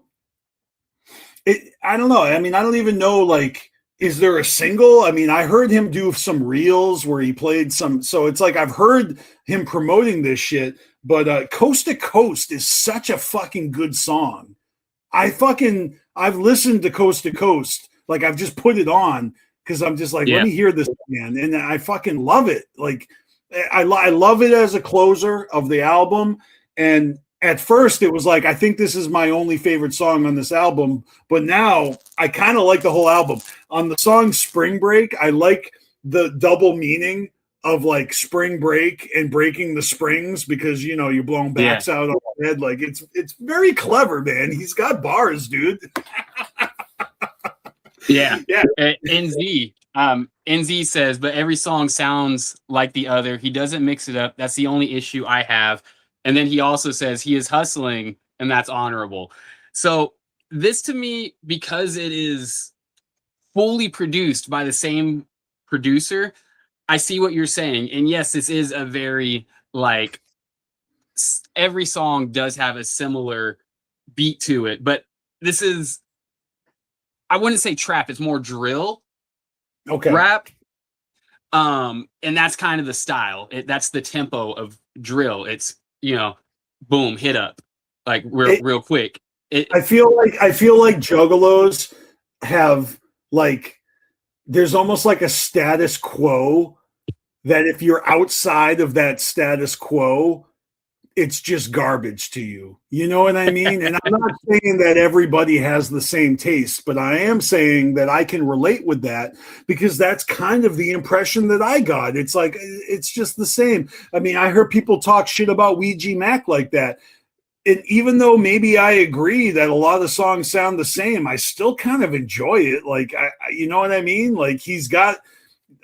it. I don't know. I mean, I don't even know, like, is there a single? I mean, I heard him do some reels where he played some. So it's like I've heard him promoting this shit. But Coast to Coast is such a fucking good song. I've listened to Coast to Coast. Like I've just put it on because I'm just like, let me hear this man. And I fucking love it. Like I love it as a closer of the album. And at first it was like, I think this is my only favorite song on this album, but now I kind of like the whole album. On the song Spring Break, I like the double meaning of like spring break and breaking the springs because, you know, you're blowing backs out on the head. Like it's very clever, man. He's got bars, dude. Yeah. NZ says, but every song sounds like the other. He doesn't mix it up. That's the only issue I have. And then he also says he is hustling, and that's honorable. So this to me, because it is fully produced by the same producer, I see what you're saying. And yes, this is a very, like, every song does have a similar beat to it. But this is, I wouldn't say trap, it's more drill rap. And that's kind of the style. That's the tempo of drill. It's, you know, boom, hit up, like real quick. I feel like juggalos have like, there's almost like a status quo that if you're outside of that status quo, it's just garbage to you. You know what I mean? And I'm not saying that everybody has the same taste, but I am saying that I can relate with that because that's kind of the impression that I got. It's like, it's just the same. I mean, I heard people talk shit about Ouija Mac like that. And even though maybe I agree that a lot of songs sound the same, I still kind of enjoy it. Like, you know what I mean? Like, he's got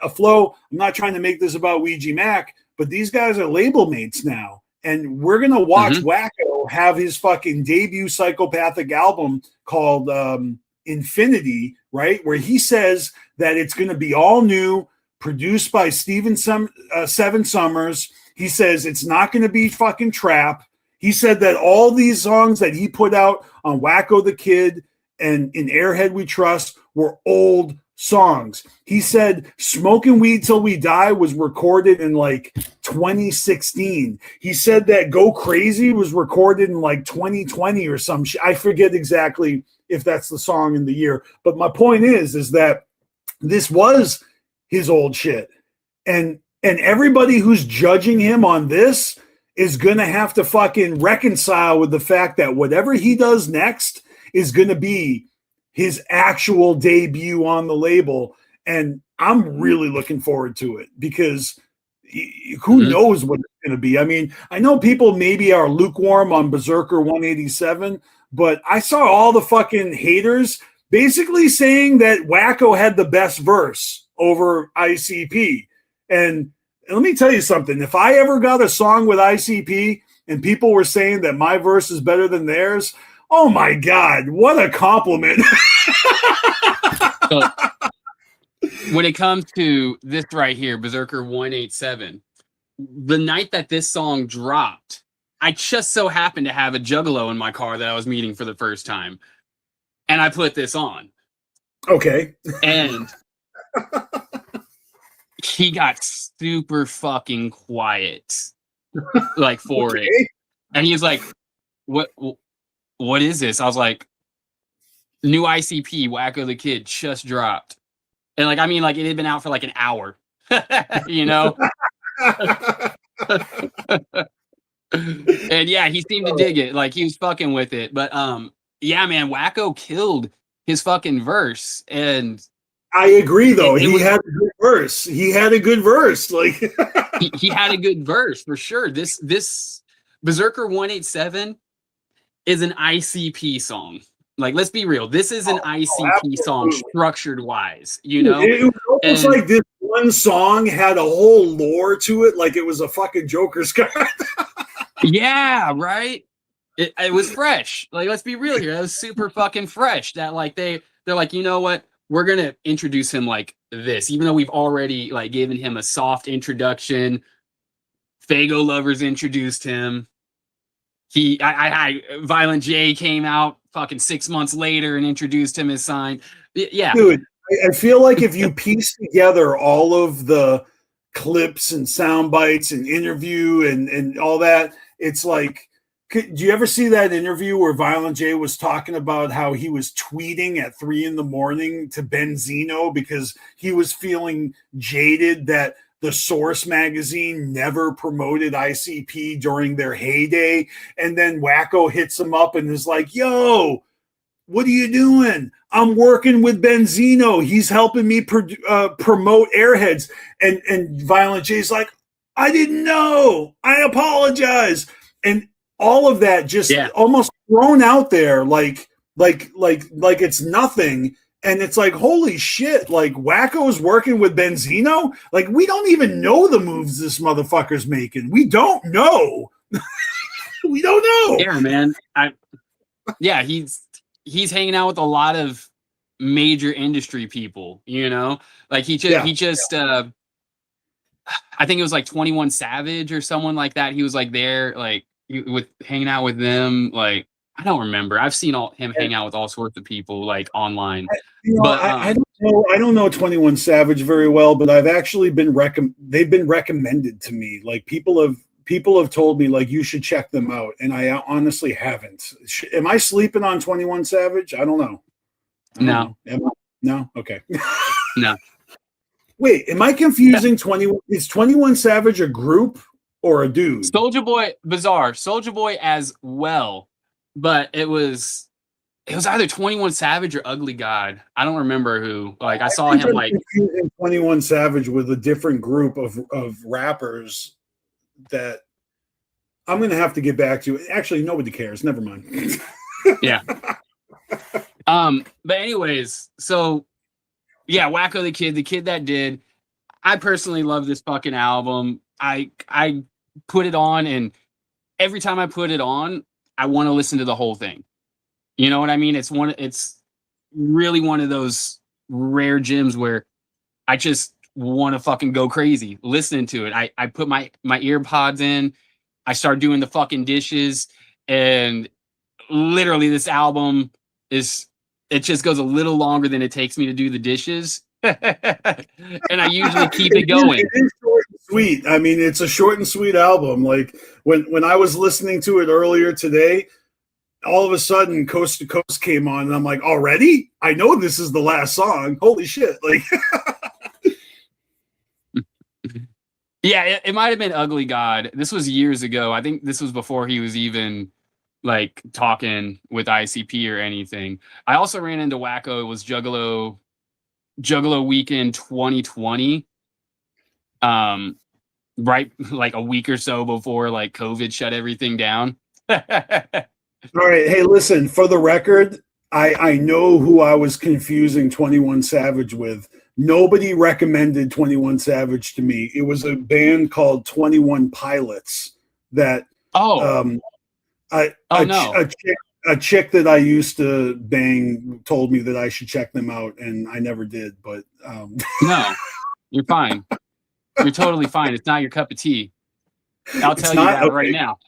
a flow. I'm not trying to make this about Ouija Mac, but these guys are label mates now. And we're going to watch Wacko have his fucking debut psychopathic album called Infinity, right? Where he says that it's going to be all new, produced by Seven Summers. He says it's not going to be fucking trap. He said that all these songs that he put out on Wacko the Kid and in Airhead We Trust were old songs. He said Smoking Weed Till We Die was recorded in like 2016. He said that Go Crazy was recorded in like 2020 or some shit. I forget exactly if that's the song in the year. But my point is that this was his old shit. And everybody who's judging him on this is going to have to fucking reconcile with the fact that whatever he does next is going to be his actual debut on the label. And I'm really looking forward to it because who knows what it's going to be. I mean, I know people maybe are lukewarm on Berserker 187, but I saw all the fucking haters basically saying that Wacko had the best verse over ICP. And let me tell you something. If I ever got a song with ICP and people were saying that my verse is better than theirs, oh my God, what a compliment. So, when it comes to this right here, Berserker 187, the night that this song dropped, I just so happened to have a Juggalo in my car that I was meeting for the first time. And I put this on. Okay. And he got super fucking quiet, like for it. And he was like, what is this? I was like, new ICP, Wacko the Kid, just dropped. And like, I mean, like it had been out for like an hour, you know? And yeah, he seemed to dig it. Like he was fucking with it. But yeah, man, Wacko killed his fucking verse. And I agree, though. He had a good verse. He had a good verse. Like he had a good verse for sure. This Berserker 187 is an ICP song. Like, let's be real. This is an ICP song structured wise, you know? It was almost like this one song had a whole lore to it, like it was a fucking Joker's card. Yeah, right? It was fresh. Like, let's be real here. It was super fucking fresh. That like they're like, you know what? We're gonna introduce him like this, even though we've already like given him a soft introduction. Fago Lovers introduced him. Violent J came out fucking 6 months later and introduced him as signed. Yeah, dude, I feel like if you piece together all of the clips and sound bites and interview and all that, it's like, do you ever see that interview where Violent J was talking about how he was tweeting at 3 a.m. to Benzino because he was feeling jaded that the Source magazine never promoted ICP during their heyday. And then Wacko hits him up and is like, yo, what are you doing? I'm working with Benzino. He's helping me promote Airheads. And Violent J's like, I didn't know. I apologize. And all of that just almost thrown out there like it's nothing. And it's like, holy shit, like Wacko's working with Benzino? Like, we don't even know the moves this motherfucker's making. We don't know. We don't know. Yeah, man. He's hanging out with a lot of major industry people, you know? Like he just I think it was like 21 Savage or someone like that. He was like there, like with hanging out with them. Like I don't remember. I've seen him hang out with all sorts of people like online. I don't know. I don't know 21 Savage very well, but I've actually been they've been recommended to me. Like people have told me like you should check them out, and I honestly haven't. Am I sleeping on 21 Savage? I don't know. No. No. Okay. No. Wait, am I confusing 21? Is 21 Savage a group or a dude? Soulja Boy, bizarre. Soulja Boy as well, but it was either 21 Savage or Ugly God. I don't remember who. Like I saw him like confusing 21 Savage with a different group of rappers that I'm gonna have to get back to. Actually, nobody cares. Never mind. Yeah. But anyways, so yeah, Wacko the Kid that did. I personally love this fucking album. I put it on, and every time I put it on, I want to listen to the whole thing. You know what I mean? It's really one of those rare gems where I just want to fucking go crazy listening to it. I put my ear pods in, I start doing the fucking dishes, and literally this album it just goes a little longer than it takes me to do the dishes. And I usually keep it going. It is short and sweet. I mean, it's a short and sweet album. Like when I was listening to it earlier today, all of a sudden Coast to Coast came on, and I'm like, already? I know this is the last song. Holy shit. Like Yeah, it might have been Ugly God. This was years ago. I think this was before he was even like talking with ICP or anything. I also ran into Wacko. It was Juggalo Weekend 2020. Right, like a week or so before like COVID shut everything down. all right. Hey, listen, for the record, I know who I was confusing 21 Savage with. Nobody recommended 21 Savage to me. It was a band called 21 Pilots that a chick that I used to bang told me that I should check them out, and I never did. But no, you're fine. You're totally fine. It's not your cup of tea. I'll tell you that right now.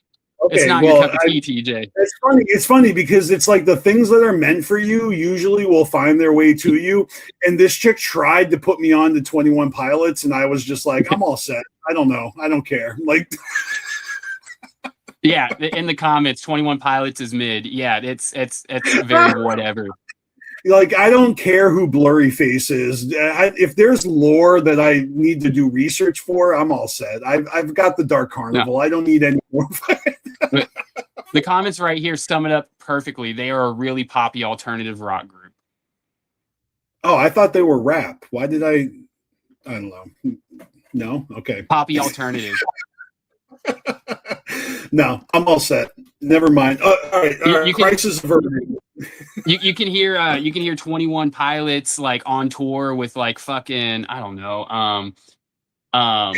Okay, it's not your cup of tea, TJ. It's funny because it's like the things that are meant for you usually will find their way to you. And this chick tried to put me on to 21 Pilots, and I was just like, I'm all set. I don't know. I don't care. Like, yeah, in the comments, 21 Pilots is mid. Yeah, it's very whatever. Like, I don't care who Blurry Face is. If there's lore that I need to do research for, I'm all set. I've got the Dark Carnival. No. I don't need any more. The comments right here sum it up perfectly. They are a really poppy alternative rock group. Oh, I thought they were rap. Why did I don't know. No? Okay. Poppy alternative. No, I'm all set. Never mind. All right. You can hear 21 Pilots like on tour with like fucking I don't know. I'm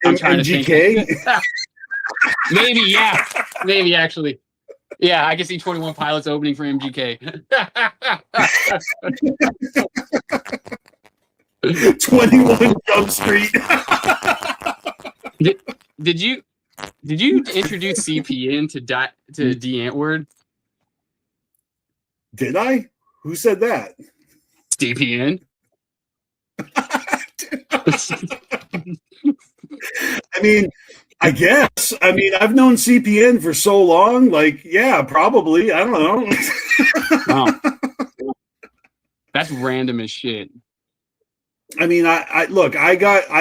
trying MGK? to think. Maybe, yeah. Maybe actually. Yeah, I can see 21 Pilots opening for MGK. 21 Jump Street. Did you introduce CPN to D Antwoord? Did I? Who said that? CPN. I mean, I guess. I mean, I've known CPN for so long. Like, yeah, probably. I don't know. Oh. That's random as shit. I mean, I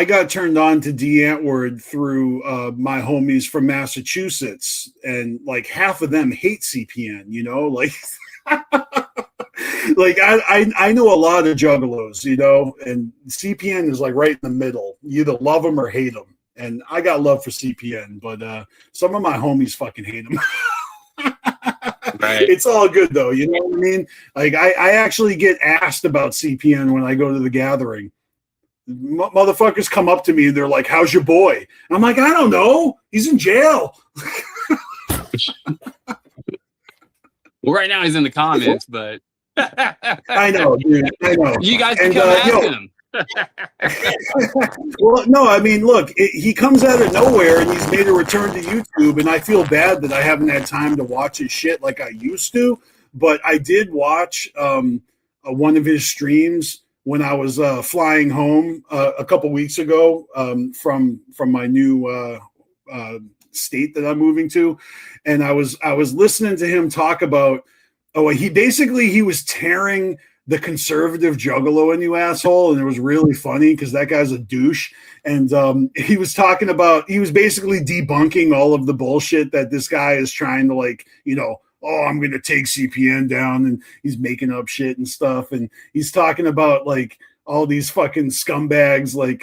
got turned on to D Antwoord through my homies from Massachusetts, and like half of them hate CPN. You know, like. Like I know a lot of juggalos, you know, and CPN is like right in the middle. You either love them or hate them, and I got love for CPN, but some of my homies fucking hate them. Right. It's all good though, you know what I mean? Like I actually get asked about CPN when I go to the gathering. Motherfuckers come up to me and they're like, "How's your boy?" And I'm like, "I don't know. He's in jail." Well, right now he's in the comments, but I know, dude. I know. You guys can come ask him. Well, no, I mean, look, he comes out of nowhere and he's made a return to YouTube, and I feel bad that I haven't had time to watch his shit like I used to. But I did watch one of his streams when I was flying home a couple weeks ago from my new state that I'm moving to, and I was listening to him talk about. Oh, he was tearing the conservative Juggalo in, you asshole, and it was really funny because that guy's a douche. And he was basically debunking all of the bullshit that this guy is trying to, like, oh, I'm going to take CPN down, and he's making up shit and stuff. And he's talking about, like, all these fucking scumbags, like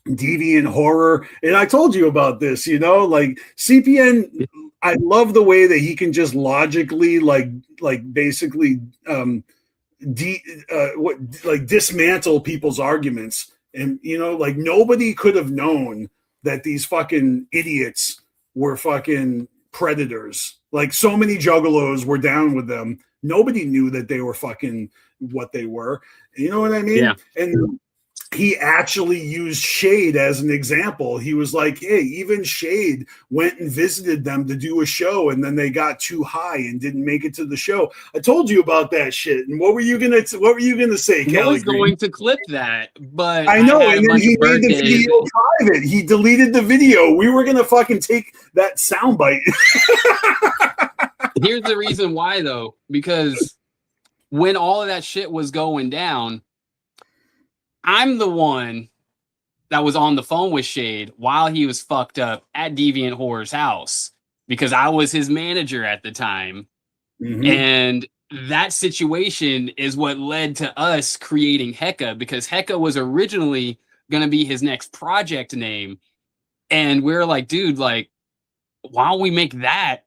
Deviant Horror. And I told you about this, like CPN. I love the way that he can just logically, basically dismantle people's arguments. And, like, nobody could have known that these fucking idiots were fucking predators. Like, so many juggalos were down with them. Nobody knew that they were fucking what they were. You know what I mean? Yeah. And he actually used Shade as an example. He was like, hey, even Shade went and visited them to do a show, and then they got too high and didn't make it to the show. I told you about that shit. And what were you gonna say, Kelly? I was going to clip that, but I know, and then he made the video private. He deleted the video. We were gonna fucking take that soundbite. Here's the reason why, though, because when all of that shit was going down, I'm the one that was on the phone with Shade while he was fucked up at Deviant Horror's house because I was his manager at the time. Mm-hmm. And that situation is what led to us creating Hecka, because Hecka was originally going to be his next project name. And we're like, dude, like, why don't we make that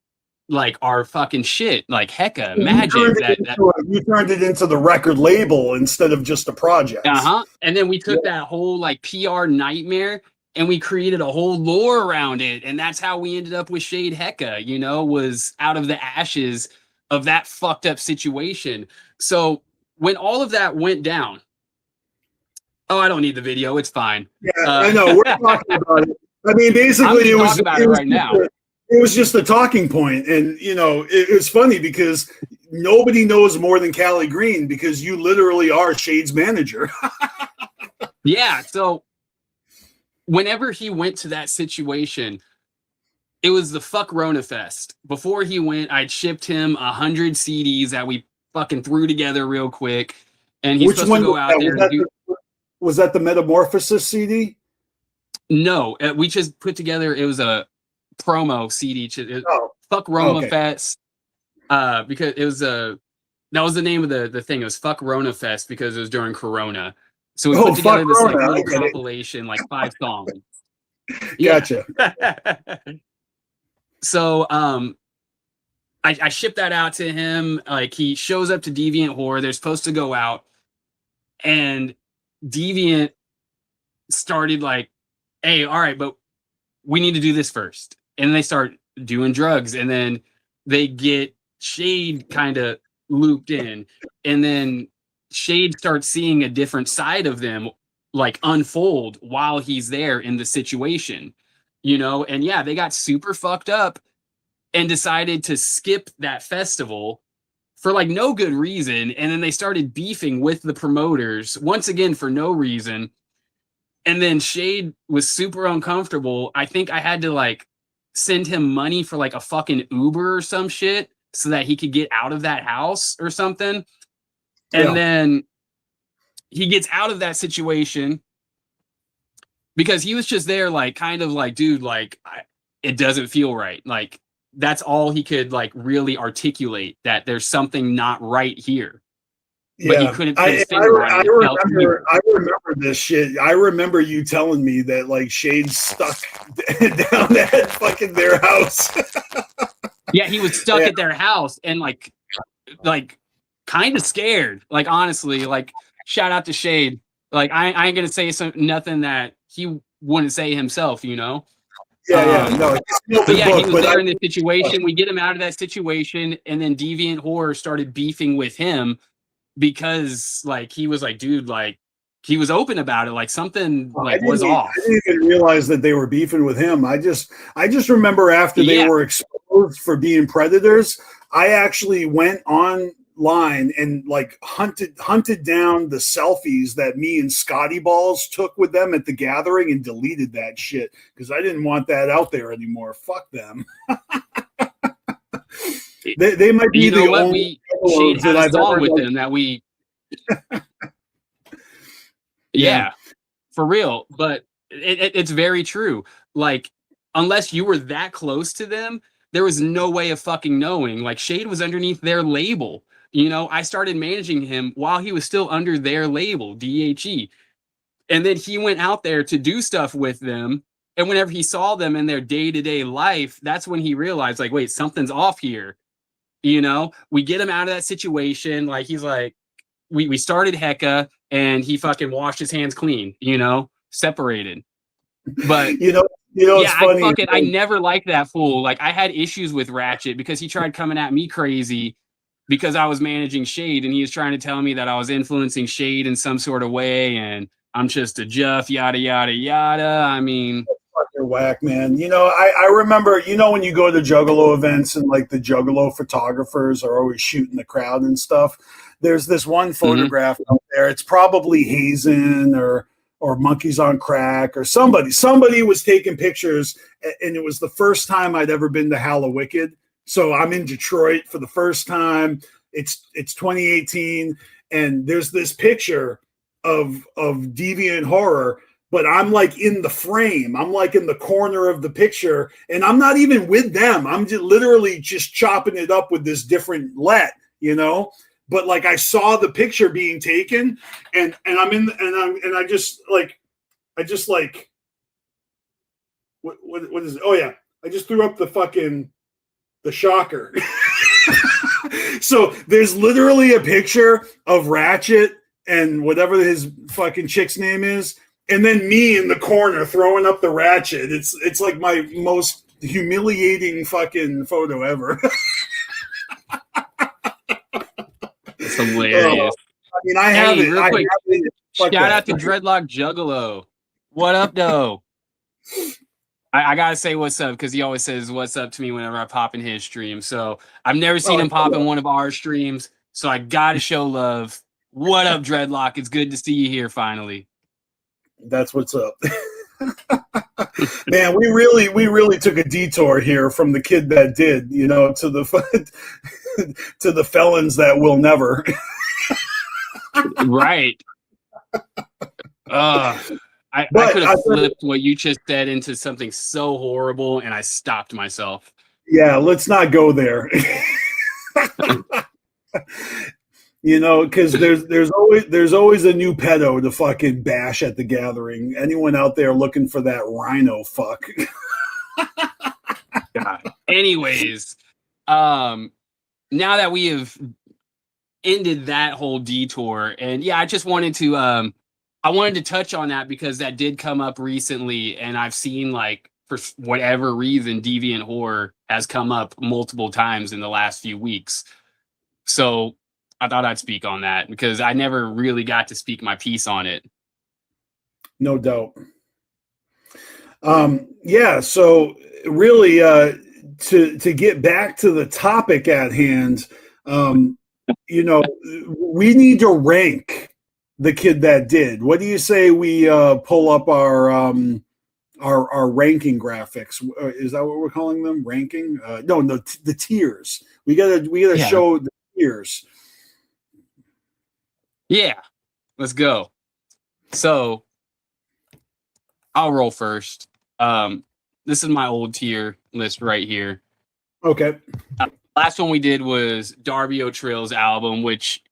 like our fucking shit, like Hecka Magic? You turned it into the record label instead of just a project. And then we took that whole like PR nightmare and we created a whole lore around it, and that's how we ended up with Shade Hecka. Was out of the ashes of that fucked up situation. So when all of that went down, I don't need the video, it's fine. Yeah, I know, we're talking about it. I mean, basically, it was about it right now. It was just a talking point, and it was funny because nobody knows more than Callie Green, because you literally are Shade's manager. Yeah, so whenever he went to that situation, it was the fuck Rona Fest. Before he went, I'd shipped him 100 CDs that we fucking threw together real quick, and he's supposed to go out there and do. Was that the Metamorphosis CD? No, we just put together. It was a promo CD. Fuck Rona Fest, because it was that was the name of the thing. It was Fuck Rona Fest because it was during Corona. So we put together this like little compilation, like 5 songs. Gotcha. So I shipped that out to him. Like, he shows up to Deviant Horror. They're supposed to go out, and Deviant started like, hey, all right, but we need to do this first. And they start doing drugs, and then they get Shade kind of looped in, and then Shade starts seeing a different side of them like unfold while he's there in the situation, and yeah, they got super fucked up and decided to skip that festival for like no good reason. And then they started beefing with the promoters once again for no reason. And then Shade was super uncomfortable. I think I had to like send him money for like a fucking Uber or some shit so that he could get out of that house or something. And then he gets out of that situation because he was just there like kind of like, dude, like it doesn't feel right. Like that's all he could like really articulate, that there's something not right here. But he couldn't put his finger on it. I remember this shit. I remember you telling me that like Shade stuck down at fucking their house. Yeah, he was stuck at their house and like kind of scared. Like honestly, like shout out to Shade. Like I ain't gonna say nothing that he wouldn't say himself, No. But yeah, he was there in this situation. We get him out of that situation, and then Deviant Horror started beefing with him because like he was like, dude, like he was open about it, like something like I was off. didn't even realize that they were beefing with him. I just remember after they Yeah. were exposed for being predators, I actually went online and like hunted down the selfies that me and Scotty Balls took with them at the gathering and deleted that shit because I didn't want that out there anymore. Fuck them. They might be You know the what? only Shade that had a I've song ever with like, them that we. Yeah. Yeah, for real. But it's very true. Like, unless you were that close to them, there was no way of fucking knowing. Like, Shade was underneath their label. You know, I started managing him while he was still under their label, DHE. And then he went out there to do stuff with them. And whenever he saw them in their day-to-day life, that's when he realized, like, wait, something's off here. You know, we get him out of that situation. Like, he's like, we started Hecka and he fucking washed his hands clean, you know, separated. But you know, yeah, it's funny. I never liked that fool. Like, I had issues with Ratchet because he tried coming at me crazy because I was managing Shade and he was trying to tell me that I was influencing Shade in some sort of way and I'm just a Juff, yada yada yada. I mean, fucking whack, man. You know, I remember, you know, when you go to Juggalo events and like the Juggalo photographers are always shooting the crowd and stuff. There's this one photograph out there. It's probably Hazen or Monkeys on Crack or somebody. Somebody was taking pictures, and it was the first time I'd ever been to Hallowicked. So I'm in Detroit for the first time. It's 2018, and there's this picture of Deviant Horror, but I'm like in the frame. I'm like in the corner of the picture, and I'm not even with them. I'm just literally just chopping it up with this different let, you know. But like I saw the picture being taken, and I'm in, and I just like what is it? Oh yeah, I just threw up the shocker. So there's literally a picture of Ratchet and whatever his fucking chick's name is, and then me in the corner throwing up the Ratchet. It's like my most humiliating fucking photo ever. it's hilarious. I mean, I have it. Real quick, Fuck shout that. out to Dreadlock Juggalo. What up, though? I gotta say what's up because he always says what's up to me whenever I pop in his stream. So I've never seen him pop in one of our streams. So I gotta show love. What up, Dreadlock? It's good to see you here finally. That's what's up. Man, we really took a detour here from the kid that did, you know, to the to the felons that will never. Right. I could have flipped what you just said into something so horrible, and I stopped myself. Yeah, let's not go there. You know, because there's always a new pedo to fucking bash at the gathering. Anyone out there looking for that rhino fuck? God. Anyways, now that we have ended that whole detour, and yeah, I just wanted to I wanted to touch on that because that did come up recently, and I've seen, like, for whatever reason, Deviant Horror has come up multiple times in the last few weeks. So I thought I'd speak on that because I never really got to speak my piece on it. No doubt. Yeah, so really to get back to the topic at hand, you know, we need to rank the kid that did. What do you say we pull up our ranking graphics? Is that what we're calling them? Ranking? No, the tiers. We gotta show the tiers. Yeah, let's go. So I'll roll first. This is my old tier list right here. Okay. Last one we did was Darby O'Trill's album, which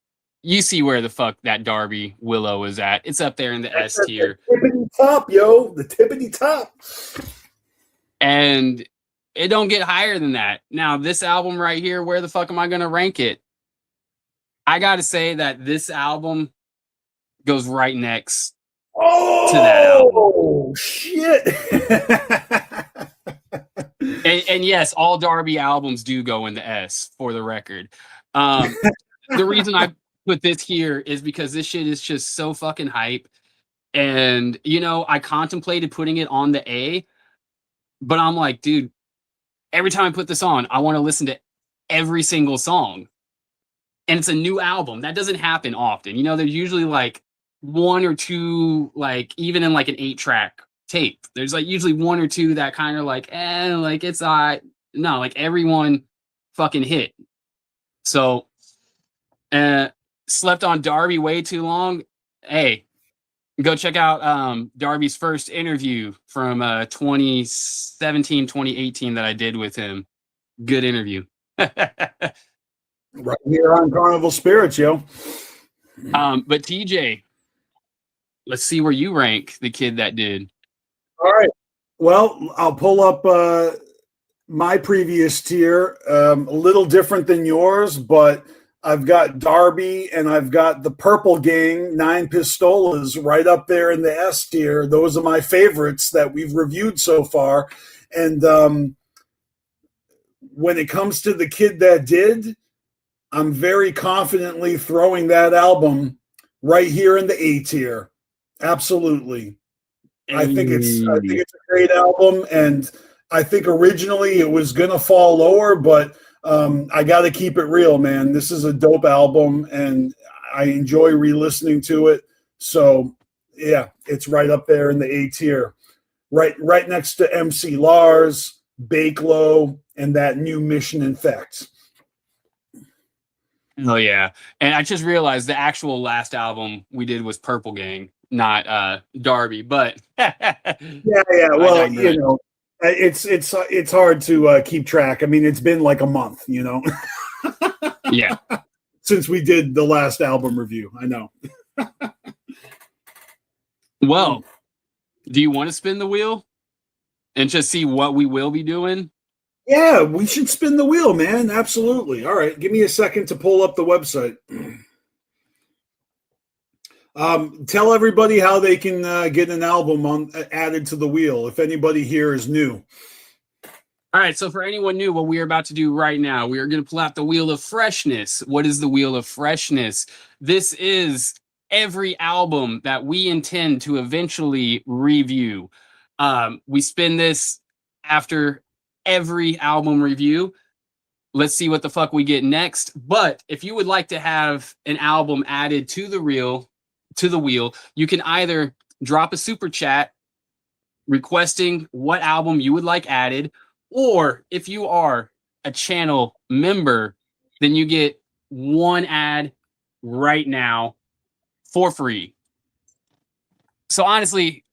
you see where the fuck that Darby Willow is at. It's up there in the S tier. The tippity top, yo. The tippity top. And it don't get higher than that. Now, this album right here, where the fuck am I going to rank it? I got to say that this album goes right next to that album. Oh, shit. And yes, all Darby albums do go in the S, for the record. The reason I put this here is because this shit is just so fucking hype. And, you know, I contemplated putting it on the A, but I'm like, dude, every time I put this on, I want to listen to every single song. And it's a new album. That doesn't happen often. You know, there's usually like one or two, like even in like an 8-track tape, there's like usually one or two that kind of like, like it's no, like everyone fucking hit. So slept on Darby way too long. Hey, go check out Darby's first interview from 2017, 2018 that I did with him. Good interview. Right here on Carnival Spirits, yo. But TJ, let's see where you rank the kid that did. All right. Well, I'll pull up my previous tier. A little different than yours, but I've got Darby and I've got the Purple Gang, 9 Pistolas, right up there in the S tier. Those are my favorites that we've reviewed so far. And when it comes to the kid that did, I'm very confidently throwing that album right here in the A tier. Absolutely. I think it's a great album, and I think originally it was gonna fall lower, but I got to keep it real, man. This is a dope album, and I enjoy re-listening to it. So yeah, it's right up there in the A tier, right next to MC Lars, Bakelo, and that new Mission Infect. Oh yeah, and I just realized the actual last album we did was Purple Gang, not Darby. But yeah. Well, you know, it's hard to keep track. I mean, it's been like a month, you know. Yeah, since we did the last album review. I know. Well, do you want to spin the wheel and just see what we will be doing? Yeah, we should spin the wheel, man. Absolutely. All right. Give me a second to pull up the website. Tell everybody how they can get an album added to the wheel if anybody here is new. All right. So for anyone new, what we are about to do right now, we are going to pull out the Wheel of Freshness. What is the Wheel of Freshness? This is every album that we intend to eventually review. We spin this after every album review. Let's see what the fuck we get next. But if you would like to have an album added to the wheel, you can either drop a super chat requesting what album you would like added, or if you are a channel member, then you get one ad right now for free. So honestly,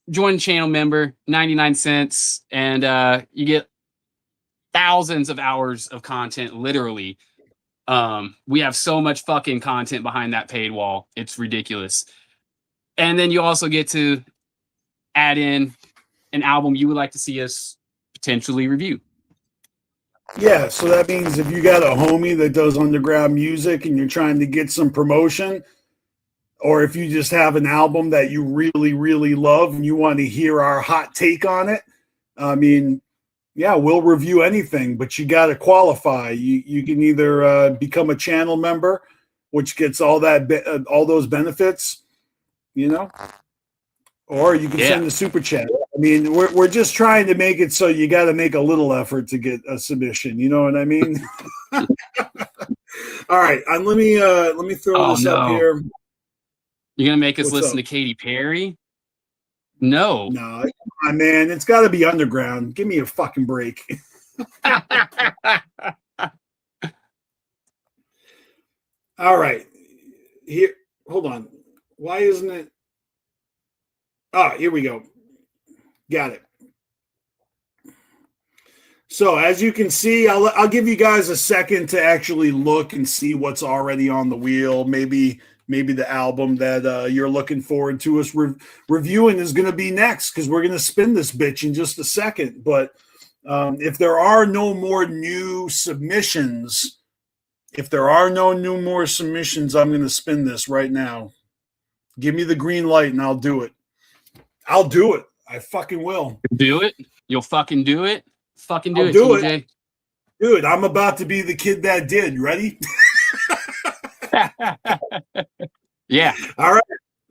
join channel member, 99 cents, and you get thousands of hours of content, literally. We have so much fucking content behind that paid wall. It's ridiculous. And then you also get to add in an album you would like to see us potentially review. Yeah, so that means if you got a homie that does underground music and you're trying to get some promotion, or if you just have an album that you really, really love and you want to hear our hot take on it, I mean, yeah, we'll review anything, but you got to qualify. You can either become a channel member, which gets all those benefits, you know, or you can send a super chat. I mean, we're just trying to make it so you got to make a little effort to get a submission. You know what I mean? All right, let me throw this up here. You're gonna make us listen to Katy Perry? No, come on, man. It's got to be underground. Give me a fucking break. All right. Here, hold on. Why isn't it? Here we go. Got it. So as you can see, I'll give you guys a second to actually look and see what's already on the wheel. Maybe the album that you're looking forward to us reviewing is going to be next, because we're going to spin this bitch in just a second. But if there are no more new submissions, I'm going to spin this right now. Give me the green light and I'll do it. I fucking will. Do it. You'll fucking do it. Fucking do I'll it, do TJ. it. Dude, I'm about to be the kid that did. Ready? Yeah. All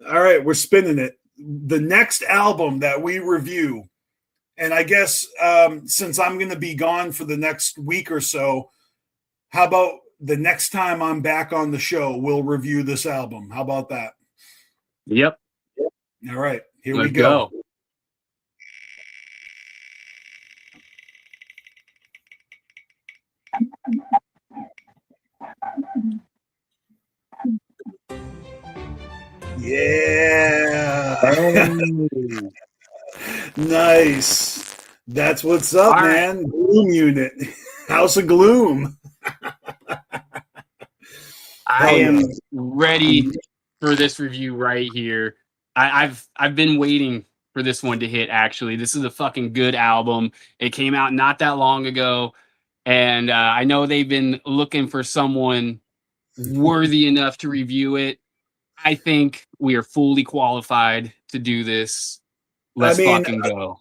right. We're spinning it. the next album that we review, and I guess since I'm going to be gone for the next week or so, how about the next time I'm back on the show, we'll review this album. How about that? Yep. All right, here Let's we go. Yeah. Nice. That's what's up, All man. Gloom Unit. House of Gloom. I am ready for this review right here. I've been waiting for this one to hit, actually. This is a fucking good album. It came out not that long ago, and I know they've been looking for someone worthy enough to review it. I think we are fully qualified to do this. Let's fucking go.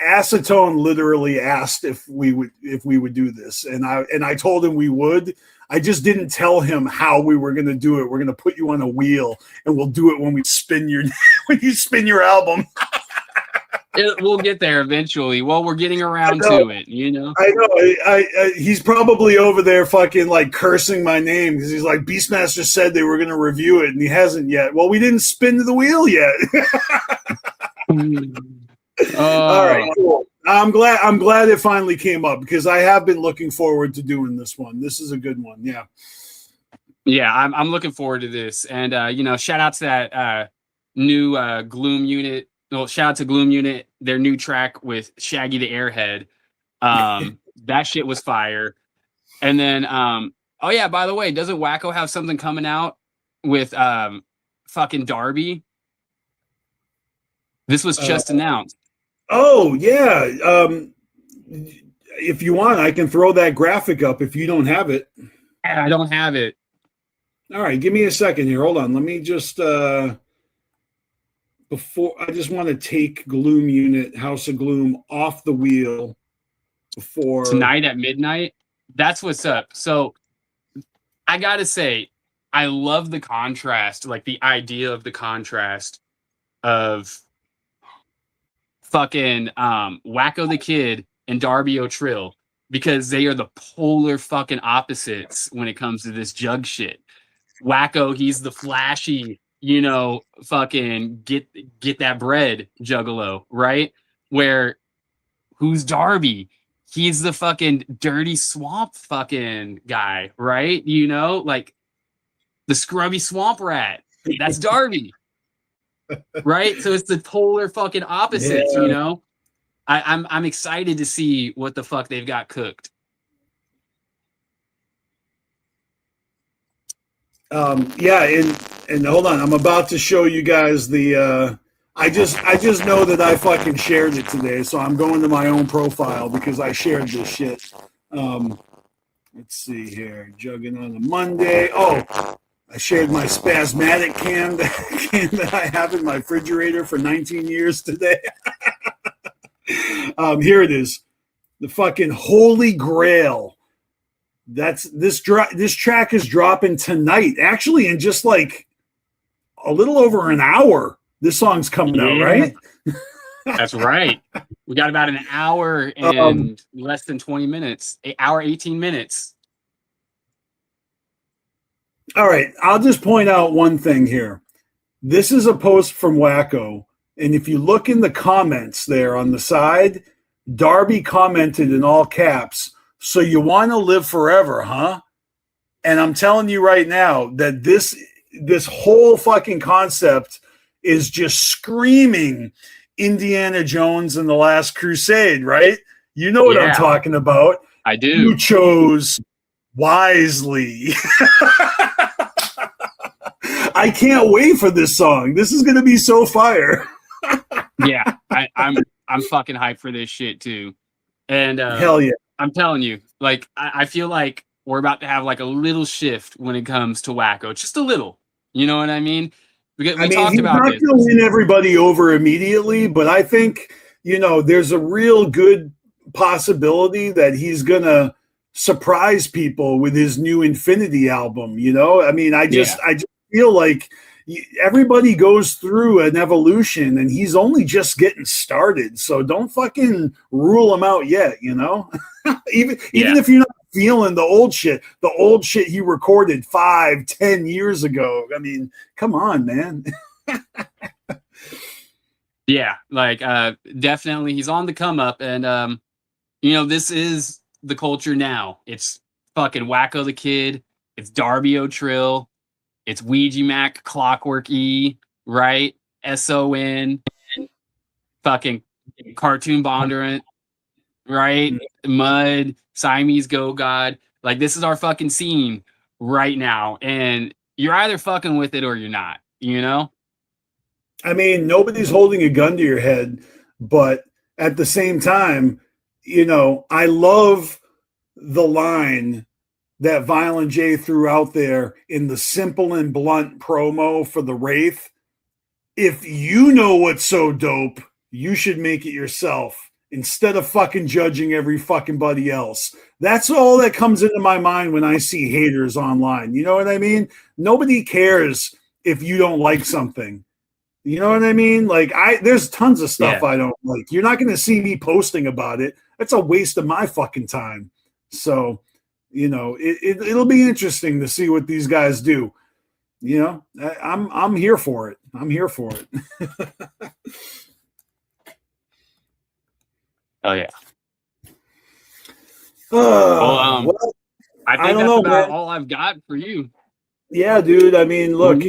Acetone literally asked if we would do this, and I told him we would. I just didn't tell him how we were going to do it. We're going to put you on a wheel, and we'll do it when we spin your when you spin your album. We'll get there eventually. Well, we're getting around to it, you know. I know. I he's probably over there fucking like cursing my name because he's like, Beastmaster said they were going to review it, and he hasn't yet. Well, we didn't spin the wheel yet. All right, cool. I'm glad it finally came up because I have been looking forward to doing this one. This is a good one. Yeah. Yeah, I'm looking forward to this. And shout out to that new Gloom Unit. Well, shout out to Gloom Unit, their new track with Shaggy the Airhead. That shit was fire. And then oh yeah, by the way, doesn't Wacko have something coming out with fucking Darby? This was just announced. Oh yeah. If you want, I can throw that graphic up if you don't have it. I don't have it. All right, give me a second here. Hold on. Let me just before I just want to take Gloom Unit, House of Gloom off the wheel before tonight at midnight. That's what's up. So I gotta say, I love the contrast, like the idea of the contrast of fucking Wacko the Kid and Darby O'Trill, because they are the polar fucking opposites when it comes to this jug shit. Wacko, he's the flashy, fucking get that bread juggalo, right? Where who's Darby? He's the fucking dirty swamp fucking guy, right? Like the scrubby swamp rat. That's Darby. Right? So it's the polar fucking opposites, I'm excited to see what the fuck they've got cooked. Yeah, and hold on, I'm about to show you guys the I just know that I fucking shared it today, so I'm going to my own profile because I shared this shit. Let's see here. Juggin on a Monday. Oh, I shared my spasmatic can that I have in my refrigerator for 19 years today. Here it is. The fucking Holy Grail. This track is dropping tonight. Actually, in just like a little over an hour, this song's coming out, right? That's right. We got about an hour and less than 20 minutes. An hour, 18 minutes. All right. I'll just point out one thing here. This is a post from Wacko. And if you look in the comments there on the side, Darby commented in all caps, "So you want to live forever, huh?" And I'm telling you right now that this whole fucking concept is just screaming Indiana Jones and the Last Crusade, right? You know what I'm talking about. I do. You chose wisely. I can't wait for this song. This is going to be so fire. Yeah, I'm fucking hyped for this shit too. And hell yeah. I'm telling you, like, I feel like we're about to have like a little shift when it comes to Wacko. Just a little. You know what I mean? We talked about he's not going to win everybody over immediately, but I think, there's a real good possibility that he's going to surprise people with his new Infinity album. I just feel like everybody goes through an evolution, and he's only just getting started. So don't fucking rule him out yet, you know? even if you're not feeling the old shit he recorded 5-10 years ago. I mean, come on, man. Yeah, like definitely he's on the come up, and you know, this is the culture now. It's fucking Wacko the Kid, it's Darby O'Trill, it's Ouija Mac, Clockwork E, right? SON, fucking Cartoon Bondurant, right? Mud, Siamese Go God. Like, this is our fucking scene right now, and you're either fucking with it or you're not, you know? I mean, nobody's holding a gun to your head, but at the same time, you know, I love the line that Violent J threw out there in the simple and blunt promo for the Wraith. If you know what's so dope, you should make it yourself instead of fucking judging every fucking buddy else. That's all that comes into my mind when I see haters online. You know what I mean? Nobody cares if you don't like something. You know what I mean? Like, there's tons of stuff I don't like. You're not going to see me posting about it. That's a waste of my fucking time. So, you know, it'll be interesting to see what these guys do. You know, I'm here for it. I'm here for it. Oh yeah. Well, I think that's about all I've got for you. Yeah, dude. I mean, look,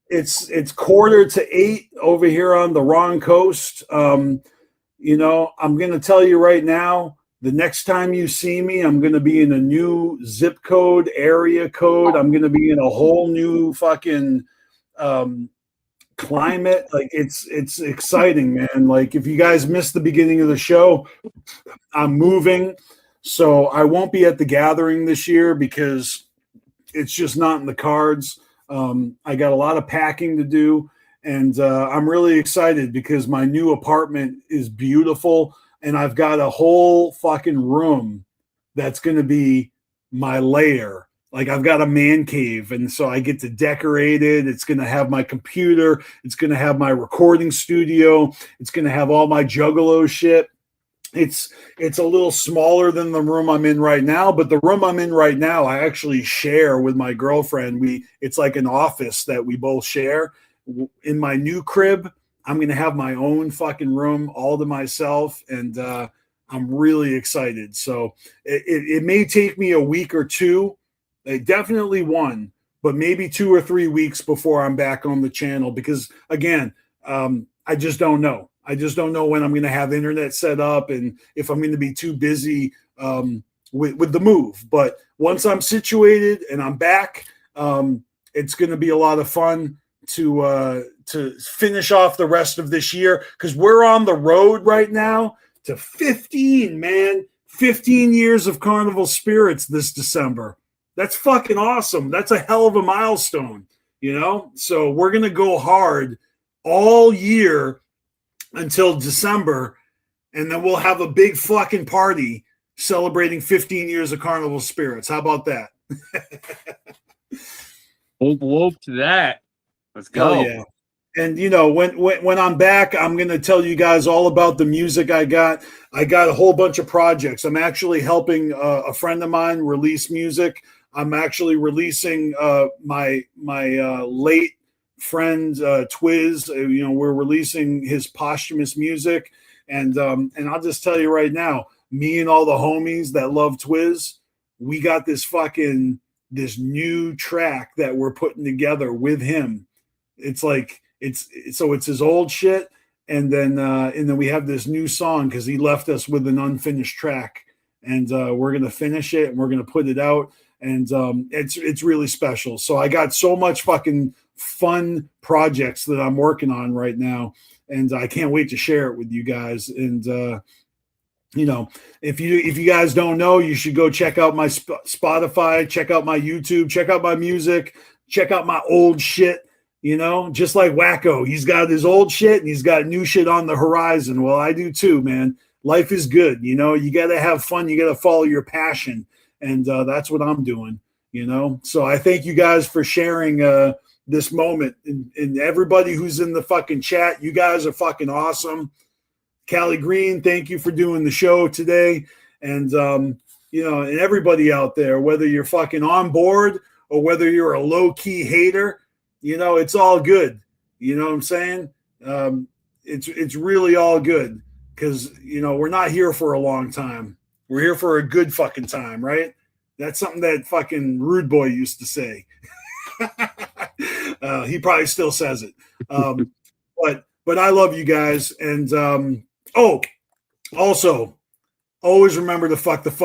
it's 7:45 over here on the wrong coast. You know, I'm going to tell you right now, the next time you see me, I'm going to be in a new zip code, area code. I'm going to be in a whole new fucking climate. Like, it's exciting, man. Like, if you guys missed the beginning of the show, I'm moving. So I won't be at the gathering this year because it's just not in the cards. I got a lot of packing to do, and I'm really excited because my new apartment is beautiful, and I've got a whole fucking room that's going to be my lair. Like, I've got a man cave, and so I get to decorate it. It's going to have my computer. It's going to have my recording studio. It's going to have all my Juggalo shit. It's a little smaller than the room I'm in right now, but the room I'm in right now, I actually share with my girlfriend. It's like an office that we both share. In my new crib, I'm going to have my own fucking room all to myself, and I'm really excited. So it may take me a week or two, definitely one, but maybe 2 or 3 weeks before I'm back on the channel because, again, I just don't know. I just don't know when I'm going to have internet set up and if I'm going to be too busy with the move. But once I'm situated and I'm back, it's going to be a lot of fun to finish off the rest of this year because we're on the road right now to 15 years of Carnival Spirits this December. That's fucking awesome. That's a hell of a milestone, you know? So we're going to go hard all year until December, and then we'll have a big fucking party celebrating 15 years of Carnival Spirits. How about that? Whoop to that. Let's go. Hell yeah. And, you know, when I'm back, I'm going to tell you guys all about the music I got. I got a whole bunch of projects. I'm actually helping a friend of mine release music. I'm actually releasing my late friend Twiz. You know, we're releasing his posthumous music, and I'll just tell you right now, me and all the homies that love Twiz, we got this new track that we're putting together with him. It's like it's his old shit, and then we have this new song because he left us with an unfinished track, and we're gonna finish it and we're gonna put it out, and it's really special. So I got so much fucking fun projects that I'm working on right now, and I can't wait to share it with you guys. And you know, if you guys don't know, you should go check out my Spotify, check out my YouTube, check out my music, check out my old shit. You know, just like Wacko, he's got his old shit and he's got new shit on the horizon. Well, I do too, man. Life is good. You know, you got to have fun. You got to follow your passion, and that's what I'm doing. You know, so I thank you guys for sharing this moment. And everybody who's in the fucking chat, you guys are fucking awesome. Callie Green, thank you for doing the show today. And, and everybody out there, whether you're fucking on board or whether you're a low-key hater, it's all good. You know what I'm saying? It's really all good because, we're not here for a long time. We're here for a good fucking time, right? That's something that fucking Rude Boy used to say. He probably still says it. But I love you guys. And, also, always remember to fuck the fuck.